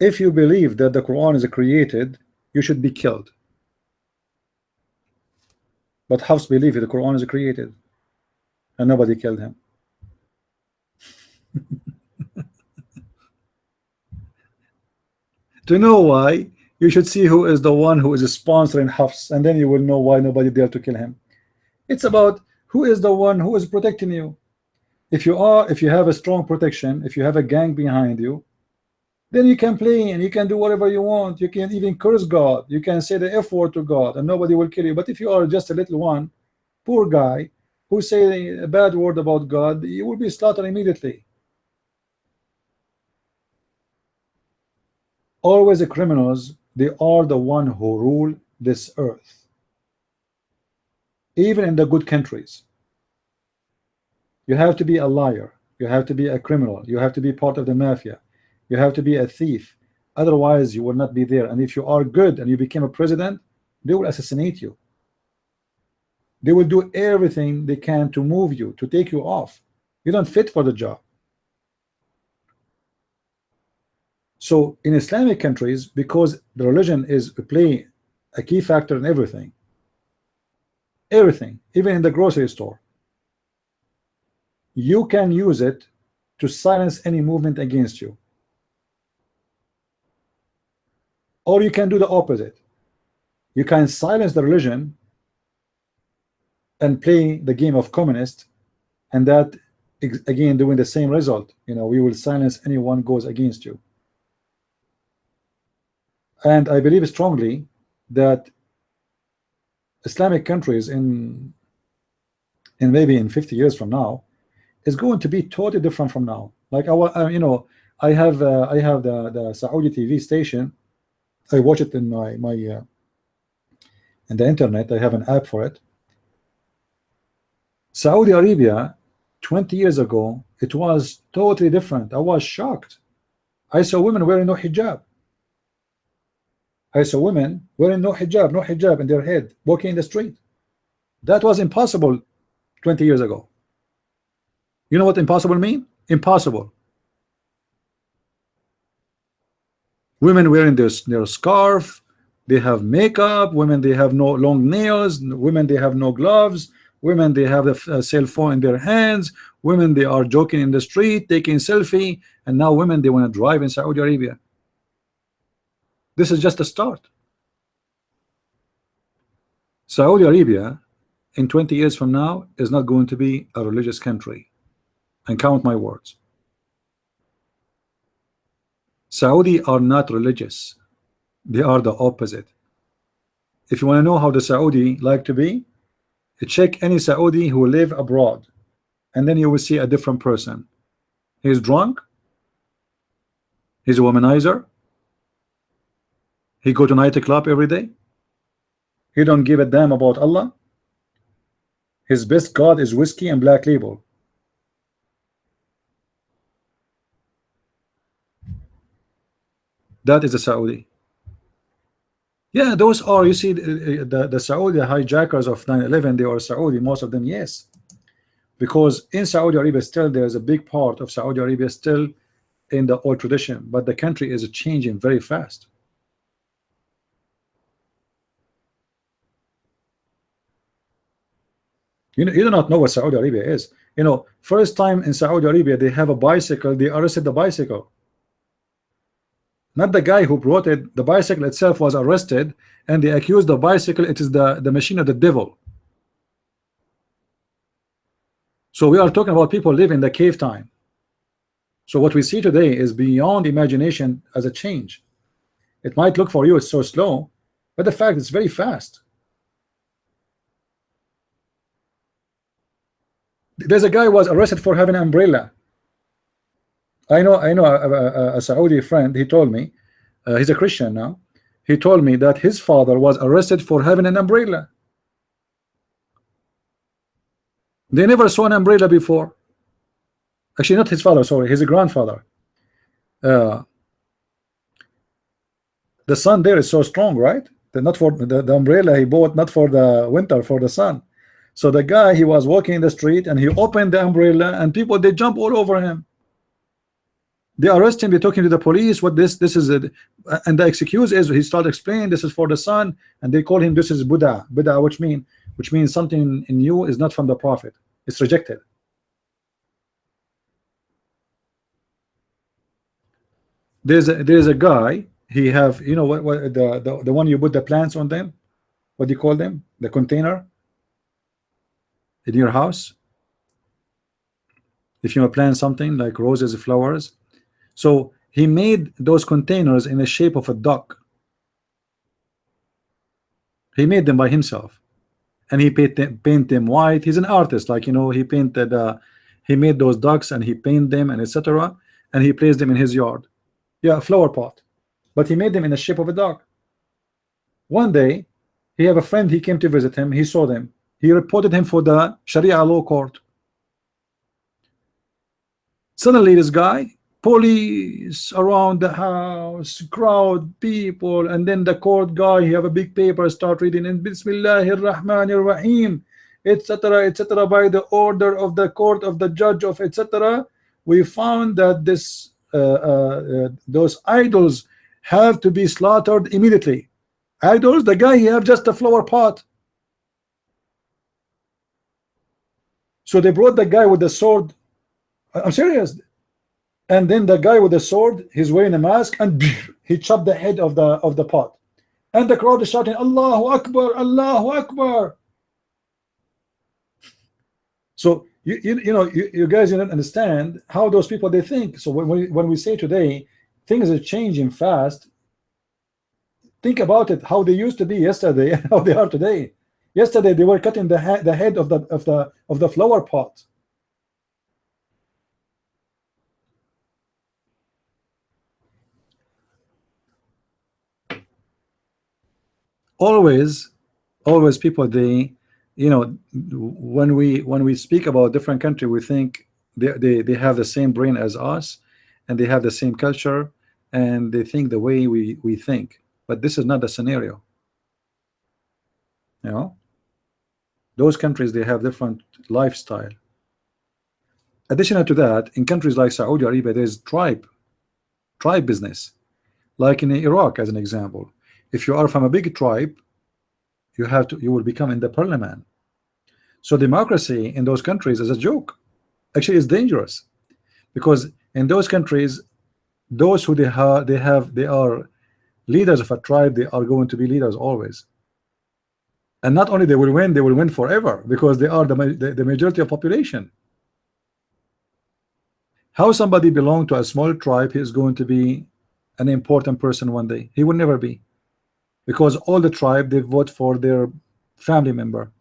if you believe that the Quran is created, you should be killed. But Hafs believe the Quran is created, and nobody killed him. To know why, you should see who is the one who is sponsoring Hafs, and then you will know why nobody dared to kill him. It's about who is the one who is protecting you. If you have a strong protection, if you have a gang behind you, then you can play and you can do whatever you want. You can even curse God. You can say the F word to God and nobody will kill you. But if you are just a little one, poor guy, who say a bad word about God, you will be slaughtered immediately. Always the criminals, they are the one who rule this earth. Even in the good countries, you have to be a liar, you have to be a criminal, you have to be part of the mafia, you have to be a thief, otherwise you will not be there. And if you are good and you become a president, they will assassinate you. They will do everything they can to move you, to take you off. You don't fit for the job. So in Islamic countries, because the religion is play a key factor in everything, even in the grocery store, you can use it to silence any movement against you. Or you can do the opposite. You can silence the religion and play the game of communist, and that again doing the same result. You know, we will silence anyone goes against you. And I believe strongly that Islamic countries in maybe in 50 years from now is going to be totally different from now. Like you know, I have the Saudi TV station. I watch it in my in the internet. I have an app for it. Saudi Arabia 20 years ago, it was totally different. I was shocked. I saw women wearing no hijab. I saw women wearing no hijab in their head, walking in the street. That was impossible 20 years ago. You know what impossible mean? Impossible. Women wearing their scarf, they have makeup. Women, they have no long nails. Women, they have no gloves. Women, they have a cell phone in their hands. Women, they are joking in the street, taking selfie. And now women, they want to drive in Saudi Arabia. This is just a start. Saudi Arabia in 20 years from now is not going to be a religious country. And count my words. Saudi are not religious. They are the opposite. If you want to know how the Saudi like to be, check any Saudi who live abroad, and then you will see a different person. He's drunk. He's a womanizer. He go to nightclub every day. He don't give a damn about Allah. His best god is whiskey and black label. That is a Saudi. Yeah, those are, you see, the Saudi hijackers of 9/11, they are Saudi, most of them, yes. Because in Saudi Arabia still there's a big part of Saudi Arabia still in the old tradition, but the country is changing very fast. You do not know what Saudi Arabia is. You know, first time in Saudi Arabia they have a bicycle, they arrested the bicycle. Not the guy who brought it. The bicycle itself was arrested, and they accused the bicycle it is the machine of the devil. So we are talking about people live in the cave time. So what we see today is beyond imagination as a change. It might look for you it's so slow, but the fact it's very fast. There's a guy who was arrested for having an umbrella. I know a Saudi friend. He told me, he's a Christian now. He told me that his father was arrested for having an umbrella. They never saw an umbrella before. Actually, not his father, sorry, his grandfather. The sun there is so strong, right? Not for the umbrella he bought, not for the winter, for the sun. So the guy, he was walking in the street and he opened the umbrella, and people, they jump all over him. They arrest him, they talking to the police. What this is it? And the excuse is he started explaining this is for the sun, and they call him this is Buddha, which means something in you is not from the prophet. It's rejected. There's a guy, he have, you know what the one you put the plants on them, what do you call them, the container in your house, if you plant something like roses, flowers. So he made those containers in the shape of a duck. He made them by himself, and he paint them white. He's an artist, like, you know, he painted he made those ducks and he painted them and etc., and he placed them in his yard. Yeah, a flower pot, but he made them in the shape of a duck. One day he have a friend, he came to visit him, he saw them, he reported him for the Sharia law court. Suddenly this guy, police around the house, crowd, people, and then the court guy, he have a big paper, start reading in Bismillahir Rahmanir Rahim, etc., etc., by the order of the court of the judge of etc. We found that this those idols have to be slaughtered immediately. Idols, the guy, he have just a flower pot. So they brought the guy with the sword. I'm serious. And then the guy with the sword, he's wearing a mask, and he chopped the head of the pot. And the crowd is shouting, Allahu Akbar, Allahu Akbar. So you guys, you don't understand how those people they think. So when we say today things are changing fast, think about it, how they used to be yesterday and how they are today. Yesterday they were cutting the head of the flower pot. Always people, they, you know, when we speak about different country, we think they have the same brain as us, and they have the same culture, and they think the way we think. But this is not the scenario. You know, those countries, they have different lifestyle. Additional to that, in countries like Saudi Arabia, there's tribe business, like in Iraq as an example. If you are from a big tribe, you will become in the parliament. So democracy in those countries is a joke. Actually, it's dangerous, because in those countries, those who they are leaders of a tribe, they are going to be leaders always. And not only they will win forever, because they are the majority of population. How somebody belong to a small tribe, he is going to be an important person one day? He will never be, because all the tribe, they vote for their family member.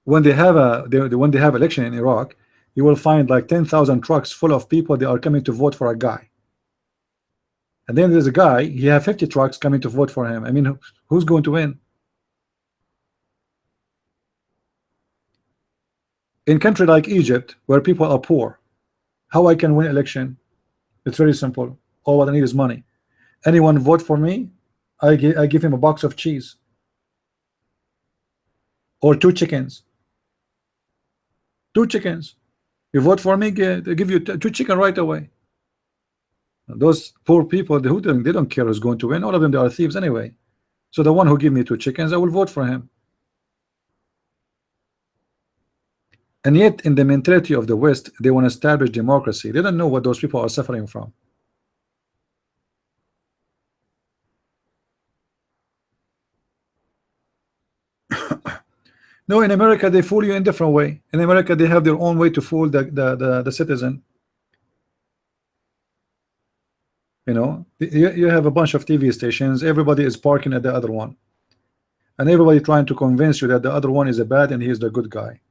When they have election in Iraq, you will find like 10,000 trucks full of people. They are coming to vote for a guy, and then there's a guy, he have 50 trucks coming to vote for him. I mean, who's going to win? In country like Egypt, where people are poor, how I can win election? It's very simple. All what I need is money. Anyone vote for me, I give him a box of cheese or 2 chickens. 2 chickens. You vote for me, they give you 2 chicken right away. Those poor people, they don't care who's going to win. All of them, they are thieves anyway. So the one who give me 2 chickens, I will vote for him. And yet in the mentality of the West, they want to establish democracy. They don't know what those people are suffering from. No, in America they fool you in a different way. In America they have their own way to fool the citizen. You know, you have a bunch of TV stations, everybody is parking at the other one, and everybody trying to convince you that the other one is a bad and he is the good guy.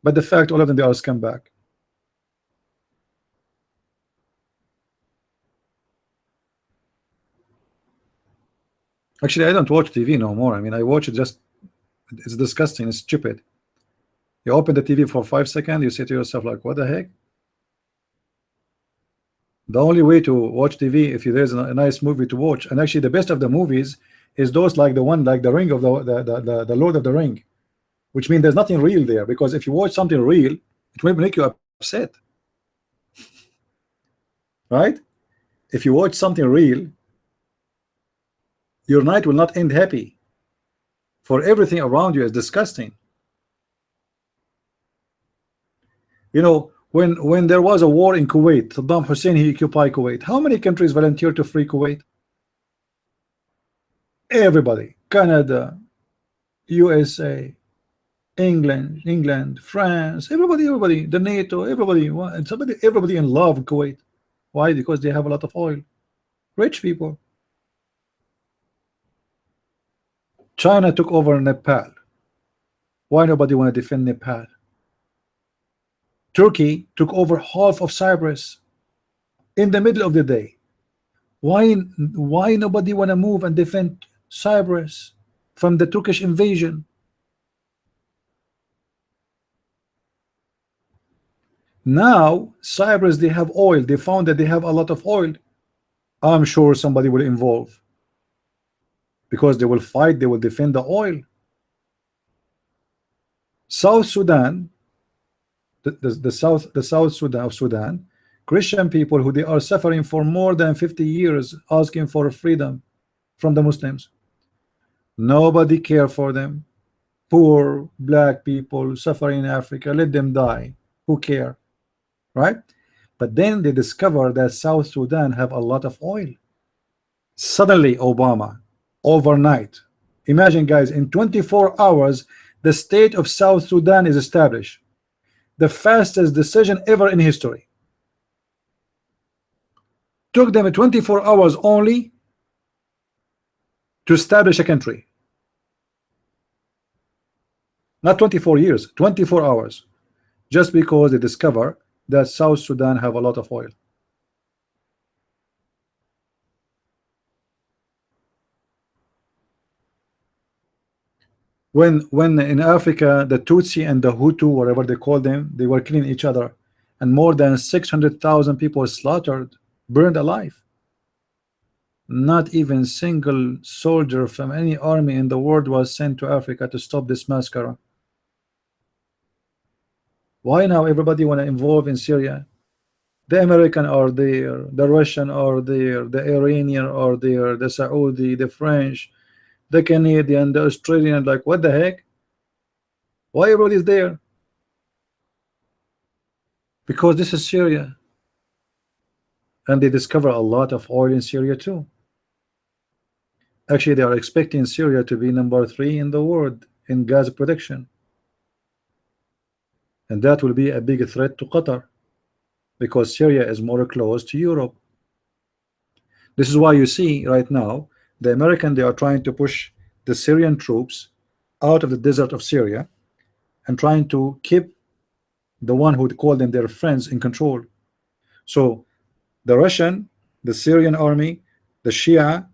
But the fact, all of them, they are scumbag. Actually, I don't watch TV no more. I mean, I watch it just, it's disgusting, it's stupid. You open the TV for 5 seconds, you say to yourself like, what the heck? The only way to watch TV if there's a nice movie to watch, and actually the best of the movies is those like the one like the Ring of the Lord of the Ring, which means there's nothing real there, because if you watch something real, it will make you upset, right? If you watch something real, your night will not end happy, for everything around you is disgusting. You know, when there was a war in Kuwait, Saddam Hussein, he occupied Kuwait. How many countries volunteered to free Kuwait? Everybody. Canada, USA, England, France, everybody, the NATO, everybody in love with Kuwait. Why? Because they have a lot of oil. Rich people. China took over Nepal. Why nobody want to defend Nepal? Turkey took over half of Cyprus in the middle of the day. Why nobody want to move and defend Cyprus from the Turkish invasion? Now Cyprus, they have oil. They found that they have a lot of oil. I'm sure somebody will involve, because they will fight, they will defend the oil. South Sudan, the South Sudan, Christian people who they are suffering for more than 50 years, asking for freedom from the Muslims. Nobody care for them. Poor black people suffering in Africa, let them die. Who care, right? But then they discover that South Sudan have a lot of oil. Suddenly Obama, overnight, imagine guys, in 24 hours the state of South Sudan is established. The fastest decision ever in history. Took them 24 hours only to establish a country. Not 24 years, 24 hours, just because they discover that South Sudan have a lot of oil. When in Africa the Tutsi and the Hutu, whatever they call them, they were killing each other, and more than 600,000 people slaughtered, burned alive. Not even single soldier from any army in the world was sent to Africa to stop this massacre. Why now everybody want to involve in Syria? The American are there, the Russian are there, the Iranian are there, the Saudi, the French, the Canadian, the Australian. Like, what the heck? Why everybody is there? Because this is Syria, and they discover a lot of oil in Syria too. Actually, they are expecting Syria to be number 3 in the world in gas production, and that will be a big threat to Qatar, because Syria is more close to Europe. This is why you see right now the American, they are trying to push the Syrian troops out of the desert of Syria and trying to keep the one who would call them their friends in control. So the Russian, the Syrian army, the Shia,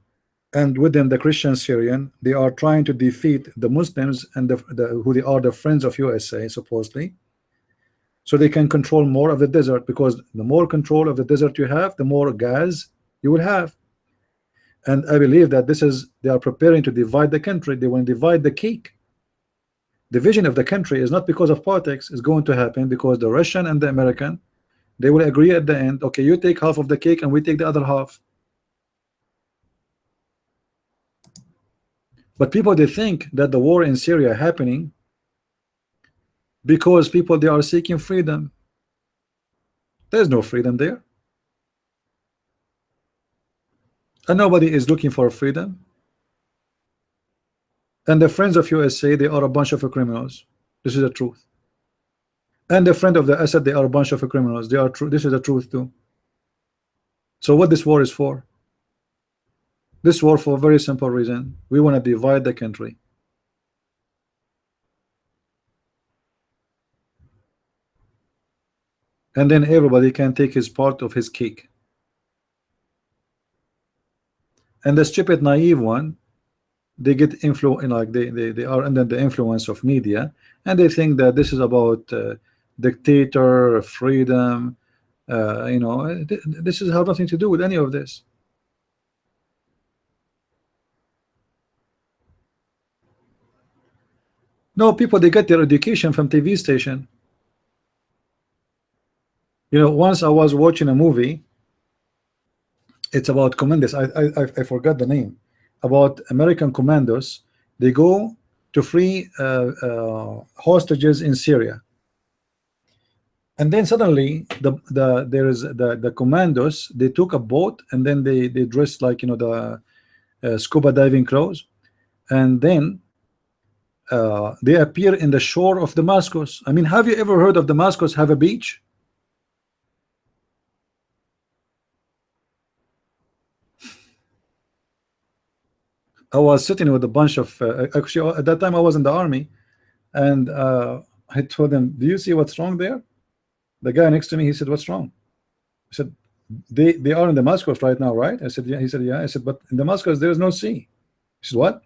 and with them the Christian Syrian, they are trying to defeat the Muslims and who they are the friends of USA supposedly, so they can control more of the desert, because the more control of the desert you have, the more gas you will have. And I believe that this is, they are preparing to divide the country. They want to divide the cake. Division of the country is not because of politics. It's going to happen because the Russian and the American, they will agree at the end, okay, you take half of the cake and we take the other half. But people, they think that the war in Syria happening because people, they are seeking freedom. There's no freedom there, and nobody is looking for freedom. And the friends of USA, they are a bunch of criminals. This is the truth. And the friend of the Assad, they are a bunch of criminals. They are true. This is the truth too. So what this war is for? This war for a very simple reason. We want to divide the country. And then everybody can take his part of his cake. And the stupid naive one, they get influence, like they are under the influence of media, and they think that this is about dictator, freedom, you know, this is have nothing to do with any of this. No, people, they get their education from TV station. You know, once I was watching a movie, it's about commandos. I forgot the name. About American commandos. They go to free hostages in Syria, and then suddenly the commandos, they took a boat, and then they dressed like, you know, the scuba diving clothes, and then they appear in the shore of Damascus. I mean, have you ever heard of Damascus have a beach? I was sitting with a bunch of actually at that time I was in the army, and I told them, do you see what's wrong there? The guy next to me, he said, what's wrong? I said, they are in Damascus right now, right? I said, yeah. He said, yeah. I said, but in Damascus there is no sea. He said, what?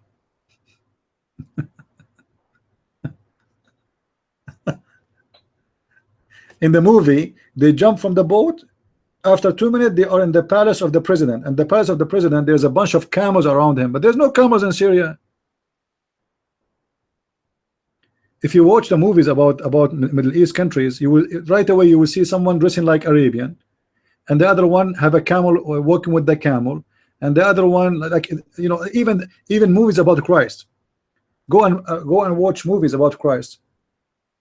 In the movie, they jump from the boat. After 2 minutes, they are in the palace of the president. And the palace of the president, there's a bunch of camels around him, but there's no camels in Syria. If you watch the movies about Middle East countries, you will right away you will see someone dressing like Arabian, and the other one have a camel walking with the camel, and the other one, like, you know, even movies about Christ. Go and watch movies about Christ.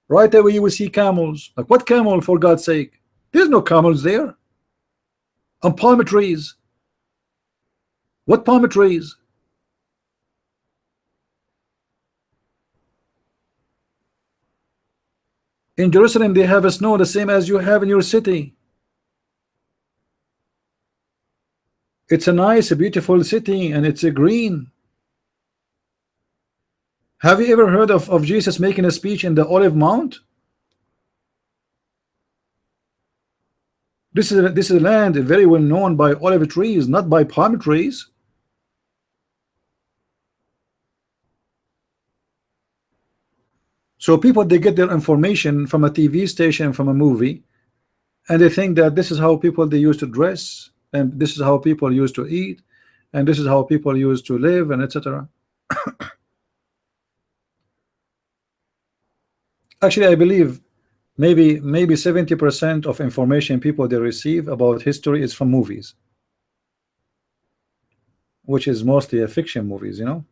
Right away you will see camels. Like, what camel, for God's sake? There's no camels there. And palm trees. What palm trees? In Jerusalem they have a snow the same as you have in your city. It's a nice, a beautiful city, and it's a green. Have you ever heard of Jesus making a speech in the Olive Mount? This is a land very well known by olive trees, not by palm trees. So people, they get their information from a TV station, from a movie, and they think that this is how people they used to dress, and this is how people used to eat, and this is how people used to live, and etc. Actually, I believe maybe 70% of information people they receive about history is from movies, which is mostly a fiction movies, you know.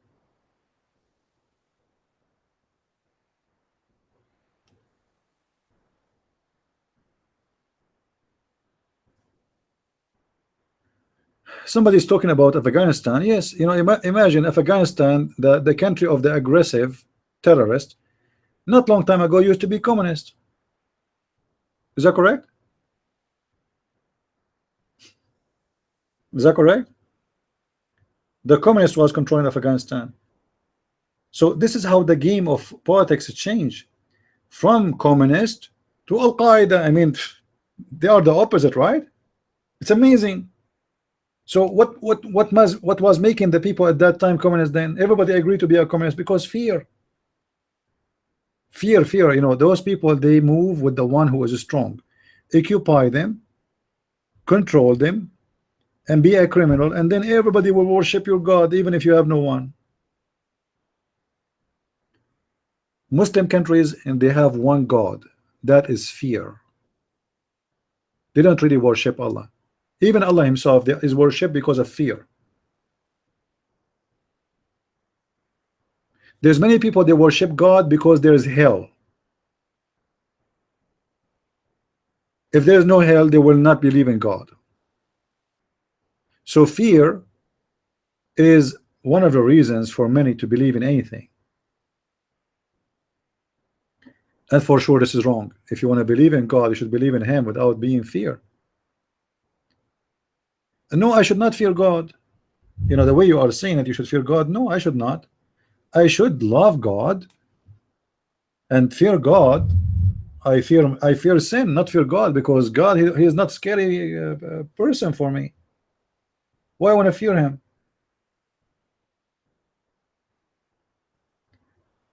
Somebody's talking about Afghanistan. Yes, you know, imagine Afghanistan, the country of the aggressive terrorist, not long time ago used to be communist. Is that correct? Is that correct? The communist was controlling Afghanistan. So this is how the game of politics changed from communist to Al Qaeda. I mean, they are the opposite, right? It's amazing. So what was making the people at that time communist? Then everybody agreed to be a communist because fear. You know, those people, they move with the one who is strong, occupy them, control them, and be a criminal, and then everybody will worship your God even if you have no one. Muslim countries, and they have one God, that is fear. They don't really worship Allah. Even Allah himself is worshipped because of fear. There's many people, they worship God because there's hell. If there's no hell, they will not believe in God. So fear is one of the reasons for many to believe in anything. And for sure this is wrong. If you want to believe in God, you should believe in him without being fear. And no, I should not fear God. You know, the way you are saying that you should fear God, no, I should not. I should love God and fear God. I fear sin, not fear God, because God, he is not scary person for me. Why I want to fear him?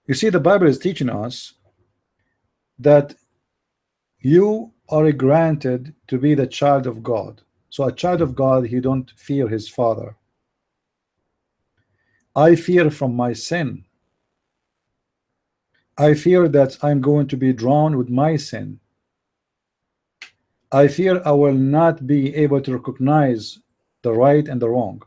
You see, the Bible is teaching us that you are granted to be the child of God. So a child of God, he don't fear his father. I fear from my sin. I fear that I'm going to be drowned with my sin. I fear I will not be able to recognize the right and the wrong.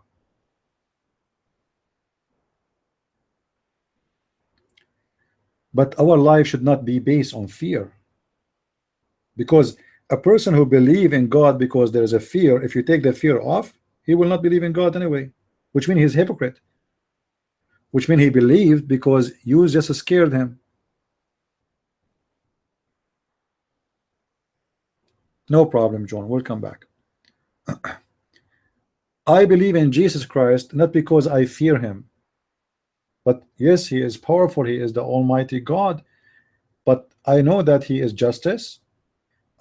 But our life should not be based on fear. Because a person who believes in God because there is a fear, if you take the fear off, he will not believe in God anyway, which means he's a hypocrite. Which means he believed because you just scared him. No problem, John. We'll come back. I believe in Jesus Christ not because I fear him. But yes, he is powerful. He is the Almighty God. But I know that he is justice.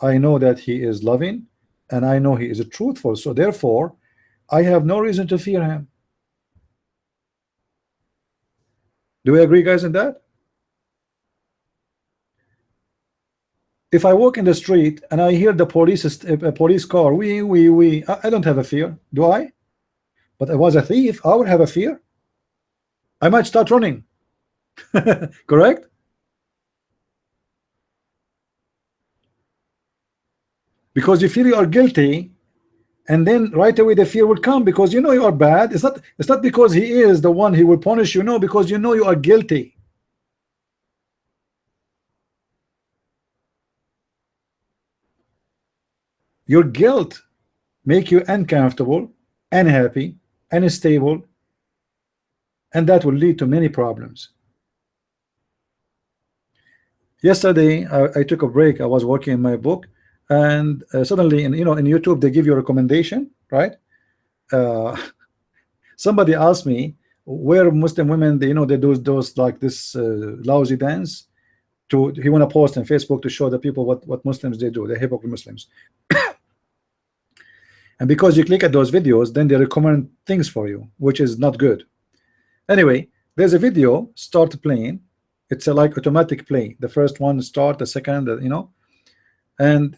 I know that he is loving. And I know he is truthful. So therefore, I have no reason to fear him. Do we agree, guys, in that? If I walk in the street and I hear the police car, I don't have a fear, do I? But if I was a thief, I would have a fear. I might start running. Correct? Because you feel you are guilty, and then right away the fear will come because you know you are bad. It's not because he is the one he will punish you, no, because you know you are guilty. Your guilt make you uncomfortable, unhappy, unstable, and that will lead to many problems. Yesterday I took a break. I was working in my book, and suddenly in YouTube they give you a recommendation, right? Somebody asked me where Muslim women they do those like this lousy dance. He want to post on Facebook to show the people what Muslims they do, the hypocrite Muslims. And because you click at those videos, then they recommend things for you, which is not good. Anyway, there's a video start playing. It's a like automatic play. The first one start, the second, and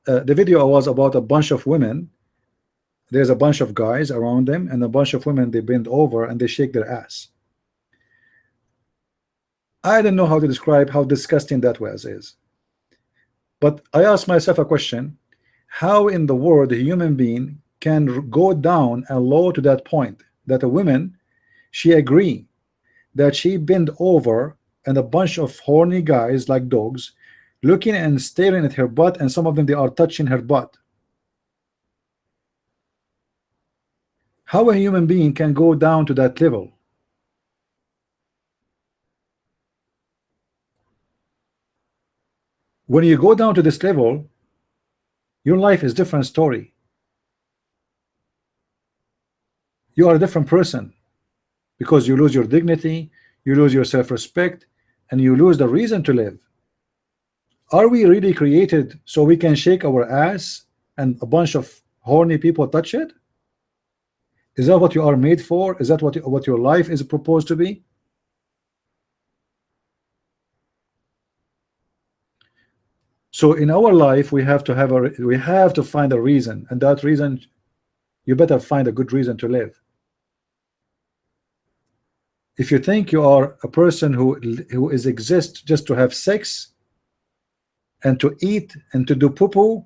the video was about a bunch of women. There's a bunch of guys around them, and a bunch of women, they bend over and they shake their ass. I don't know how to describe how disgusting that is. But I asked myself a question: how in the world a human being can go down a low to that point that a woman, she agree that she bend over and a bunch of horny guys like dogs looking and staring at her butt, and some of them they are touching her butt. How a human being can go down to that level? When you go down to this level, your life is a different story. You are a different person because you lose your dignity, you lose your self-respect, and you lose the reason to live. Are we really created so we can shake our ass and a bunch of horny people touch it? Is that what you are made for? Is that what your life is proposed to be? So in our life we have to find a reason, and that reason, you better find a good reason to live. If you think you are a person who exists just to have sex and to eat and to do poo-poo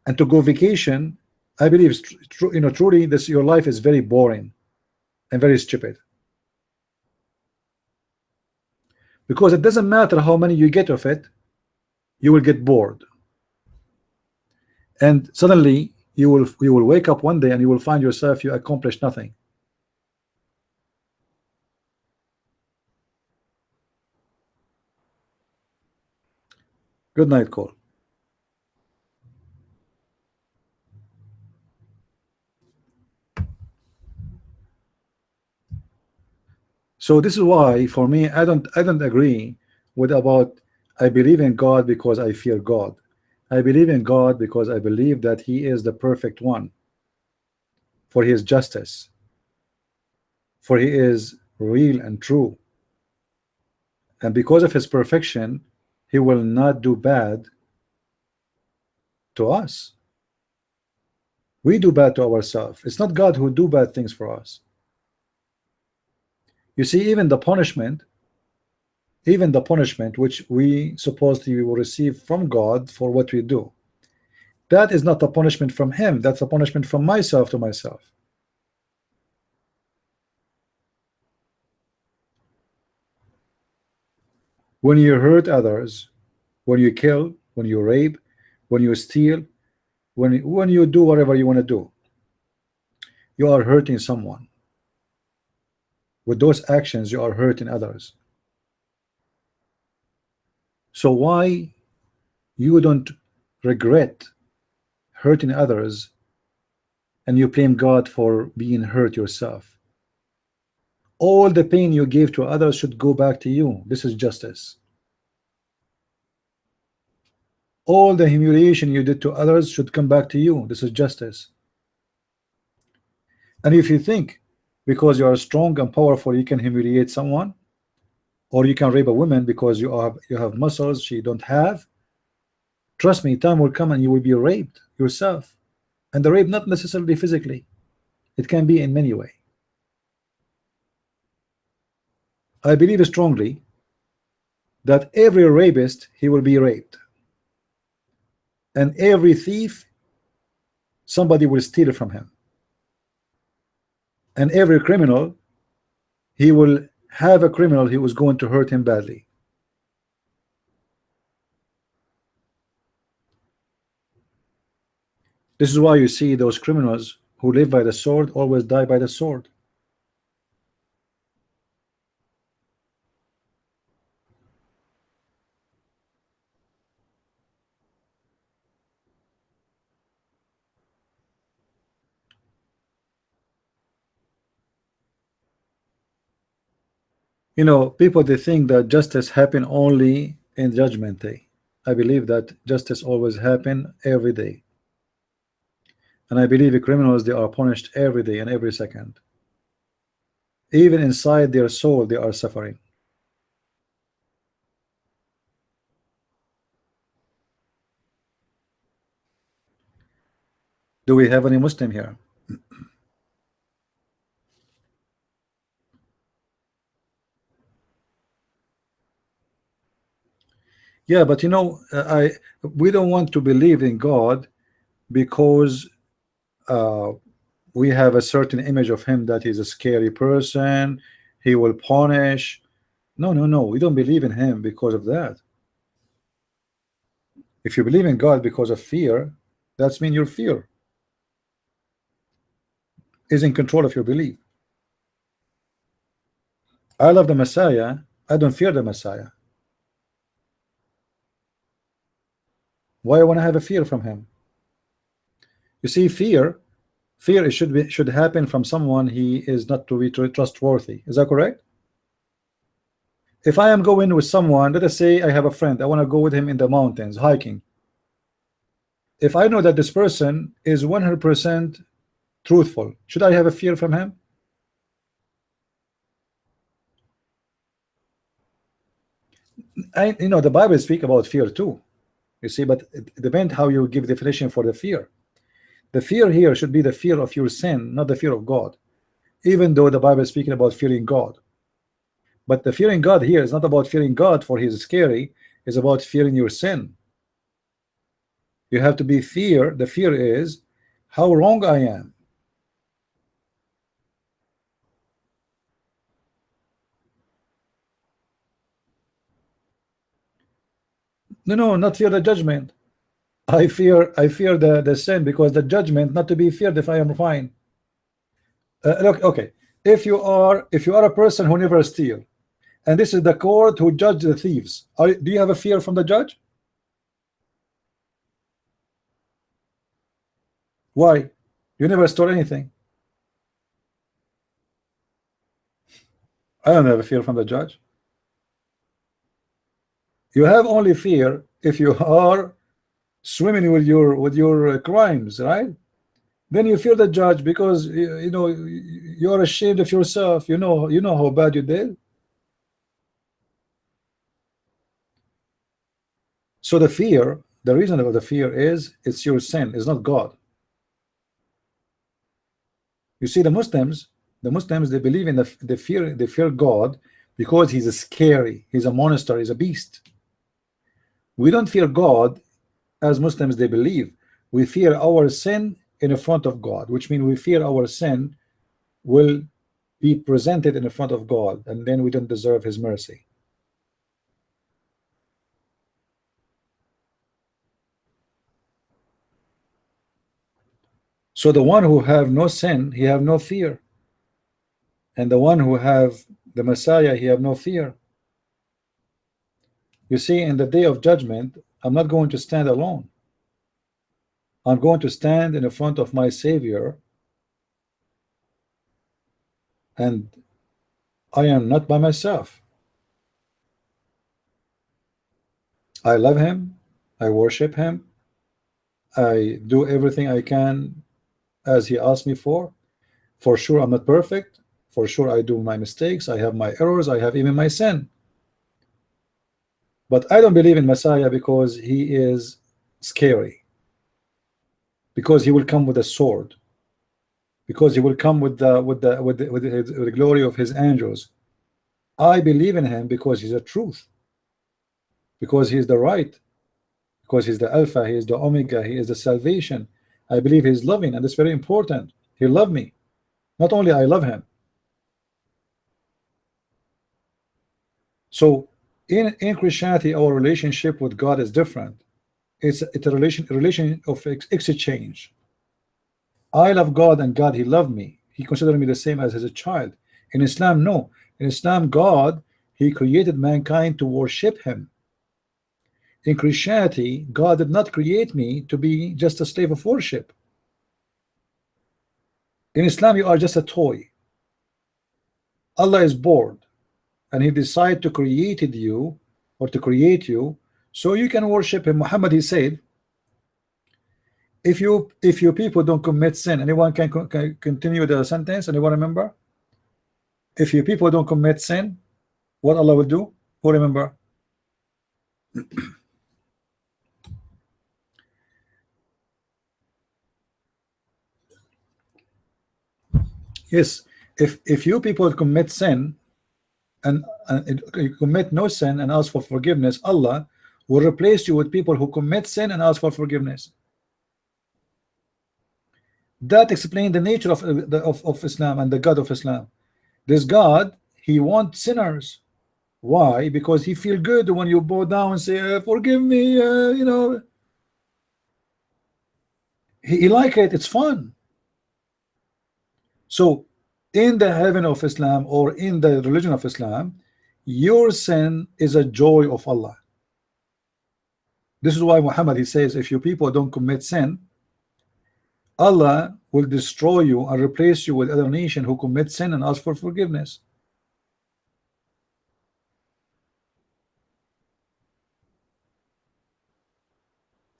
and to go vacation, I believe truly your life is very boring and very stupid. because it doesn't matter how many you get of it, you will get bored, and suddenly you will wake up one day and you will find yourself you accomplished nothing. Good night, Cole. So this is why for me I don't agree with about I believe in God because I fear God. I believe in God because I believe that He is the perfect one, for His justice, for He is real and true, and because of His perfection He will not do bad to us. We do bad to ourselves. It's not God who do bad things for us. You see, even the punishment which we supposedly will receive from God for what we do, that is not a punishment from Him. That's a punishment from myself to myself. When you hurt others, when you kill, when you rape, when you steal, when you do whatever you want to do, you are hurting someone. With those actions you are hurting others. So why you don't regret hurting others and you blame God for being hurt yourself? All the pain you gave to others should go back to you. This is justice. All the humiliation you did to others should come back to you. This is justice. And if you think because you are strong and powerful you can humiliate someone, or you can rape a woman because you have muscles she don't have, trust me, time will come and you will be raped yourself. And the rape not necessarily physically, it can be in many ways. I believe strongly that every rapist he will be raped, and every thief somebody will steal from him, and every criminal he will have a criminal who was going to hurt him badly. This is why you see those criminals who live by the sword always die by the sword. You know, people they think that justice happen only in judgment day. I believe that justice always happen every day, and I believe the criminals they are punished every day and every second. Even inside their soul they are suffering. Do we have any Muslim here? Yeah, but you know, we don't want to believe in God because we have a certain image of him that he's a scary person, he will punish. No, no, no, we don't believe in him because of that. If you believe in God because of fear, that's mean your fear is in control of your belief. I love the Messiah, I don't fear the Messiah. Why I want to have a fear from him? You see, fear it should happen from someone he is not to be trustworthy. Is that correct? If I am going with someone, let us say I have a friend, I want to go with him in the mountains hiking. If I know that this person is 100% truthful, should I have a fear from him? You know, the Bible speak about fear too, you see, but it depends how you give definition for the fear. The fear here should be the fear of your sin, not the fear of God, even though the Bible is speaking about fearing God. But the fearing God here is not about fearing God for he's scary, it's about fearing your sin. You have to be fear. The fear is how wrong I am. No, not fear the judgment. I fear the sin, because the judgment not to be feared if I am fine. Look, okay, if you are a person who never steal, and this is the court who judge the thieves, do you have a fear from the judge? Why? You never stole anything. I don't have a fear from the judge. You have only fear if you are swimming with your crimes, right? Then you fear the judge because you know you're ashamed of yourself. You know how bad you did. So the fear, the reason of the fear is it's your sin, it's not God. You see, the Muslims they believe in the fear. They fear God because he's a scary, he's a monster, he's a beast. We don't fear God as Muslims they believe. We fear our sin in front of God, which means we fear our sin will be presented in front of God, and then we don't deserve his mercy. So the one who have no sin, he have no fear, and the one who have the Messiah, he have no fear. You see, in the day of judgment, I'm not going to stand alone. I'm going to stand in front of my Savior, and I am not by myself. I love him, I worship him, I do everything I can as he asked me for. For sure I'm not perfect, for sure I do my mistakes, I have my errors, I have even my sin. But I don't believe in Messiah because he is scary, because he will come with a sword, because he will come with the glory of his angels. I believe in him because he's the truth, because he's the right, because he's the Alpha, he is the Omega, he is the salvation. I believe he's loving, and it's very important. He loved me. Not only I love him. So in Christianity, our relationship with God is different. It's a relation of exchange. I love God, and God, he loved me. He considered me the same as his child. In Islam, no. In Islam, God, he created mankind to worship him. In Christianity, God did not create me to be just a slave of worship. In Islam, you are just a toy. Allah is bored, and he decided to create you so you can worship him. Muhammad, he said, if you people don't commit sin, anyone can continue the sentence? Anyone remember? If you people don't commit sin, what Allah will do? Who remember? Yes, if you people commit sin and you commit no sin and ask for forgiveness, Allah will replace you with people who commit sin and ask for forgiveness. That explains the nature of Islam and the God of Islam. This God, he wants sinners. Why? Because he feels good when you bow down and say, forgive me, you know. He like it, it's fun. So in the heaven of Islam, or in the religion of Islam, your sin is a joy of Allah. This is why Muhammad, he says, if you people don't commit sin, Allah will destroy you and replace you with other nation who commit sin and ask for forgiveness.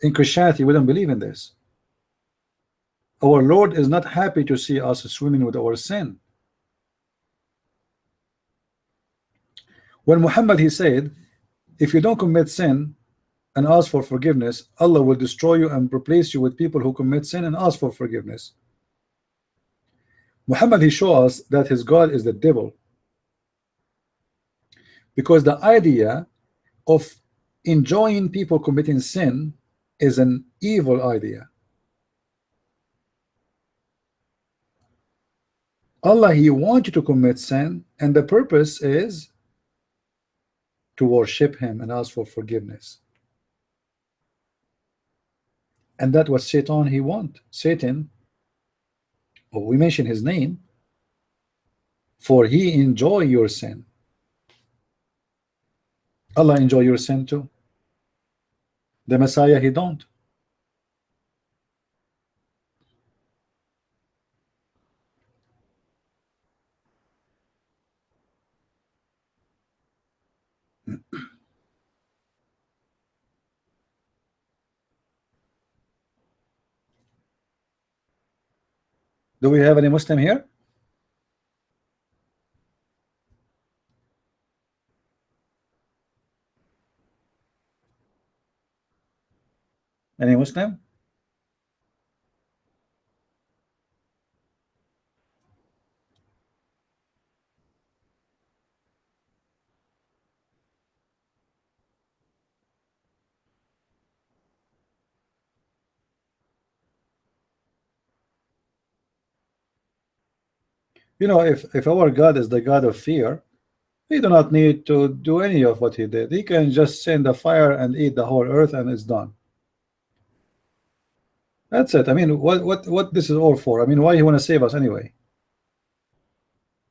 In Christianity, we don't believe in this. Our Lord is not happy to see us swimming with our sin. When Muhammad, he said, if you don't commit sin and ask for forgiveness, Allah will destroy you and replace you with people who commit sin and ask for forgiveness. Muhammad, he shows us that his God is the devil, because the idea of enjoying people committing sin is an evil idea. Allah, he wants you to commit sin, and the purpose is to worship him and ask for forgiveness. And that's what Satan he want. Satan, well, we mention his name, for he enjoy your sin. Allah enjoy your sin too. The Messiah he don't. Do we have any Muslim here? Any Muslim? You know, if our God is the God of fear, he do not need to do any of what he did. He can just send a fire and eat the whole earth and it's done. That's it. I mean, what this is all for? I mean, why he want to save us anyway?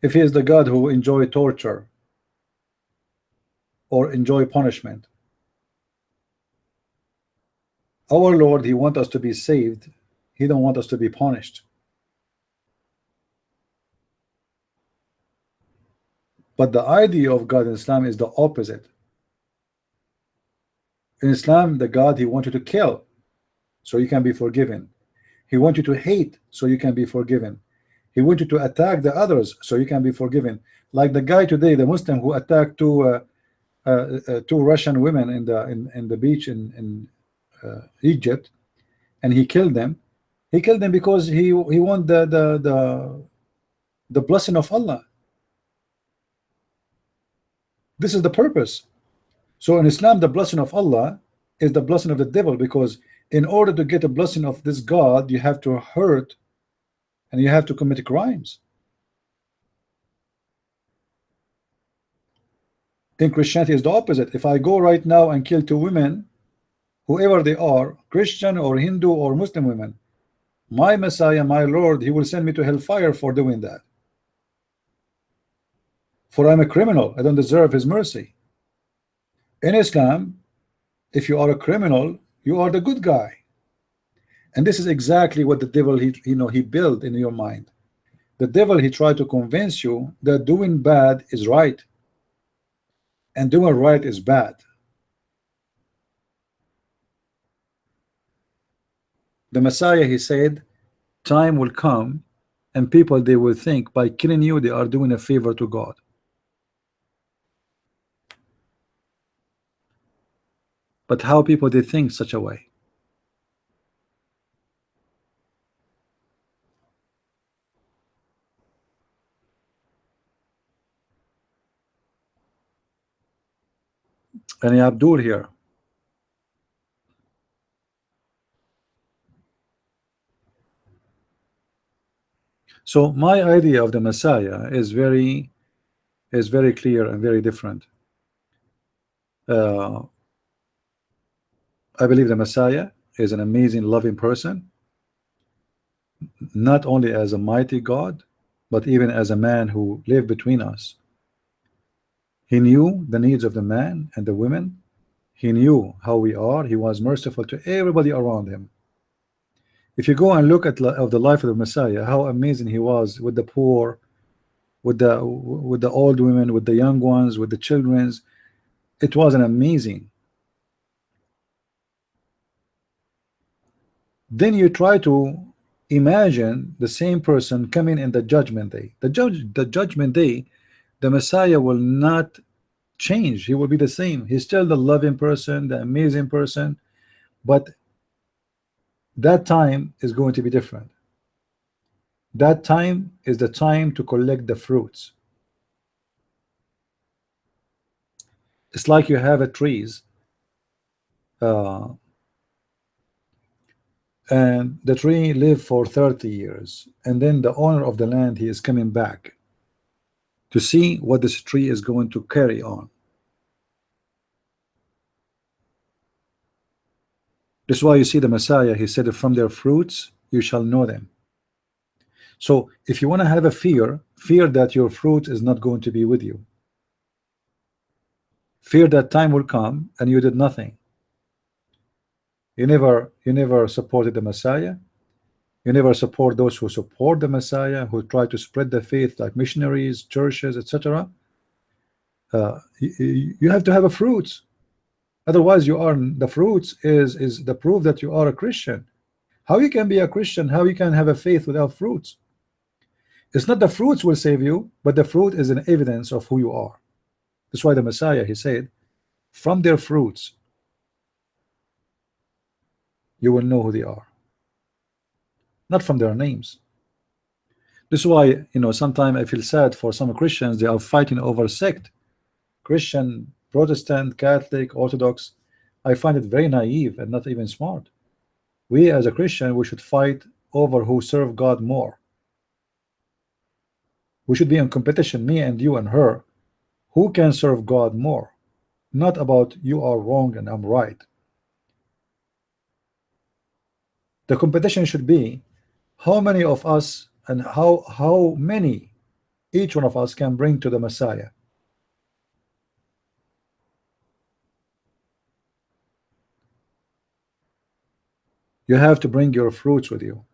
If he is the God who enjoy torture or enjoy punishment. Our Lord, he want us to be saved. He don't want us to be punished. But the idea of God in Islam is the opposite. In Islam, the God, he wants you to kill so you can be forgiven. He wants you to hate so you can be forgiven. He wants you to attack the others so you can be forgiven. Like the guy today, the Muslim who attacked two Russian women in the beach in Egypt, and he killed them. He killed them because he want the blessing of Allah. This is the purpose. So in Islam, the blessing of Allah is the blessing of the devil, because in order to get a blessing of this God, you have to hurt and you have to commit crimes. In Christianity is the opposite. If I go right now and kill two women, whoever they are, Christian or Hindu or Muslim women, my Messiah, my Lord, he will send me to hellfire for doing that. For I'm a criminal, I don't deserve his mercy. In Islam, if you are a criminal, you are the good guy. And this is exactly what the devil he built in your mind. The devil, he tried to convince you that doing bad is right and doing right is bad. The Messiah, he said, time will come and people, they will think by killing you they are doing a favor to God. But how people they think such a way? And Abdul here. So my idea of the Messiah is very clear and very different. I believe the Messiah is an amazing, loving person, not only as a mighty God, but even as a man who lived between us. He knew the needs of the man and the women. He knew how we are. He was merciful to everybody around him. If you go and look at the life of the Messiah, how amazing he was with the poor, with the old women, with the young ones, with the children. It was an amazing. Then you try to imagine the same person coming in the judgment day. The judgment day, the Messiah will not change. He will be the same. He's still the loving person, the amazing person, but that time is going to be different. That time is the time to collect the fruits. It's like you have a trees, and the tree lived for 30 years, and then the owner of the land, he is coming back to see what this tree is going to carry on. This is why you see the Messiah, he said, from their fruits you shall know them. So if you want to have a fear, fear that your fruit is not going to be with you. Fear that time will come and you did nothing. You never supported the Messiah. You never support those who support the Messiah, who try to spread the faith, like missionaries, churches, etc. You have to have a fruit. Otherwise, you are the fruits is the proof that you are a Christian. How you can be a Christian? How you can have a faith without fruits? It's not the fruits will save you, but the fruit is an evidence of who you are. That's why the Messiah, he said, from their fruits you will know who they are, not from their names. This is why, you know, sometimes I feel sad for some Christians. They are fighting over sect, Christian, Protestant, Catholic, Orthodox. I find it very naive and not even smart. We as a Christian, we should fight over who serve God more. We should be in competition, me and you and her, who can serve God more, not about you are wrong and I'm right. The competition should be how many of us and how many each one of us can bring to the Messiah. You have to bring your fruits with you.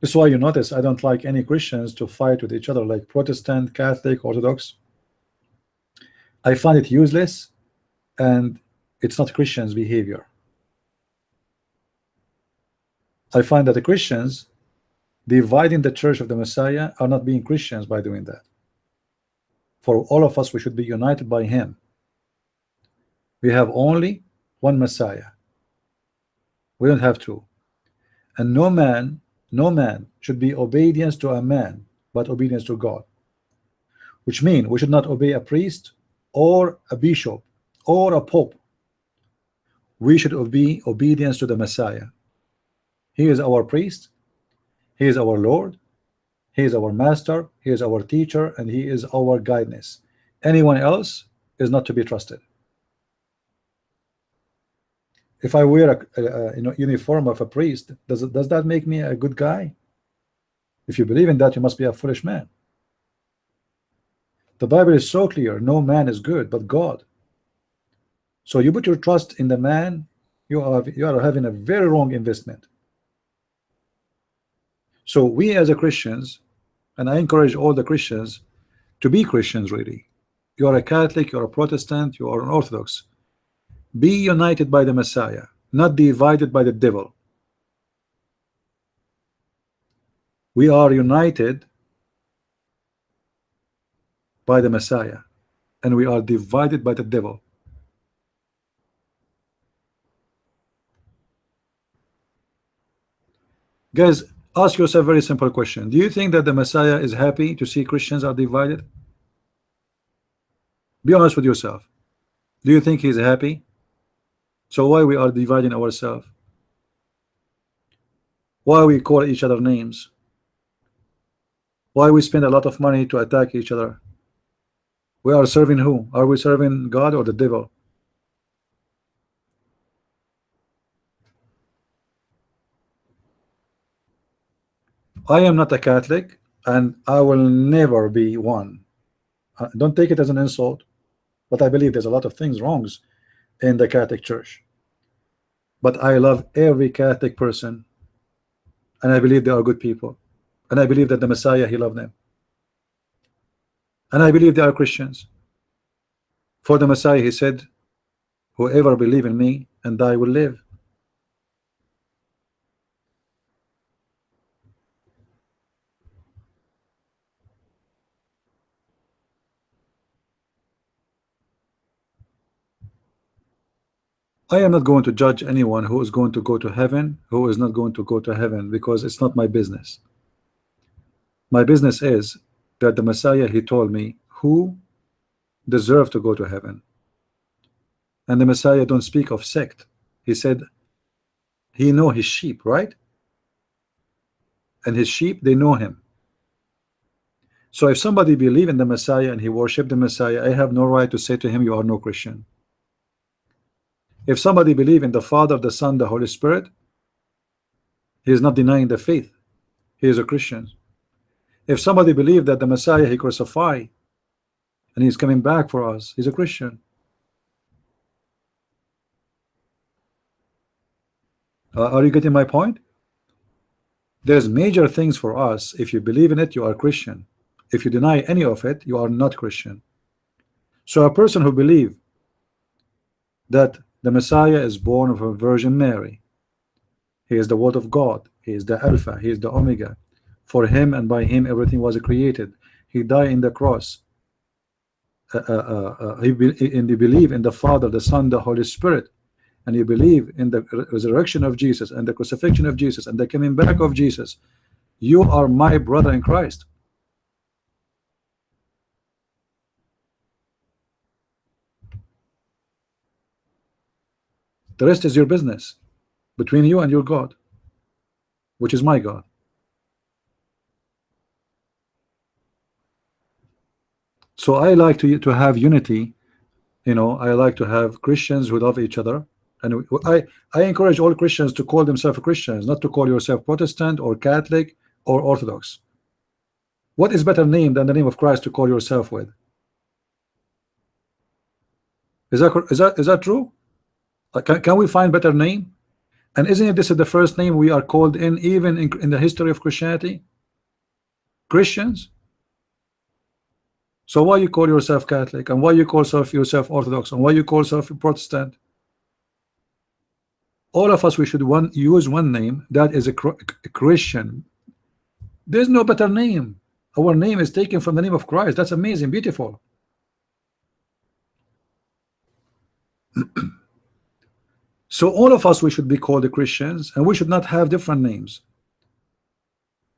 This is why you notice I don't like any Christians to fight with each other like Protestant, Catholic, Orthodox. I find it useless and it's not Christians' behavior. I find that the Christians dividing the church of the Messiah are not being Christians by doing that. For all of us, we should be united by him. We have only one Messiah. We don't have two. And no man should be obedience to a man, but obedience to God. Which means we should not obey a priest or a bishop or a pope. We should obey obedience to the Messiah. He is our priest, he is our Lord, he is our master, he is our teacher, and he is our guidance. Anyone else is not to be trusted. If I wear a uniform of a priest, does that make me a good guy? If you believe in that, you must be a foolish man. The Bible is so clear, no man is good but God. So you put your trust in the man, you are having a very wrong investment. So we as a Christians, and I encourage all the Christians to be Christians really. You are a Catholic, you are a Protestant, you are an Orthodox. Be united by the Messiah, not divided by the devil. We are united by the Messiah, and we are divided by the devil. Guys, ask yourself a very simple question. Do you think that the Messiah is happy to see Christians are divided? Be honest with yourself. Do you think he's happy? So why we are dividing ourselves? Why we call each other names? Why we spend a lot of money to attack each other? We are serving who? Are we serving God or the devil? I am not a Catholic and I will never be one. Don't take it as an insult, but I believe there's a lot of things wrongs in the Catholic Church. But I love every Catholic person, and I believe they are good people, and I believe that the Messiah, he loved them, and I believe they are Christians. For the Messiah, he said, whoever believe in me and die will live. I am not going to judge anyone who is going to go to heaven, who is not going to go to heaven, because it's not my business. My business is that the Messiah, he told me who deserve to go to heaven. And the Messiah don't speak of sect. He said he know his sheep, right? And his sheep, they know him. So if somebody believe in the Messiah and he worship the Messiah, I have no right to say to him, you are no Christian. If somebody believes in the Father, the Son, the Holy Spirit, he is not denying the faith. He is a Christian. If somebody believes that the Messiah he crucified and he's coming back for us, he's a Christian. Are you getting my point? There's major things for us. If you believe in it, you are Christian. If you deny any of it, you are not Christian. So a person who believes that the Messiah is born of a Virgin Mary, he is the Word of God, he is the Alpha, he is the Omega. For him and by him everything was created. He died in the cross. He believe in the Father, the Son, the Holy Spirit, and you believe in the resurrection of Jesus and the crucifixion of Jesus and the coming back of Jesus, you are my brother in Christ. The rest is your business between you and your God, which is my God. So I like to have unity. You know, I like to have Christians who love each other, and I encourage all Christians to call themselves Christians, not to call yourself Protestant or Catholic or Orthodox. What is better name than the name of Christ to call yourself with? Is that true? Can we find better name? And isn't this the first name we are called in, even in the history of Christianity? Christians. So why you call yourself Catholic, and why you call yourself Orthodox, and why you call yourself Protestant? All of us, we should use one name, that is a Christian. There's no better name. Our name is taken from the name of Christ. That's amazing, beautiful. So all of us, we should be called the Christians, and we should not have different names,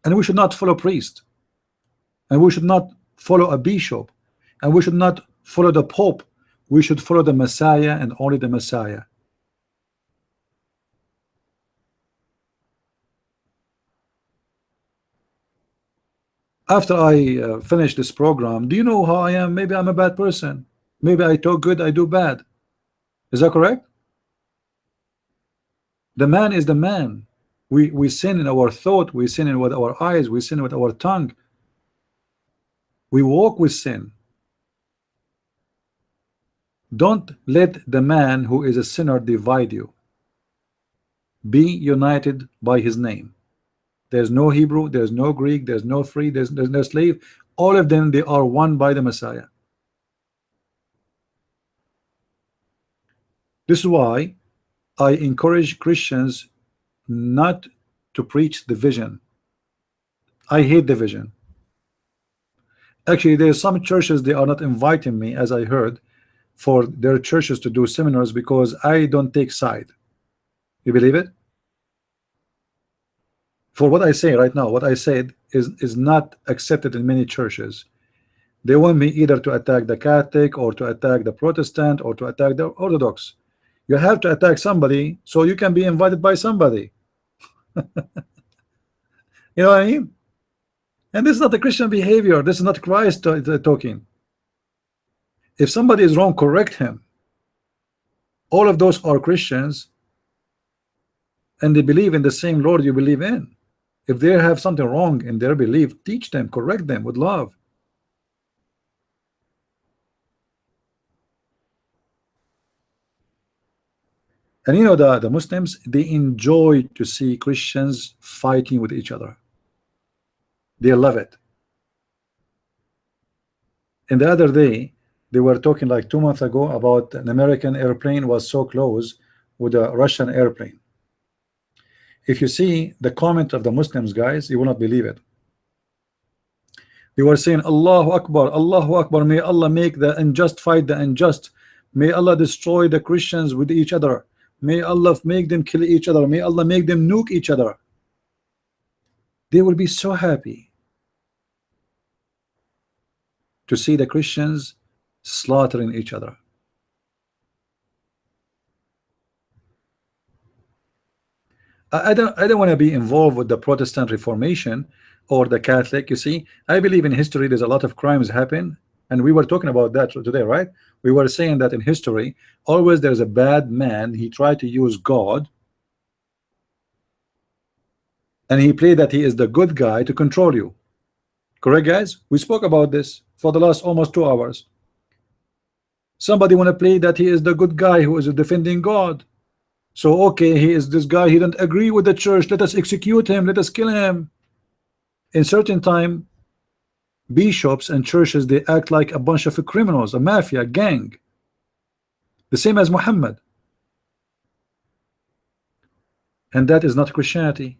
and we should not follow priest, and we should not follow a bishop, and we should not follow the Pope. We should follow the Messiah and only the Messiah. After I finish this program, do you know how I am? Maybe I'm a bad person. Maybe I talk good, I do bad. Is that correct? The man is the man. We sin in our thought, we sin with our eyes, we sin with our tongue. We walk with sin. Don't let the man who is a sinner divide you. Be united by his name. There's no Hebrew, there's no Greek, there's no free, there's no slave. All of them, they are one by the Messiah. This is why I encourage Christians not to preach division. I hate division. Actually, there's some churches, they are not inviting me, as I heard, for their churches to do seminars because I don't take side. You believe it? For what I say right now, what I said is not accepted in many churches. They want me either to attack the Catholic or to attack the Protestant or to attack the Orthodox. You have to attack somebody so you can be invited by somebody. You know what I mean? And this is not a Christian behavior. This is not Christ talking. If somebody is wrong, correct him. All of those are Christians, and they believe in the same Lord you believe in. If they have something wrong in their belief, teach them, correct them with love. And you know, the Muslims, they enjoy to see Christians fighting with each other. They love it. And the other day, they were talking like 2 months ago about an American airplane was so close with a Russian airplane. If you see the comment of the Muslims, guys, you will not believe it. They were saying, Allahu Akbar, may Allah make the unjust fight the unjust. May Allah destroy the Christians with each other. May Allah make them kill each other. May Allah make them nuke each other. They will be so happy to see the Christians slaughtering each other. I don't want to be involved with the Protestant Reformation or the Catholic. You see, I believe in history there's a lot of crimes happen, And we were talking about that today, right? We were saying that in history, always there's a bad man. He tried to use God, and he played that he is the good guy to control you. Correct, guys? We spoke about this for the last almost 2 hours. Somebody want to play that he is the good guy who is defending God. So okay, he is this guy, he didn't agree with the church, let us execute him, let us kill him. In certain time, bishops and churches, they act like a bunch of criminals, a mafia, a gang, the same as Muhammad. And that is not Christianity.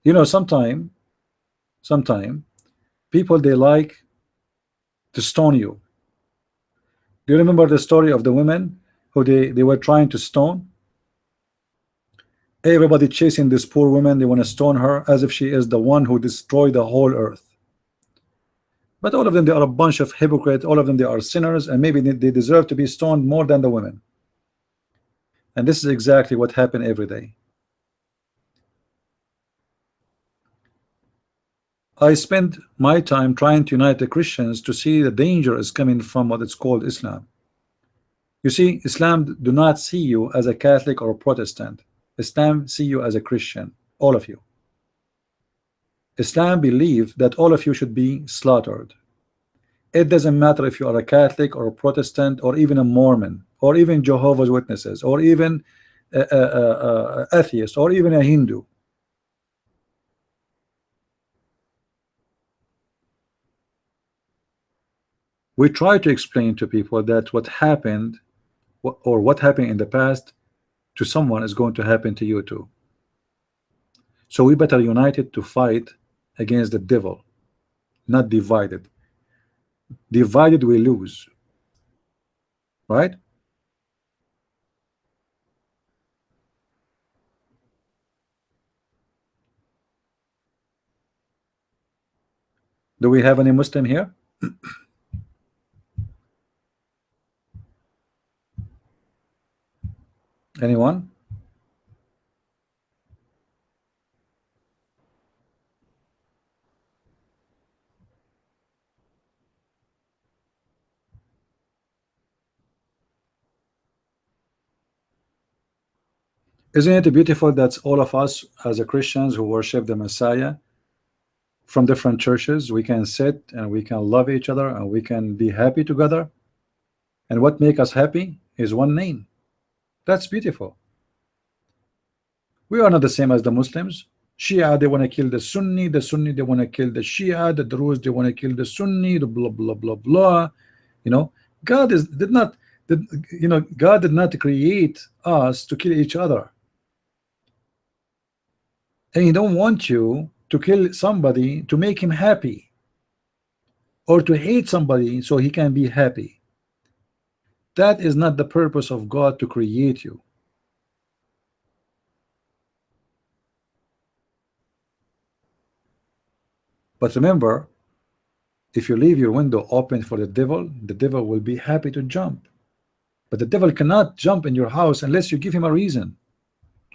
You know, sometime people, they like to stone you. Do you remember the story of the women who they were trying to stone? Everybody chasing this poor woman, they want to stone her as if she is the one who destroyed the whole earth. But all of them, they are a bunch of hypocrites. All of them, they are sinners, and maybe they deserve to be stoned more than the women. And this is exactly what happened every day. I spend my time trying to unite the Christians to see the danger is coming from what is called Islam. You see, Islam do not see you as a Catholic or a Protestant. Islam see you as a Christian, all of you. Islam believe that all of you should be slaughtered. It doesn't matter if you are a Catholic or a Protestant or even a Mormon or even Jehovah's Witnesses or even atheist or even a Hindu. We try to explain to people that what happened or what happened in the past to someone is going to happen to you too. So we better united to fight against the devil, not divided. Divided we lose, right? Do we have any Muslim here? Anyone? Isn't it beautiful that all of us as a Christians who worship the Messiah from different churches, we can sit and we can love each other and we can be happy together? And what make us happy is one name. That's beautiful. We are not the same as the Muslims. Shia, they want to kill the Sunni they want to kill the Shia, the Druze, they want to kill the Sunni, the blah blah blah blah. You know, God did not create us to kill each other. And he don't want you to kill somebody to make him happy or to hate somebody so he can be happy. That is not the purpose of God to create you. But remember, if you leave your window open for the devil will be happy to jump. But the devil cannot jump in your house unless you give him a reason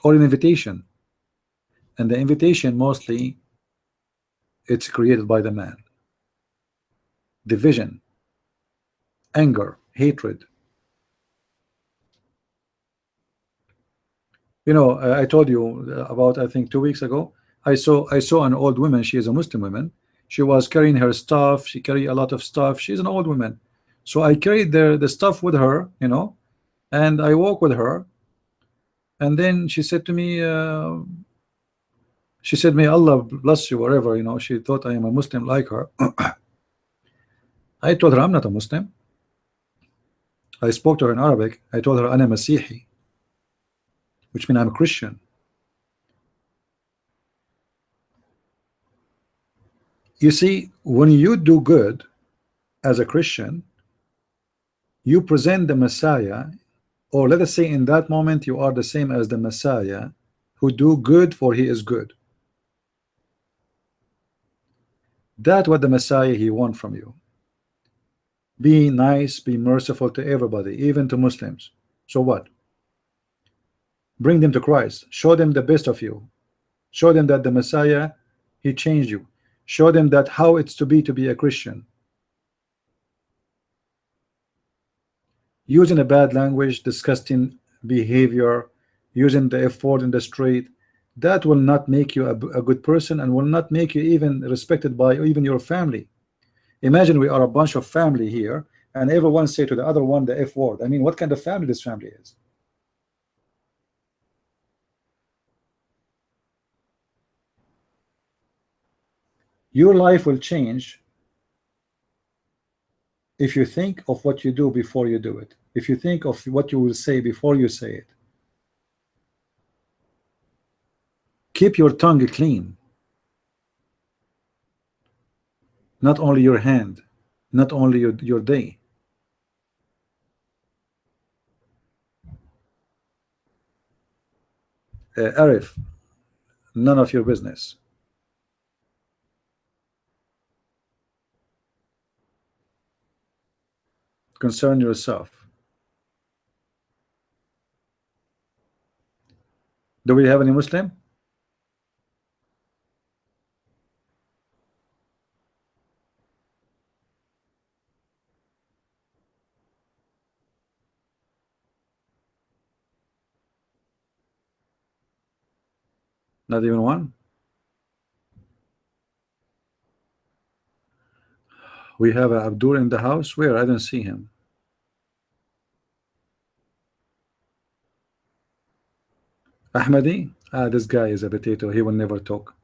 or an invitation. And the invitation mostly it's created by the man. Division, anger, hatred. You know, I told you about, I think 2 weeks ago, I saw an old woman. She is a Muslim woman. She was carrying her stuff. She carried a lot of stuff. She's an old woman. So I carried the stuff with her, you know, and I walk with her. And then she said to me, may Allah bless you, whatever, you know. She thought I am a Muslim like her. I told her I'm not a Muslim. I spoke to her in Arabic. I told her Ana Masihi, which means I'm a Christian. You see, when you do good as a Christian, you present the Messiah, or let us say in that moment you are the same as the Messiah who do good for he is good. That's what the Messiah he want from you. Be nice, be merciful to everybody, even to Muslims. So what? Bring them to Christ. Show them the best of you. Show them that the Messiah, he changed you. Show them that how it's to be a Christian. Using a bad language, disgusting behavior, using the F word in the street, that will not make you a good person, and will not make you even respected by even your family. Imagine we are a bunch of family here, and everyone say to the other one the F word. I mean, what kind of family this family is? Your life will change if you think of what you do before you do it. If you think of what you will say before you say it. Keep your tongue clean. Not only your hand, not only your day. Arif, none of your business. Concern yourself. Do we have any Muslim? Not even one? We have a Abdul in the house. Where? I don't see him. Ahmadi? Ah, this guy is a potato. He will never talk.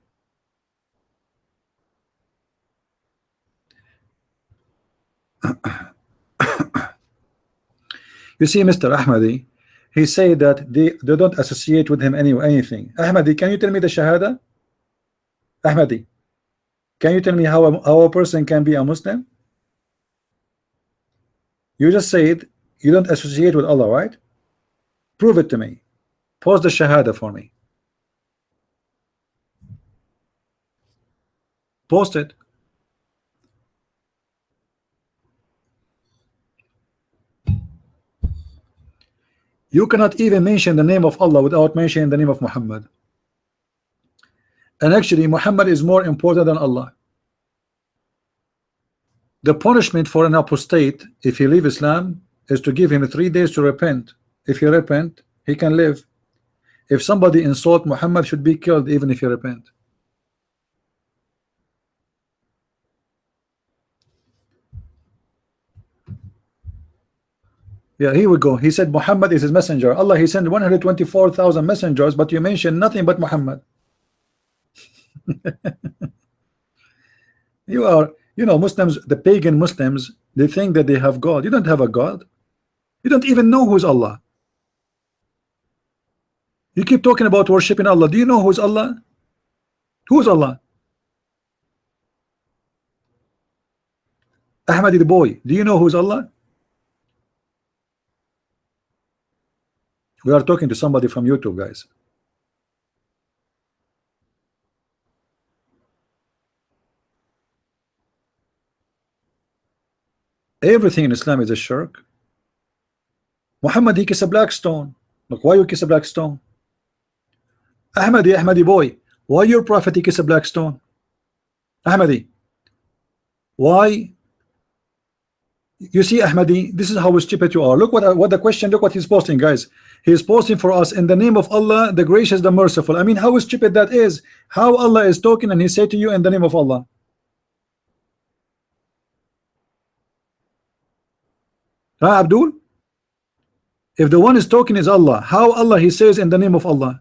You see, Mr. Ahmadi, he said that they don't associate with him anything. Ahmadi, can you tell me the Shahada? Ahmadi, can you tell me how a person can be a Muslim? You just said you don't associate with Allah, right? Prove it to me. Post the Shahada for me. Post it. You cannot even mention the name of Allah without mentioning the name of Muhammad. And actually, Muhammad is more important than Allah. The punishment for an apostate, if he leave Islam, is to give him 3 days to repent. If he repent, he can live. If somebody insult Muhammad, should be killed even if he repent. Yeah, here we go. He said Muhammad is his messenger. Allah, he sent 124,000 messengers, but you mentioned nothing but Muhammad. You are, you know, Muslims, the pagan Muslims, they think that they have God. You don't have a God. You don't even know who's Allah. You keep talking about worshiping Allah. Do you know who's Allah? Who's Allah? Ahmadi the boy, do you know who's Allah? We are talking to somebody from YouTube, guys. Everything in Islam is a shirk. Muhammad, he kissed a black stone. Look, why you kiss a black stone? Ahmadi boy, why your prophet he kiss a black stone? Ahmadi, why? You see, Ahmadi, this is how stupid you are. Look what the question, look what he's posting, guys. He's posting for us, in the name of Allah, the gracious, the merciful. I mean, how stupid that is. How Allah is talking and he said to you, in the name of Allah. Huh, Abdul? If the one is talking is Allah, how Allah he says in the name of Allah?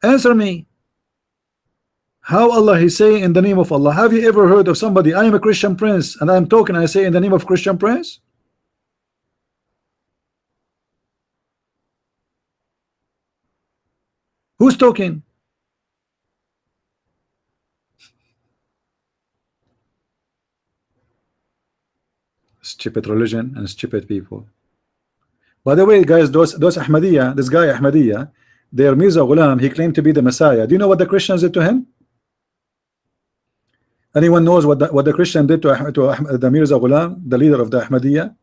Answer me. How Allah he say in the name of Allah? Have you ever heard of somebody, I am a Christian prince, and I'm talking, I say in the name of Christian prince? Who's talking? Stupid religion and stupid people. By the way, guys, those Ahmadiyya, this guy Ahmadiyya, their Mirza Ghulam, he claimed to be the Messiah. Do you know what the Christians did to him? Anyone knows what the Christian did to the Mirza Ghulam, the leader of the Ahmadiyya?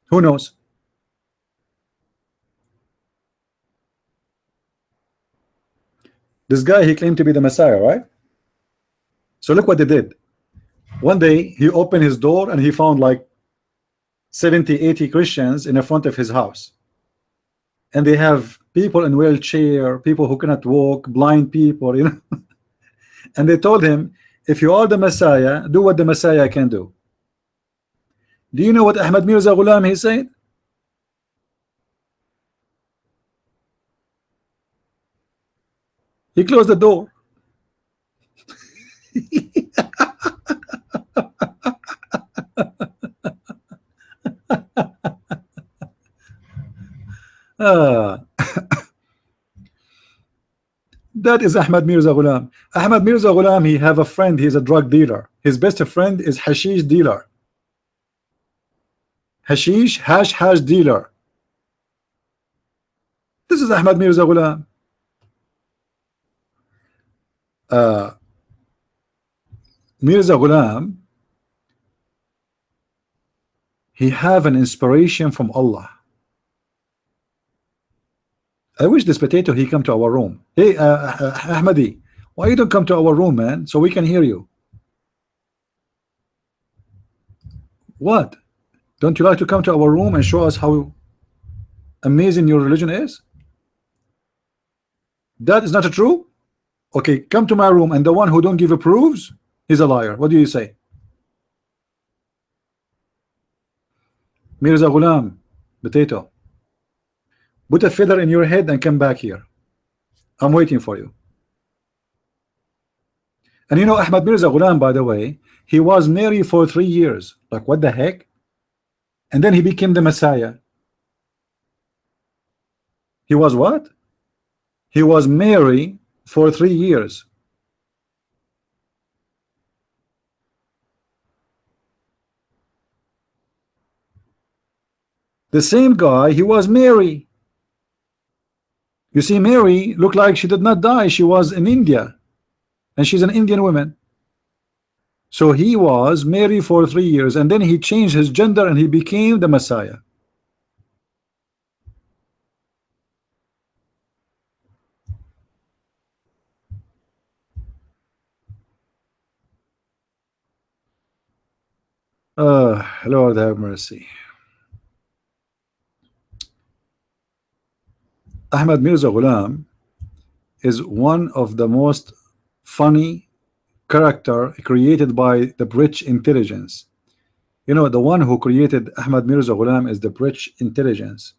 Who knows? This guy, he claimed to be the Messiah, right? So look what they did. One day he opened his door and he found like 70-80 Christians in the front of his house, and they have people in wheelchair, people who cannot walk, blind people, you know. And they told him, if you are the Messiah, do what the Messiah can do. Do you know what Ahmad Mirza Ghulam he said? He closed the door. Ah, that is Ahmad Mirza Ghulam. Ahmad Mirza Ghulam, he have a friend, he's a drug dealer. His best friend is hashish dealer. Hashish, hash dealer. This is Ahmad Mirza Ghulam. Mirza Ghulam, he have an inspiration from Allah. I wish this potato he come to our room. Hey, Ahmadi, why you don't come to our room, man, so we can hear you? What? Don't you like to come to our room and show us how amazing your religion is? That is not true? Okay, come to my room, and the one who don't give proofs, he's a liar. What do you say? Mirza Ghulam, potato, put a feather in your head and come back here. I'm waiting for you. And you know, Ahmad Mirza Ghulam, by the way, he was married for 3 years. Like, what the heck? And then he became the Messiah. He was what? He was married for 3 years. The same guy, he was Mary. You see, Mary looked like she did not die. She was in India, and she's an Indian woman. So he was married for 3 years, and then he changed his gender and he became the Messiah. Lord have mercy. Ahmad Mirza Ghulam is one of the most funny character created by the British intelligence. You know, the one who created Ahmad Mirza Ghulam is the British intelligence.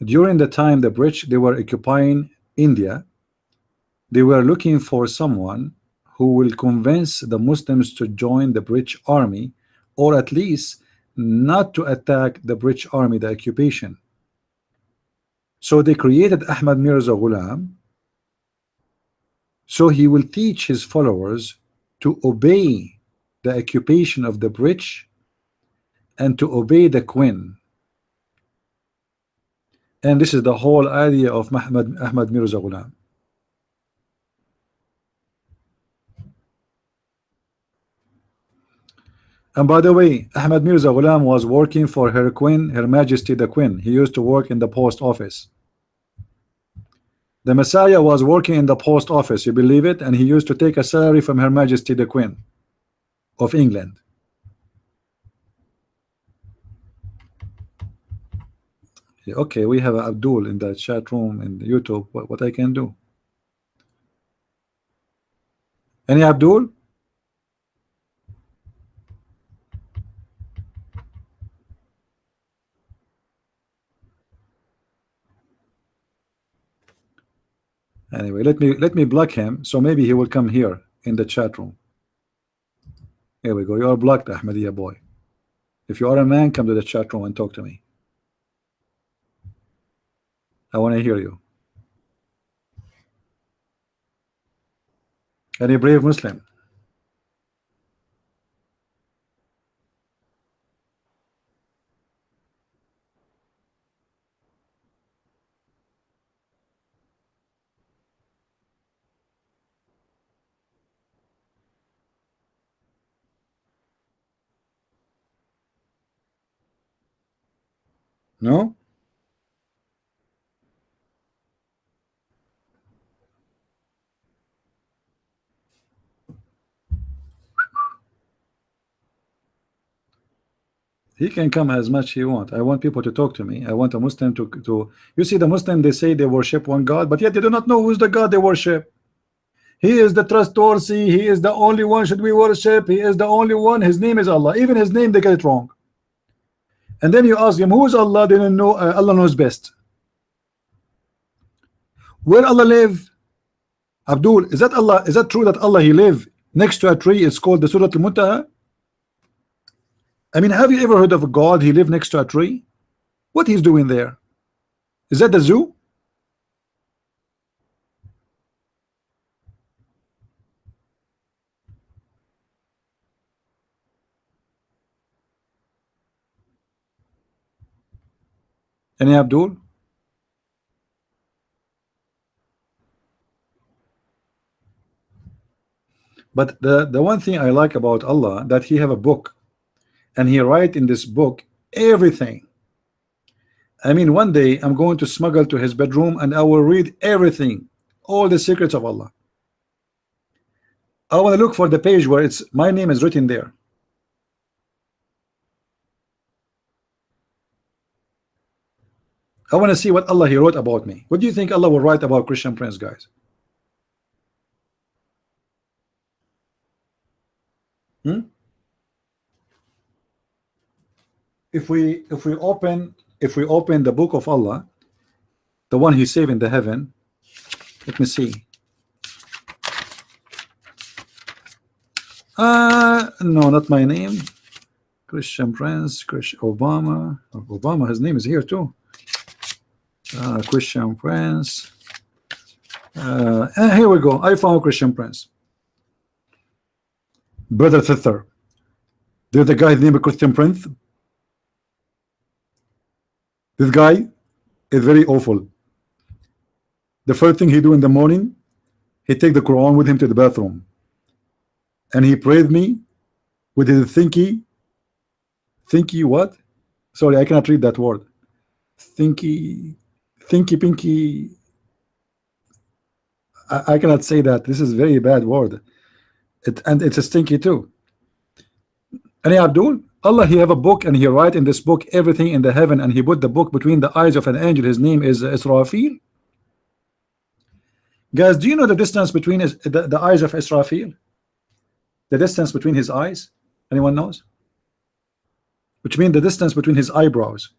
During the time the British, they were occupying India, they were looking for someone who will convince the Muslims to join the British army, or at least not to attack the British army, the occupation. So they created Ahmad Mirza Ghulam, so he will teach his followers to obey the occupation of the British and to obey the Queen. And this is the whole idea of Ahmad Mirza Ghulam. And by the way, Ahmad Mirza Ghulam was working for her Queen, Her Majesty the Queen. He used to work in the post office. The Messiah was working in the post office, you believe it? And he used to take a salary from Her Majesty the Queen of England. Okay, we have Abdul in the chat room in YouTube. What I can do? Any Abdul? Anyway, let me block him, so maybe he will come here in the chat room. Here we go. You are blocked, Ahmadiyya boy. If you are a man, come to the chat room and talk to me. I want to hear you. Any brave Muslim? No. He can come as much he want. I want people to talk to me. I want a Muslim to you see, the Muslim, they say they worship one God, but yet they do not know who's the God they worship. He is the trustworthy, he is the only one should we worship, he is the only one, his name is Allah. Even his name they get it wrong. And then you ask him who's Allah, they don't know. Allah knows best. Where Allah live? Abdul, is that Allah? Is that true that Allah he live next to a tree? It's called the Surah Al-Muntaha. I mean, have you ever heard of a God he live next to a tree? What he's doing there? Is that the zoo? Any Abdul? But the one thing I like about Allah, that he have a book and he write in this book everything. I mean, one day I'm going to smuggle to his bedroom and I will read everything, all the secrets of Allah. I want to look for the page where it's my name is written there. I want to see what Allah he wrote about me. What do you think Allah will write about Christian Prince, guys? If we open the book of Allah, the one he saved in the heaven, let me see. No, not my name. Christian Prince, Christian Obama. Obama, his name is here too. Christian Prince. Here we go. I found Christian Prince. Brother Thither. There's a guy named Christian Prince. This guy is very awful. The first thing he do in the morning, he take the Quran with him to the bathroom, and he prayed me with his thinky what? Sorry, I cannot read that word. Thinky pinky. I cannot say that. This is very bad word. And it's a stinky too. And Abdul, Allah he have a book and he write in this book everything in the heaven, and he put the book between the eyes of an angel. His name is Israfil. Guys, do you know the distance between the eyes of Israfil? The distance between his eyes? Anyone knows? Which means the distance between his eyebrows.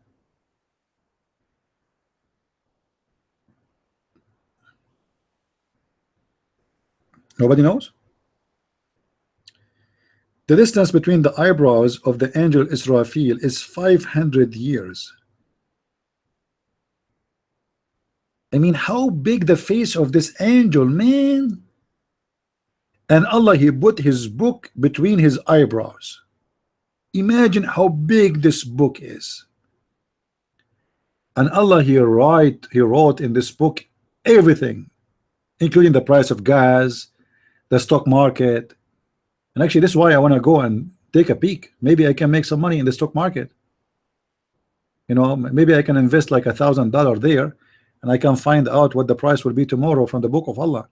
Nobody knows? The distance between the eyebrows of the angel Israfil is 500 years. I mean, how big the face of this angel, man. And Allah he put his book between his eyebrows. Imagine how big this book is. And Allah he wrote in this book everything, including the price of gas, the stock market. And actually this is why I want to go and take a peek. Maybe I can make some money in the stock market. You know, maybe I can invest like $1,000 there, and I can find out what the price will be tomorrow from the book of Allah.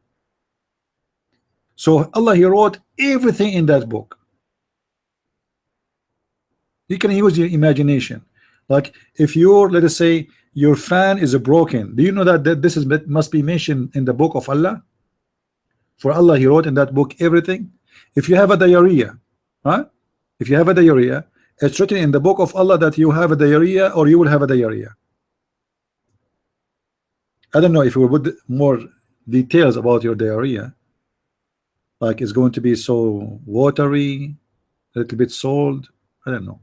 So Allah he wrote everything in that book. You can use your imagination. Like if your, let us say, your fan is broken, do you know that this is must be mentioned in the book of Allah? For Allah he wrote in that book everything. If you have a diarrhea, if you have a diarrhea, it's written in the book of Allah that you have a diarrhea or you will have a diarrhea. I don't know if we will put more details about your diarrhea, like it's going to be so watery, a little bit salt, I don't know.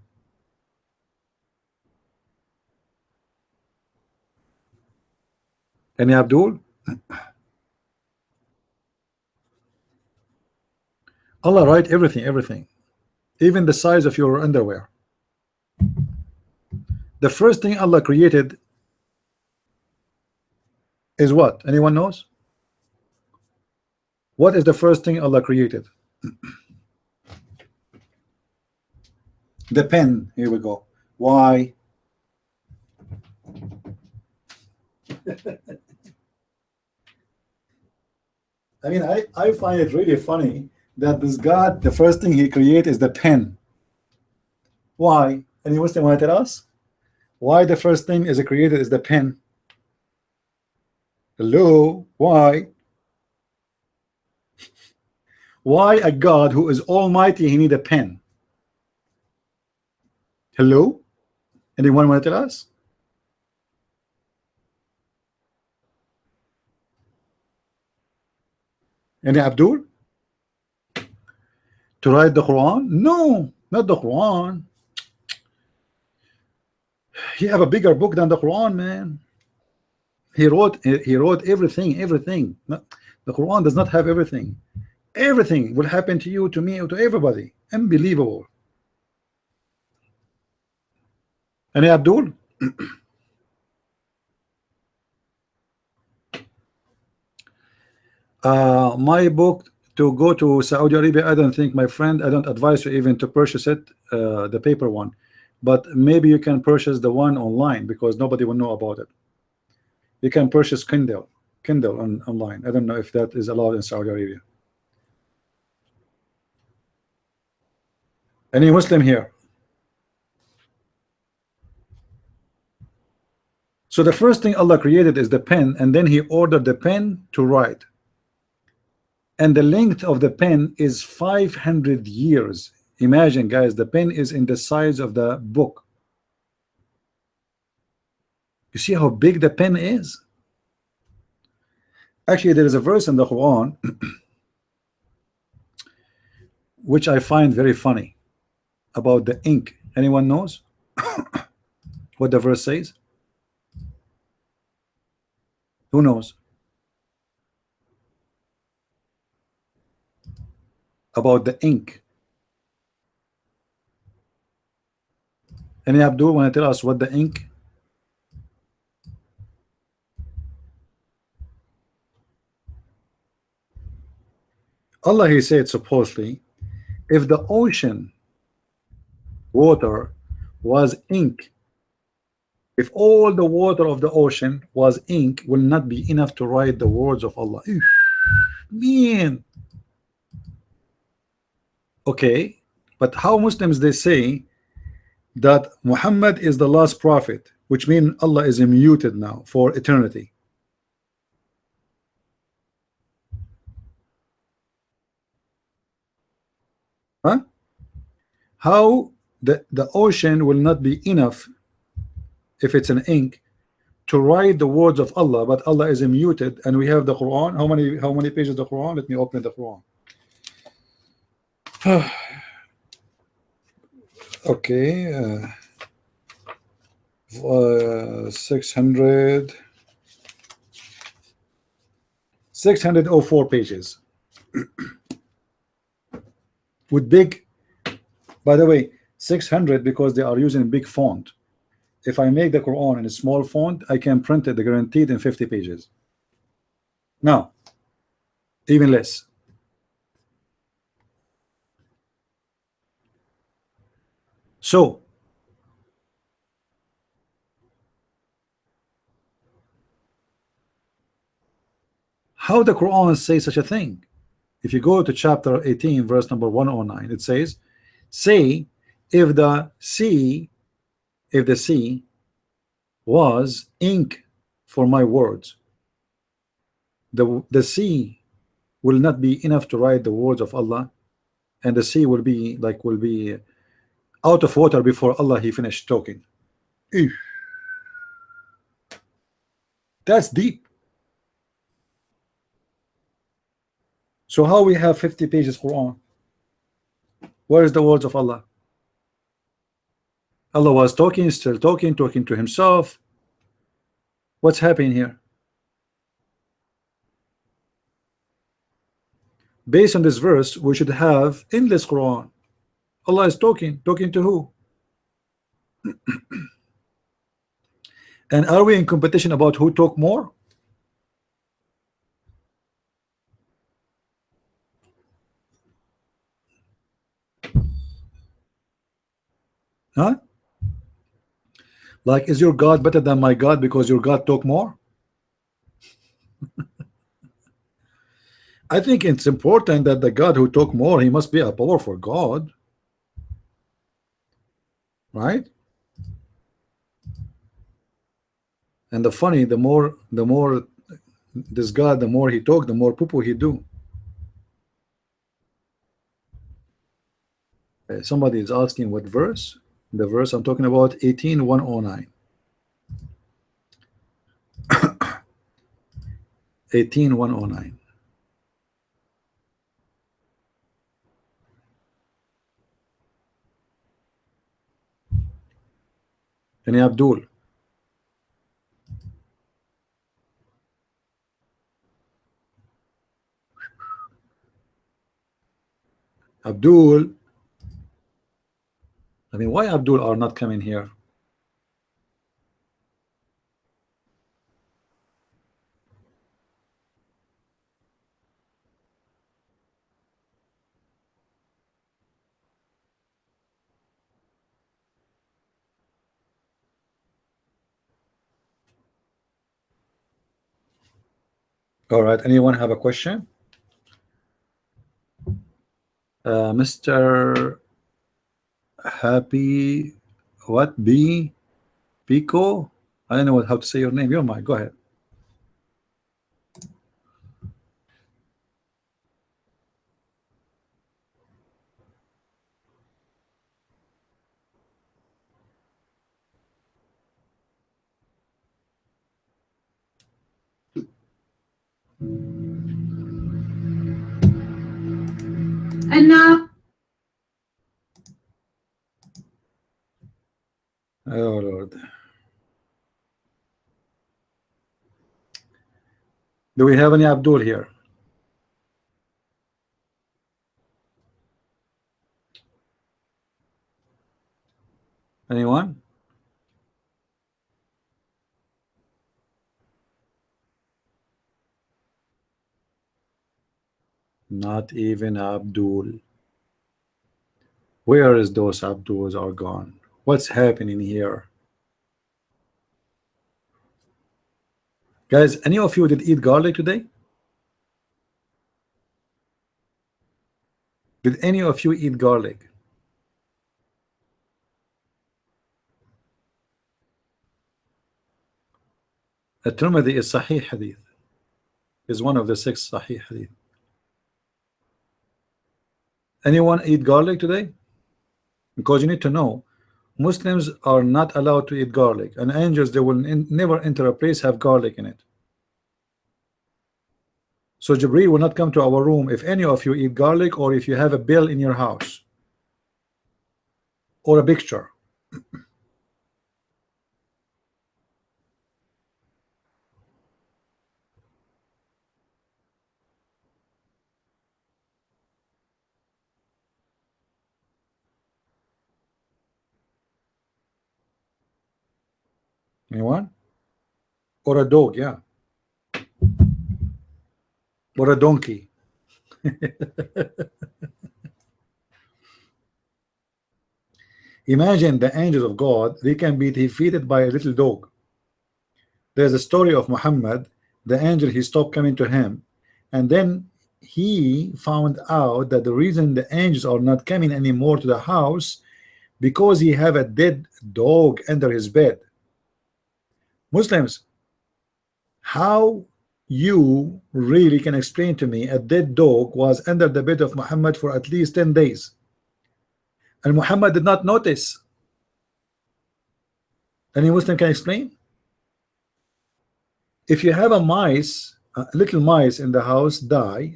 Any Abdul? Allah write everything, even the size of your underwear. The first thing Allah created is what? Anyone knows? What is the first thing Allah created? The pen. Here we go. Why? I mean, I find it really funny that this God, the first thing he created is the pen. Why? Any Muslim want to tell us? Why the first thing is created is the pen? Hello? Why? Why a God who is almighty, he need a pen? Hello? Anyone want to tell us? Any Abdul? To write the Quran? No, not the Quran. He have a bigger book than the Quran, man. He wrote everything, everything. The Quran does not have everything. Everything will happen to you, to me, or to everybody. Unbelievable. Any Abdul? My book to go to Saudi Arabia, I don't think, my friend, I don't advise you even to purchase it, the paper one, but maybe you can purchase the one online because nobody will know about it. You can purchase Kindle online. I don't know if that is allowed in Saudi Arabia. Any Muslim here? So the first thing Allah created is the pen, and then he ordered the pen to write. And the length of the pen is 500 years. Imagine, guys, the pen is in the size of the book. You see how big the pen is? Actually, there is a verse in the Quran which I find very funny about the ink. Anyone knows what the verse says? Who knows? About the ink. Any Abdul want to tell us what the ink? Allah, he said supposedly, if the ocean water was ink, if all the water of the ocean was ink, will not be enough to write the words of Allah. Man. Okay, but how Muslims they say that Muhammad is the last prophet, which means Allah is immuted now for eternity. Huh? How the ocean will not be enough if it's an ink to write the words of Allah, but Allah is immuted, and we have the Quran. How many pages the Quran? Let me open the Quran. Okay, 604 pages with big, by the way, 600 because they are using big font. If I make the Quran in a small font, I can print it guaranteed in 50 pages. Now, even less. So how the Quran says such a thing? If you go to chapter 18 verse number 109, it says, say if the sea was ink for my words, the sea will not be enough to write the words of Allah, and the sea will be out of water before Allah he finished talking. Eesh. That's deep. So how we have 50 pages Quran? Where is the words of Allah? Allah was talking, still talking to himself. What's happening here? Based on this verse, we should have endless Quran. Allah is talking to who? And are we in competition about who talk more? Huh? Like, is your God better than my God because your God talk more? I think it's important that the God who talk more, he must be a powerful God, right? And the funny, the more this God, the more he talk, the more poo-poo he do. Somebody is asking what verse. The verse I'm talking about, 18:109. 18:109. And Abdul. Abdul. I mean, why Abdul are not coming here? All right, anyone have a question? Mr. Happy what B Pico? I don't know how to say your name. You're mine. Go ahead. And now, Oh Lord. Do we have any Abdul here? Anyone? Not even Abdul. Where is those Abduls are gone? What's happening here? Guys, any of you did eat garlic today? Did any of you eat garlic? At-Tirmidhi is Sahih Hadith. Is one of the 6 Sahih Hadith. Anyone eat garlic today? Because you need to know, Muslims are not allowed to eat garlic, and angels, they will never enter a place have garlic in it. So Jibreel will not come to our room if any of you eat garlic, or if you have a bill in your house or a picture. Anyone? Or a dog, yeah. Or a donkey. Imagine the angels of God, they can be defeated by a little dog. There's a story of Muhammad, the angel, he stopped coming to him, and then he found out that the reason the angels are not coming anymore to the house, because he have a dead dog under his bed. Muslims, how you really can explain to me a dead dog was under the bed of Muhammad for at least 10 days, and Muhammad did not notice? Any Muslim can explain? If you have a mice, little mice in the house die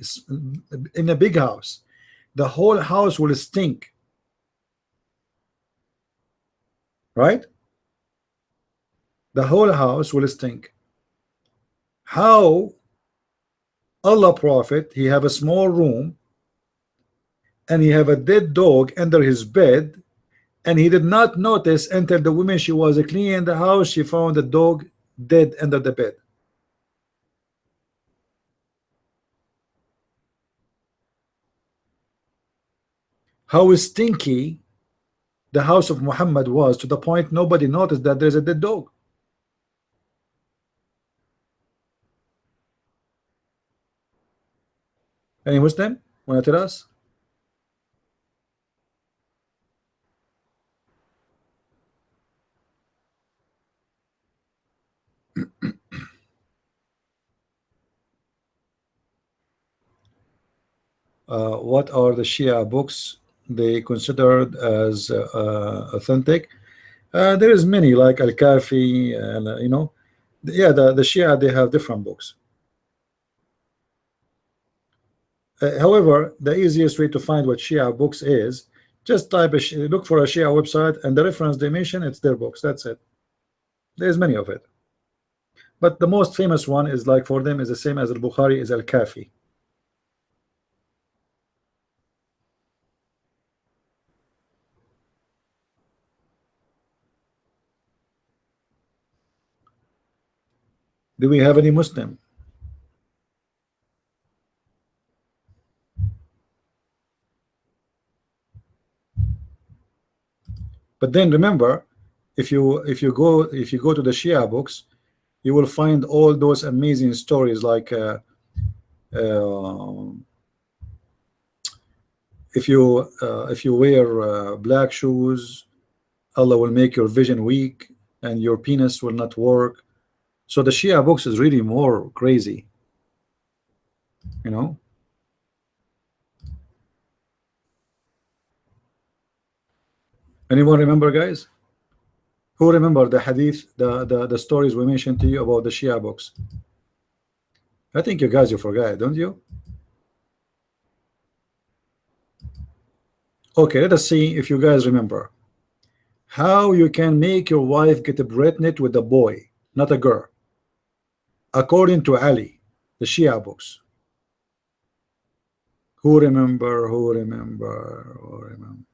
in a big house, the whole house will stink, right? The whole house will stink. How Allah Prophet, he have a small room and he have a dead dog under his bed, and he did not notice until the woman, she was cleaning the house, she found the dog dead under the bed. How stinky the house of Muhammad was, to the point nobody noticed that there's a dead dog. Any Muslim want to tell us? What are the Shia books they considered as authentic? There is many like Al-Kafi, and you know, yeah, the Shia, they have different books. However, the easiest way to find what Shia books is just type look for a Shia website, and the reference they mention, it's their books. That's it. There's many of it, but the most famous one is like for them is the same as Al-Bukhari is Al-Kafi. Do we have any Muslim? But then remember, if you go to the Shia books, you will find all those amazing stories like if you wear black shoes, Allah will make your vision weak and your penis will not work. So the Shia books is really more crazy, you know. Anyone remember, guys? Who remember the hadith, the stories we mentioned to you about the Shia books? I think you guys, you forgot, don't you? Okay, let us see if you guys remember how you can make your wife get pregnant with a boy, not a girl, according to Ali, the Shia books. Who remember? Who remember? Who remember?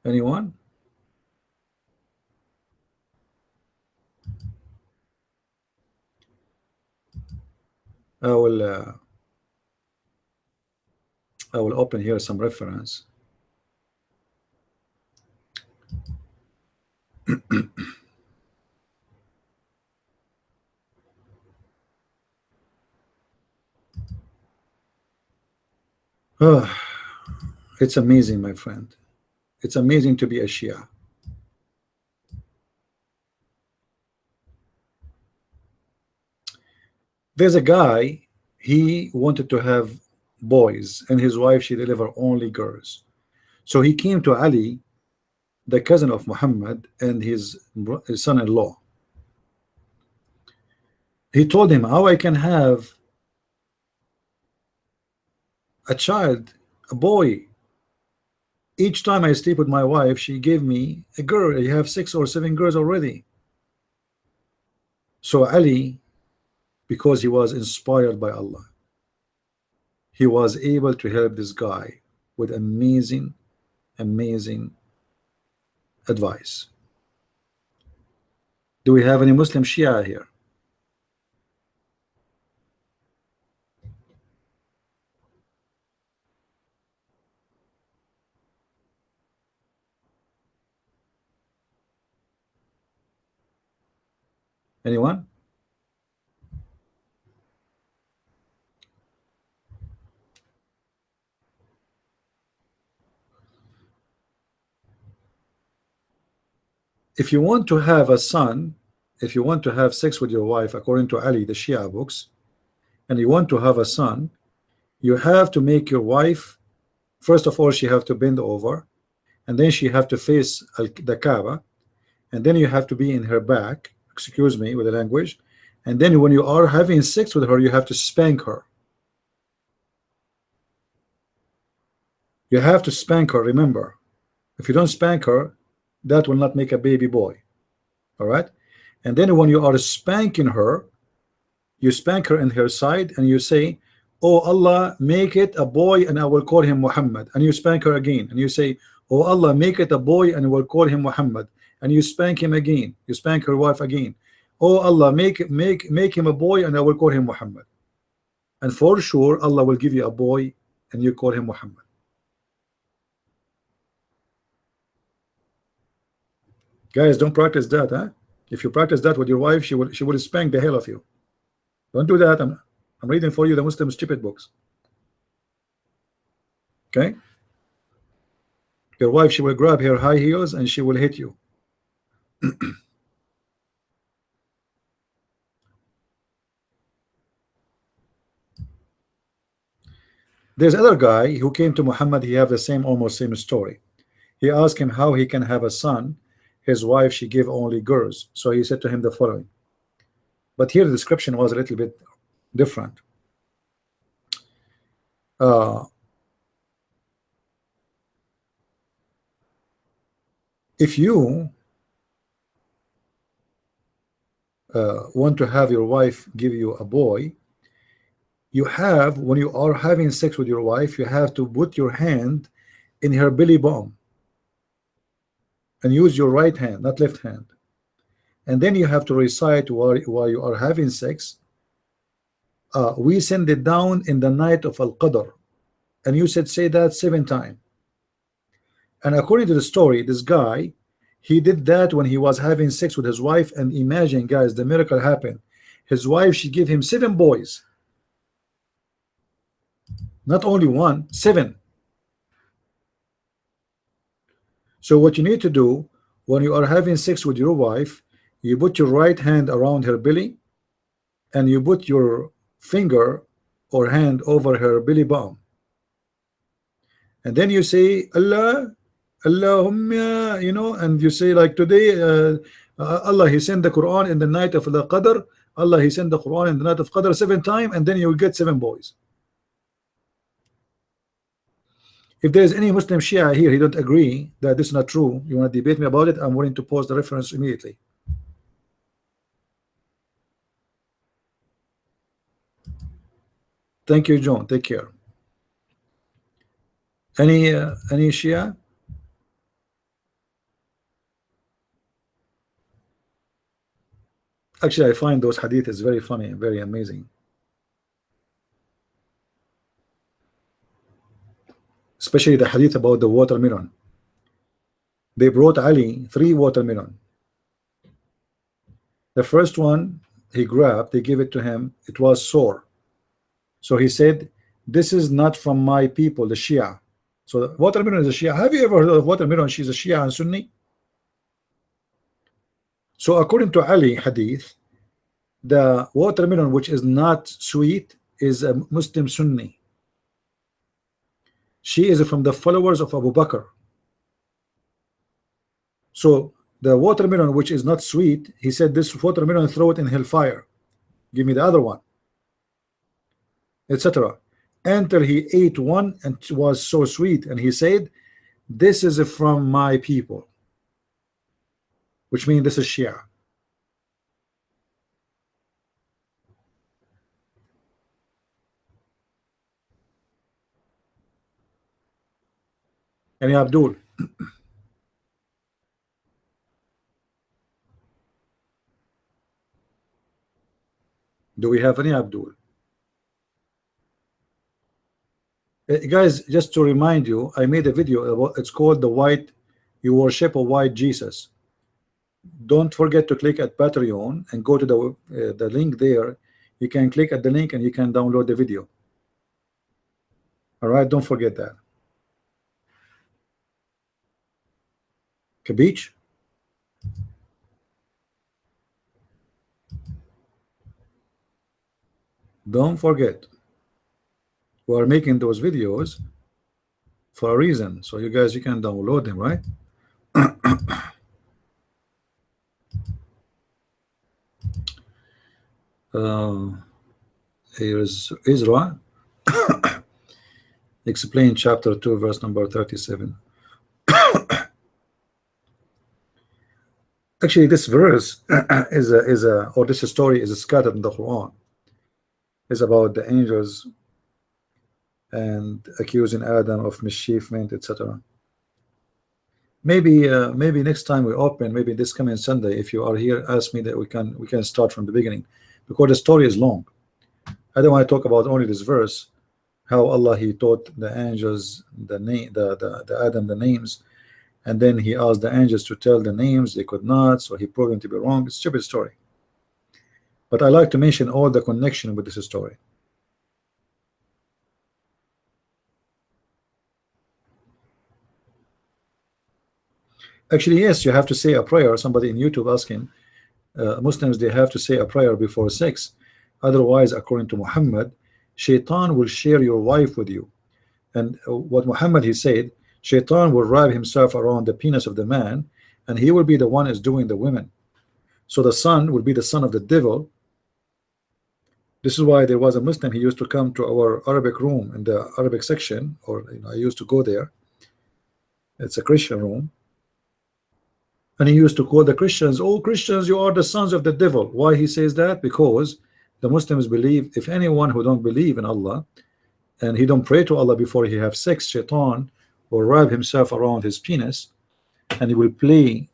Anyone? I will open here some reference. It's amazing, my friend. It's amazing to be a Shia. There's a guy, he wanted to have boys, and his wife, she delivered only girls. So he came to Ali, the cousin of Muhammad, and his son-in-law. He told him how I can have a child, a boy. Each time I sleep with my wife, she gave me a girl. I have 6 or 7 girls already. So Ali, because he was inspired by Allah, he was able to help this guy with amazing advice. Do we have any Muslim Shia here? Anyone? If you want to have a son, if you want to have sex with your wife, according to Ali, the Shia books, and you want to have a son, you have to make your wife, first of all, she have to bend over, and then she have to face the Kaaba, and then you have to be in her back, excuse me with the language, and then when you are having sex with her, you have to spank her. You have to spank her, remember. If you don't spank her, that will not make a baby boy. All right? And then when you are spanking her, you spank her in her side and you say, oh Allah, make it a boy and I will call him Muhammad. And you spank her again and you say, oh Allah, make it a boy and I will call him Muhammad. And you spank him again. You spank her wife again. Oh Allah, make him a boy and I will call him Muhammad. And for sure Allah will give you a boy and you call him Muhammad. Guys, don't practice that, huh? If you practice that with your wife, she will spank the hell of you. Don't do that. I'm reading for you the Muslim stupid books. Okay? Your wife, she will grab her high heels and she will hit you. There's other guy who came to Muhammad. He have the same, almost same story. He asked him how he can have a son. His wife, she give only girls. So he said to him the following. But here the description was a little bit different. If you want to have your wife give you a boy, you have, when you are having sex with your wife, you have to put your hand in her belly button and use your right hand, not left hand. And then you have to recite while you are having sex, we send it down in the night of Al-Qadr. And you said say that 7 times. And according to the story, this guy, he did that when he was having sex with his wife. And imagine, guys, the miracle happened. His wife, she gave him 7 boys. Not only 1, 7. So what you need to do when you are having sex with your wife, you put your right hand around her belly and you put your finger or hand over her belly button. And then you say Allah, Allahumma, you know, and you say like today, Allah, He sent the Quran in the night of the Qadr. Allah, He sent the Quran in the night of Qadr 7 times, and then you will get 7 boys. If there is any Muslim Shia here, he don't agree that this is not true, you want to debate me about it, I'm willing to post the reference immediately. Thank you, John. Take care. Any Shia? Actually, I find those hadiths very funny and very amazing. Especially the hadith about the watermelon. They brought Ali 3 watermelon. The first one he grabbed, they gave it to him, it was sore. So he said, this is not from my people, the Shia. So the watermelon is a Shia. Have you ever heard of watermelon? She's a Shia and Sunni. So according to Ali hadith, the watermelon which is not sweet is a Muslim Sunni. She is from the followers of Abu Bakr. So the watermelon which is not sweet, he said, this watermelon, throw it in hellfire, give me the other one, etc. Until he ate one and it was so sweet, and he said, this is from my people, which means this is Shia. Any Abdul? Do we have any Abdul? Guys, just to remind you, I made a video about, it's called the white, you worship a white Jesus. Don't forget to click at Patreon and go to the link there. You can click at the link and you can download the video. All right, don't forget that. Kabich? Don't forget, we are making those videos for a reason, so you guys, you can download them, right? Here's Israel. Explain chapter 2 verse number 37. Actually, this verse or this story is scattered in the Quran. It's about the angels and accusing Adam of mischievement, etc. Maybe next time we open, maybe this coming Sunday, if you are here, ask me that we can start from the beginning, because the story is long. I don't want to talk about only this verse, how Allah, He taught the angels the name, the Adam the names, and then he asked the angels to tell the names. They could not, so he proved them to be wrong. It's a stupid story, but I like to mention all the connection with this story. Actually, yes, you have to say a prayer. Somebody in YouTube asking, Muslims, they have to say a prayer before sex, otherwise, according to Muhammad, Shaitan will share your wife with you. And what Muhammad, he said, Shaitan will wrap himself around the penis of the man, and he will be the one is doing the women. So the son will be the son of the devil. This is why there was a Muslim, he used to come to our Arabic room in the Arabic section, or I used to go there. It's a Christian room. And he used to call the Christians, oh Christians, you are the sons of the devil. Why he says that? Because the Muslims believe if anyone who don't believe in Allah and he don't pray to Allah before he have sex, Shaitan will wrap himself around his penis and he will play,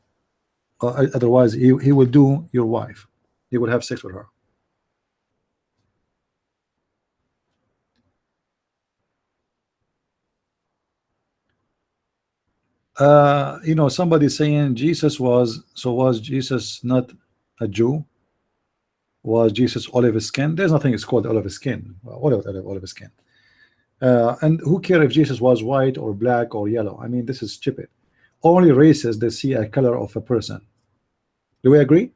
otherwise he will do your wife. He will have sex with her. You know, somebody saying Jesus was Jesus not a Jew? Was Jesus olive skin? There's nothing is called olive skin. Olive skin. And who care if Jesus was white or black or yellow? I mean, this is stupid. Only races they see a color of a person. Do we agree?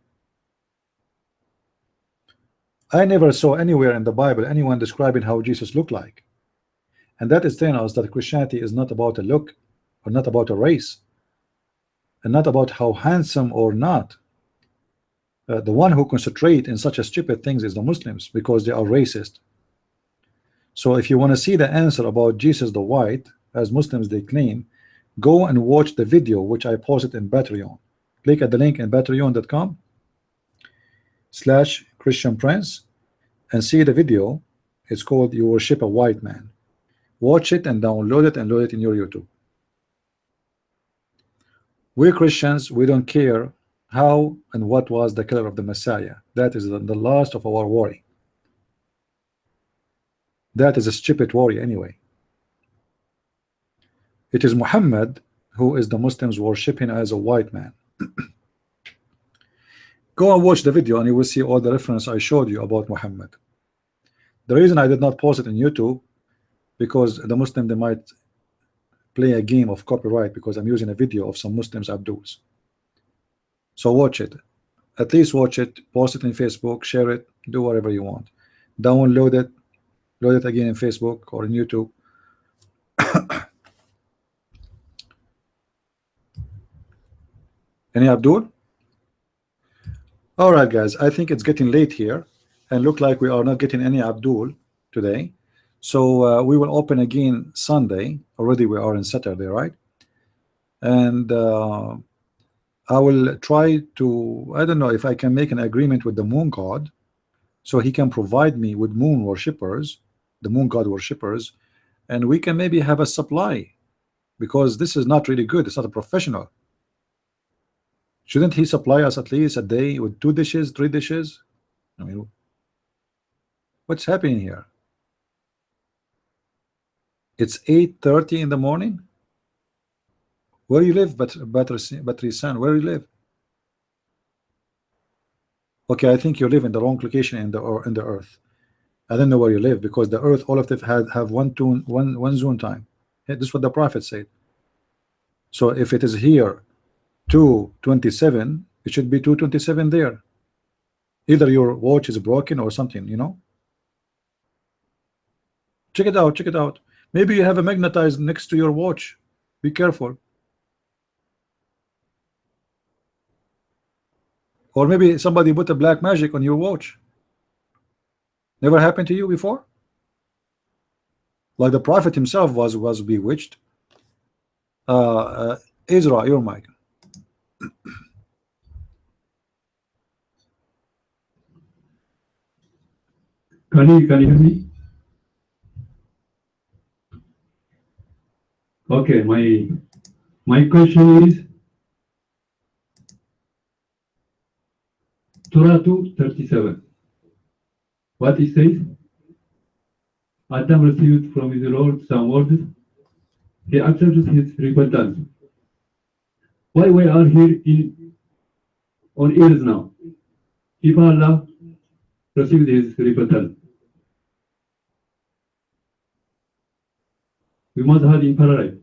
I never saw anywhere in the Bible anyone describing how Jesus looked like, and that is telling us that Christianity is not about a look, or not about a race, and not about how handsome or not. The one who concentrate in such a stupid things is the Muslims, because they are racist. So if you want to see the answer about Jesus the white, as Muslims they claim, go and watch the video which I posted in Patreon. Click at the link in patreon.com/Christian Prince and see the video. It's called You Worship a White Man. Watch it and download it and load it in your YouTube. We Christians, we don't care how and what was the color of the Messiah. That is the last of our worry. That is a stupid worry anyway. It is Muhammad who is the Muslims worshiping as a white man. Go and watch the video and you will see all the reference I showed you about Muhammad. The reason I did not post it on YouTube, because the Muslim, they might play a game of copyright because I'm using a video of some Muslims Abduls. So watch it. At least watch it, post it in Facebook, share it, do whatever you want. Download it, load it again in Facebook or in YouTube. Any Abdul? All right, guys, I think it's getting late here and look like we are not getting any Abdul today. So we will open again Sunday. Already we are in Saturday, right? And I will try to, I don't know if I can make an agreement with the moon god so he can provide me with moon worshippers, the moon god worshippers, and we can maybe have a supply, because this is not really good. It's not a professional. Shouldn't he supply us at least a day with 2 dishes, 3 dishes? I mean, what's happening here? It's 8:30 in the morning. Where you live, Battery San? Where you live? Okay, I think you live in the wrong location in the earth. I don't know where you live, because the earth, all of them have one zone time. This is what the prophet said. So if it is here 2:27, it should be 2:27 there. Either your watch is broken or something, you know. Check it out, check it out. Maybe you have a magnetized next to your watch. Be careful. Or maybe somebody put a black magic on your watch. Never happened to you before? Like the prophet himself was bewitched. Ezra, your mic. Can you hear me? Okay, my question is Torah 2:37. What it says? Adam received from his Lord some words. He accepted his repentance. Why we are here on earth now? If Allah received his rebuttal, we must have in paradise.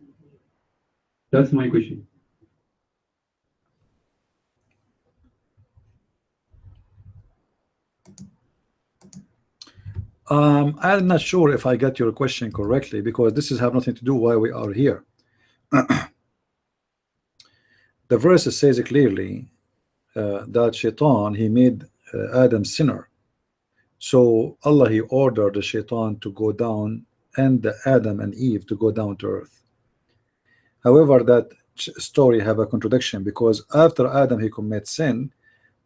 That's my question. I'm not sure if I got your question correctly, because this is have nothing to do why we are here. The verse says clearly that Shaitan, he made Adam sinner. So Allah, he ordered the Shaitan to go down and the Adam and Eve to go down to earth. However, that story have a contradiction, because after Adam he commit sin,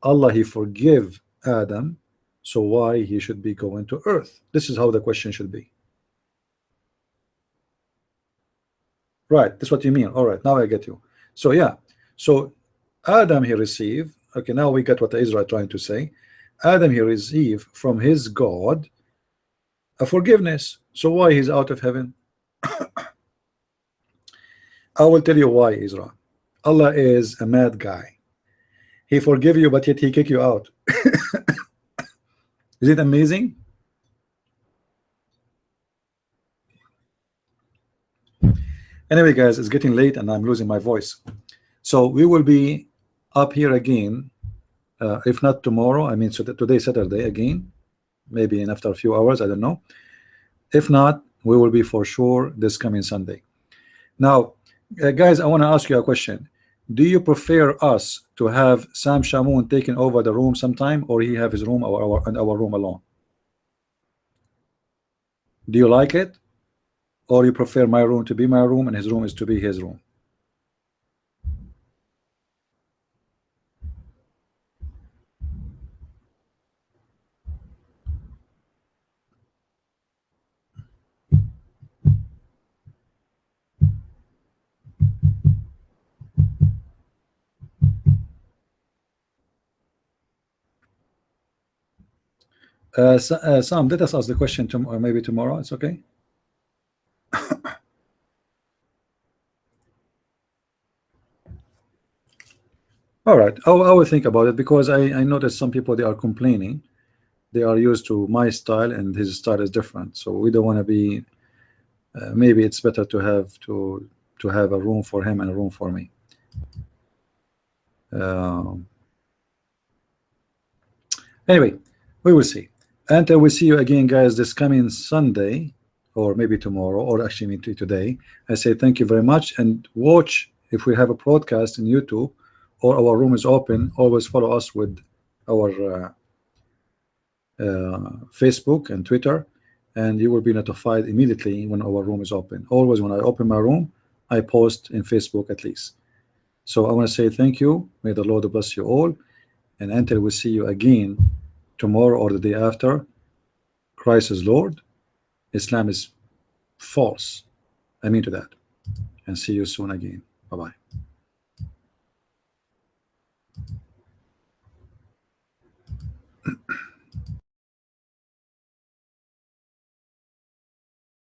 Allah, he forgive Adam. So why he should be going to earth? This is how the question should be. Right, that's what you mean. All right, now I get you. So yeah, so Adam, he received, okay, now we get what Israel trying to say. Adam, he received from his God a forgiveness. So why he's out of heaven? I will tell you why, Israel. Allah is a mad guy. He forgive you, but yet he kick you out. Is it amazing? Anyway, guys, it's getting late and I'm losing my voice. So we will be up here again, if not tomorrow. I mean, so today, Saturday again, maybe in after a few hours, I don't know. If not, we will be for sure this coming Sunday. Now, guys, I want to ask you a question. Do you prefer us to have Sam Shamoun taking over the room sometime, or he have his room and our room alone? Do you like it, or you prefer my room to be my room and his room is to be his room? Sam, let us ask the question or maybe tomorrow. It's okay. All right, I will think about it, because I noticed some people, they are complaining. They are used to my style and his style is different, so we don't want to be. Maybe it's better to have a room for him and a room for me. Anyway, we will see. Until we see you again, guys, this coming Sunday, or maybe tomorrow, or actually maybe today. I say thank you very much, and watch if we have a broadcast in YouTube or our room is open. Always follow us with our Facebook and Twitter, and you will be notified immediately when our room is open. Always when I open my room, I post in Facebook at least. So I want to say thank you. May the Lord bless you all, and until we see you again tomorrow or the day after, Christ is Lord, Islam is false. I mean to that. And see you soon again. Bye-bye.